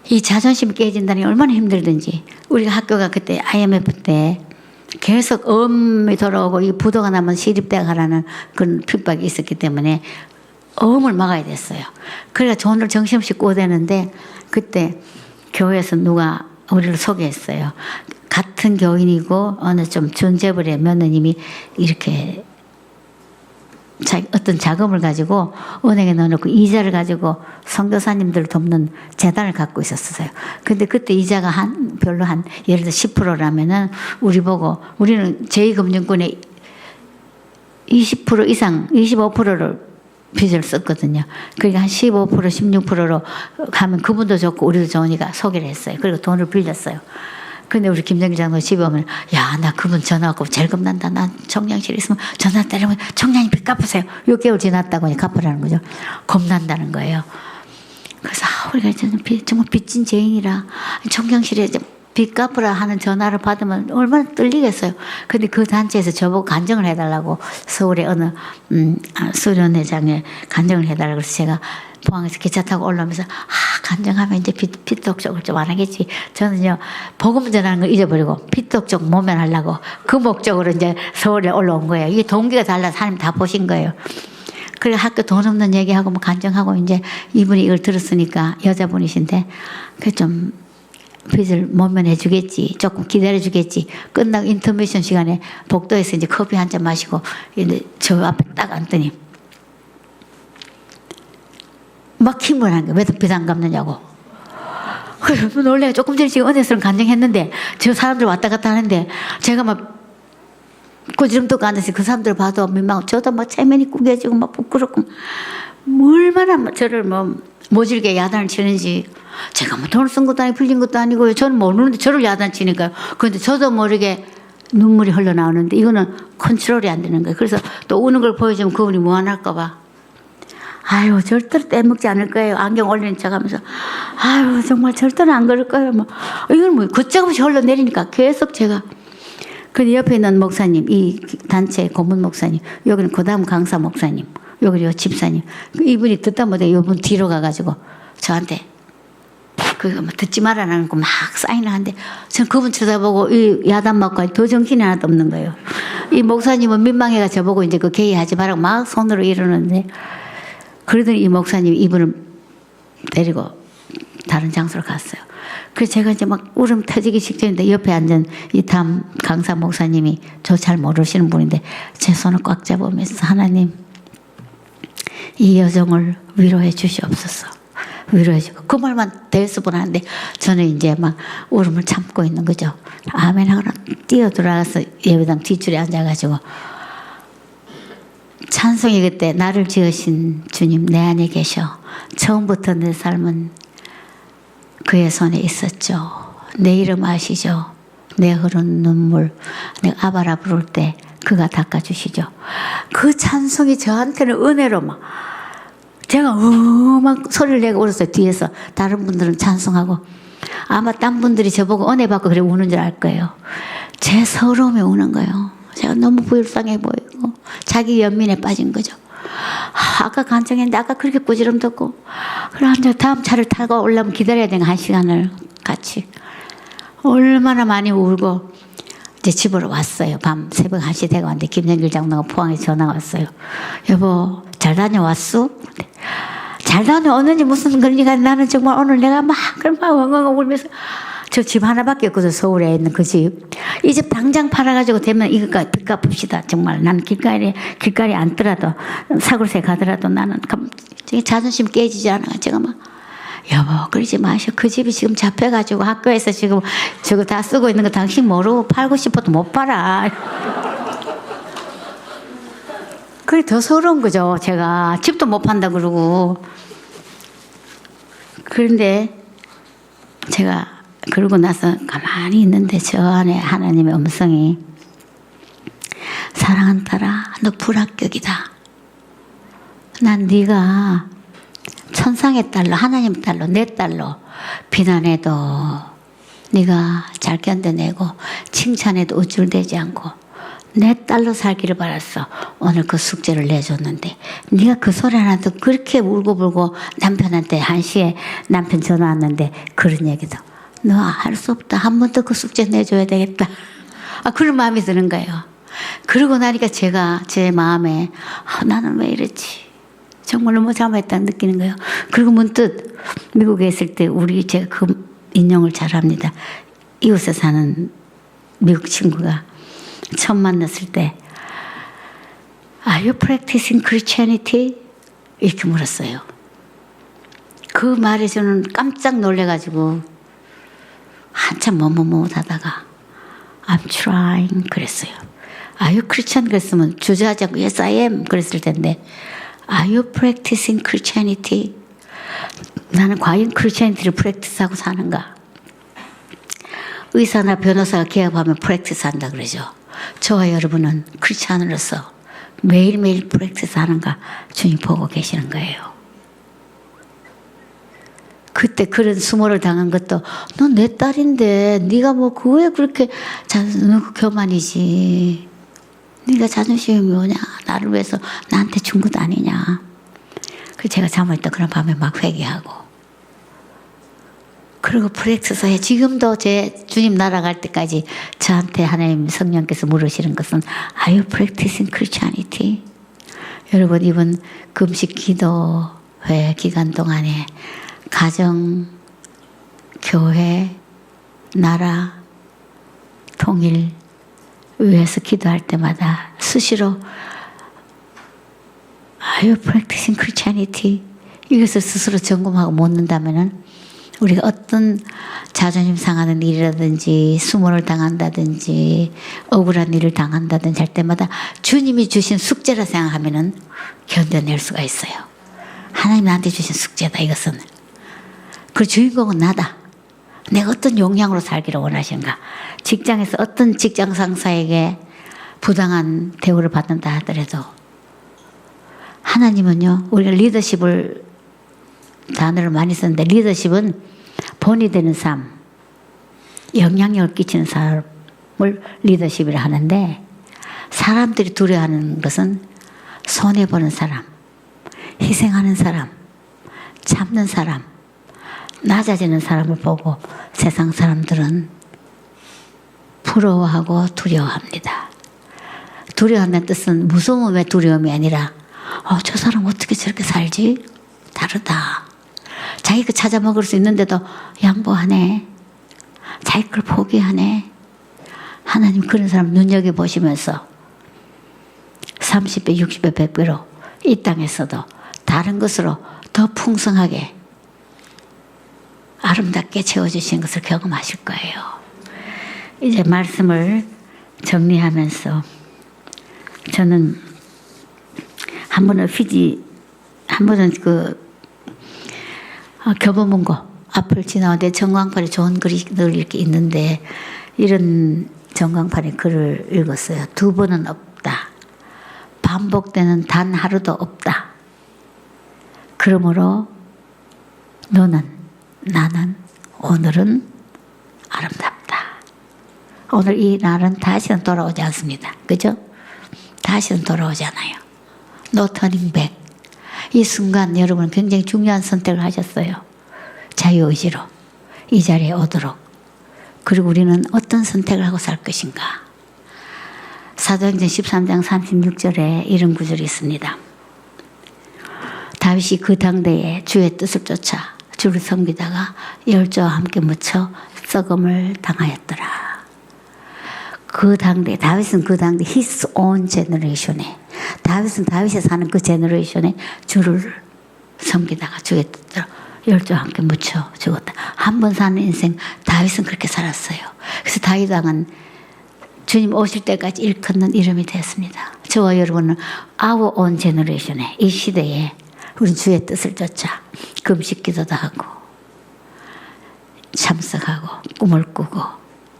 이 자존심이 깨진다는 게 얼마나 힘들든지 우리가 학교가 그때 IMF 때 계속 엄이 돌아오고 이 부도가 나면 시립대 가라는 그런 핍박이 있었기 때문에 엄을 막아야 됐어요. 그래서 돈을 정신없이 꼬대는데 그때 교회에서 누가 우리를 소개했어요. 같은 교인이고 어느 좀 존재벌의 며느님이 이렇게 어떤 자금을 가지고 은행에 넣어놓고 이자를 가지고 선교사님들을 돕는 재단을 갖고 있었어요. 근데 그때 이자가 별로 예를 들어 10%라면은 우리 보고 우리는 제2금융권에 20% 이상 25%를 빚을 썼거든요. 그러니까 한 15% 16%로 가면 그분도 좋고 우리도 좋으니까 소개를 했어요. 그리고 돈을 빌렸어요. 근데 우리 김정길 장로 집에 오면 야, 나 그분 전화 왔고 제일 겁난다. 난 청량실에 있으면 전화 때리면 청량이 빚 갚으세요. 6개월 지났다고 갚으라는 거죠. 겁난다는 거예요. 그래서 그러니까 저는 정말 빚진 죄인이라 총경실에 빚 갚으라 하는 전화를 받으면 얼마나 떨리겠어요. 근데 그 단체에서 저보고 간증을 해달라고 서울의 어느 수련회장에 간증을 해달라고 해서 제가 포항에서 기차 타고 올라오면서 간증하면 이제 빚독촉을 좀 안 하겠지. 저는요 복음 전하는 걸 잊어버리고 빚독촉 모면하려고 그 목적으로 이제 서울에 올라온 거예요. 이게 동기가 달라서 하나님 다 보신 거예요. 그래 학교 돈 없는 얘기하고 뭐 간증하고 이제 이분이 이걸 들었으니까 여자분이신데 그 좀 빚을 모면해 주겠지. 조금 기다려 주겠지. 끝나고 인터미션 시간에 복도에서 이제 커피 한 잔 마시고 이제 저 앞에 딱 앉더니 막 힘을 한 거예요. 왜 빚 안 갚느냐고. 그래서 놀래 조금 전에 지금 은혜스러운 간증했는데 저 사람들 왔다 갔다 하는데 제가 막 꼬지름도 앉아서 그 사람들 봐도 민망하고 저도 막 체면이 구겨지고 막 부끄럽고 얼마나 저를 뭐 모질게 야단을 치는지 제가 뭐 돈을 쓴 것도 아니고 빌린 것도 아니고요. 저는 모르는데 저를 야단치니까요. 그런데 저도 모르게 눈물이 흘러나오는데 이거는 컨트롤이 안 되는 거예요. 그래서 또 우는 걸 보여주면 그분이 무안할까 봐. 아유 절대로 떼먹지 않을 거예요. 안경 올리는 척하면서 아유 정말 절대로 안 그럴 거예요. 뭐 이건 뭐 걷잡없이 흘러내리니까 계속 제가 그 옆에 있는 목사님 이 단체 고문 목사님 여기는 그다음 강사 목사님 여기 집사님 이분이 듣다 못해 이분 뒤로 가가지고 저한테 그거 뭐 듣지 말아라는 거 막 사인을 하는데 저는 그분 쳐다보고 이 야단 맞고 더 정신이 하나도 없는 거예요. 이 목사님은 민망해가 저보고 이제 그 개의하지 말라고 막 손으로 이러는데 그러더니 이 목사님이 이분을 데리고 다른 장소로 갔어요. 그래서 제가 이제 막 울음 터지기 직전인데 옆에 앉은 이 담 강사 목사님이 저 잘 모르시는 분인데 제 손을 꽉 잡으면서 하나님 이 여정을 위로해 주시옵소서. 위로해 주고 그 말만 대수분 하는데 저는 이제 막 울음을 참고 있는 거죠. 아멘 하고 뛰어 들어가서 예배당 뒷줄에 앉아가지고 찬송이 그때 나를 지으신 주님 내 안에 계셔. 처음부터 내 삶은 그의 손에 있었죠. 내 이름 아시죠? 내 흐른 눈물 내가 아바라 부를 때 그가 닦아주시죠. 그 찬송이 저한테는 은혜로 막 제가 막 소리를 내고 울었어요. 뒤에서 다른 분들은 찬송하고 아마 딴 분들이 저보고 은혜 받고 그래 우는 줄 알 거예요. 제 서러움에 우는 거예요. 제가 너무 불쌍해 보이고 자기 연민에 빠진 거죠. 아까 간증했는데 아까 그렇게 꾸지럼졌고 그래 이제 다음 차를 타고 올라면 기다려야 되는 1시간을 같이 얼마나 많이 울고 이제 집으로 왔어요. 밤 새벽 1시 되고 왔는데 김정길 장로가 포항에 전화가 왔어요. 여보 잘 다녀왔어? 잘 다녀왔는지 무슨 그러니까 나는 정말 오늘 내가 막 엉엉 울면서 저 집 하나밖에 없거든. 서울에 있는 그 집. 이 집 당장 팔아가지고 되면 이거까지 빚 갚읍시다. 정말 나는 길가에 앉더라도 사골세 가더라도 나는 자존심 깨지지 않아. 제가 막 여보 그러지 마셔. 그 집이 지금 잡혀가지고 학교에서 지금 저거 다 쓰고 있는 거 당신 모르고 팔고 싶어도 못 팔아. 그게 더 서러운 거죠. 제가 집도 못 판다 그러고. 그런데 제가 그러고 나서 가만히 있는데 저 안에 하나님의 음성이 사랑하는 딸아 너 불합격이다. 난 네가 천상의 딸로 하나님 딸로 내 딸로 비난해도 네가 잘 견뎌내고 칭찬해도 우쭐대지 않고 내 딸로 살기를 바랐어. 오늘 그 숙제를 내줬는데 네가 그 소리 하나도 그렇게 울고불고 남편한테 1시에 남편 전화 왔는데 그런 얘기도 너 할 수 없다. 한 번 더 그 숙제 내줘야 되겠다. 그런 마음이 드는 거예요. 그러고 나니까 제가 제 마음에 나는 왜 이랬지. 정말 너무 잘못했다 느끼는 거예요. 그리고 문득 미국에 있을 때 제가 그 인용을 잘합니다. 이웃에 사는 미국 친구가 처음 만났을 때 Are you practicing Christianity? 이렇게 물었어요. 그 말에 저는 깜짝 놀래가지고 한참 머뭇머뭇하다가 I'm trying 그랬어요. Are you Christian? 그랬으면 주저하지 않고 Yes I am 그랬을 텐데 Are you practicing Christianity? 나는 과연 크리스천리티를 프랙티스하고 사는가? 의사나 변호사가 개업하면 프랙티스 한다 그러죠. 저와 여러분은 크리스천으로서 매일매일 프랙티스 하는가 주님 보고 계시는 거예요. 그때 그런 수모를 당한 것도 넌 내 딸인데 네가 뭐 그거에 그렇게 교만이지. 네가 자존심이 뭐냐. 나를 위해서 나한테 준 것 아니냐. 그 제가 잠을 때 그런 밤에 막 회개하고. 그리고 프렉스서에 지금도 제 주님 날아갈 때까지 저한테 하나님 성령께서 물으시는 것은 Are you practicing Christianity? 여러분 이번 금식 기도회 기간 동안에 가정, 교회, 나라, 통일 위해서 기도할 때마다 수시로 Are you practicing Christianity? 이것을 스스로 점검하고 묻는다면은 우리가 어떤 자존심 상하는 일이라든지 수모를 당한다든지 억울한 일을 당한다든지 할 때마다 주님이 주신 숙제라 생각하면은 견뎌낼 수가 있어요. 하나님 나한테 주신 숙제다 이것은. 그 주인공은 나다. 내가 어떤 용량으로 살기를 원하신가. 직장에서 어떤 직장 상사에게 부당한 대우를 받는다 하더라도 하나님은요 우리가 리더십을 단어를 많이 쓰는데 리더십은 본이 되는 삶, 영향력을 끼치는 사람을 리더십이라 하는데 사람들이 두려워하는 것은 손해보는 사람, 희생하는 사람, 참는 사람, 낮아지는 사람을 보고 세상 사람들은 부러워하고 두려워합니다. 두려워한다는 뜻은 무서움의 두려움이 아니라 저 사람 어떻게 저렇게 살지? 다르다. 자기가 찾아 먹을 수 있는데도 양보하네. 자기 걸 포기하네. 하나님 그런 사람 눈여겨보시면서 30배, 60배, 100배로 이 땅에서도 다른 것으로 더 풍성하게 아름답게 채워주신 것을 경험하실 거예요. 이제 말씀을 정리하면서 저는 한 번은 교보문고 앞을 지나오는데 전광판에 좋은 글이 늘 이렇게 있는데 이런 전광판에 글을 읽었어요. 두 번은 없다. 반복되는 단 하루도 없다. 그러므로 너는 나는 오늘은 아름답다. 오늘 이 날은 다시는 돌아오지 않습니다. 그죠? 다시는 돌아오지 않아요. No turning back. 이 순간 여러분은 굉장히 중요한 선택을 하셨어요. 자유의지로 이 자리에 오도록. 그리고 우리는 어떤 선택을 하고 살 것인가. 사도행전 13장 36절에 이런 구절이 있습니다. 다윗이 그 당대에 주의 뜻을 쫓아 주를 섬기다가 열조와 함께 묻혀 썩음을 당하였더라. 그 당대, 다윗은 그 당대 his own generation에 다윗은 다윗이 사는 그 제너레이션에 주를 섬기다가 주의 뜻대로 열조와 함께 묻혀 죽었다. 한 번 사는 인생 다윗은 그렇게 살았어요. 그래서 다윗 왕은 주님 오실 때까지 일컫는 이름이 되었습니다. 저와 여러분은 our own generation에 이 시대에 우리 주의 뜻을 쫓아 금식 기도도 하고 참석하고 꿈을 꾸고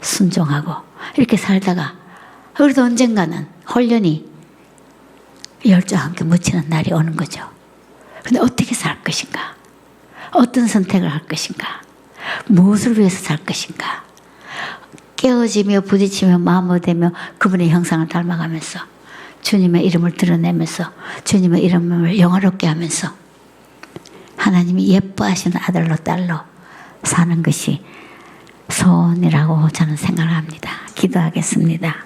순종하고 이렇게 살다가 그래도 언젠가는 홀연히 열조와 함께 묻히는 날이 오는 거죠. 근데 어떻게 살 것인가? 어떤 선택을 할 것인가? 무엇을 위해서 살 것인가? 깨어지며 부딪히며 마모되며 그분의 형상을 닮아가면서 주님의 이름을 드러내면서 주님의 이름을 영화롭게 하면서 하나님이 예뻐하시는 아들로 딸로 사는 것이 소원이라고 저는 생각합니다. 기도하겠습니다.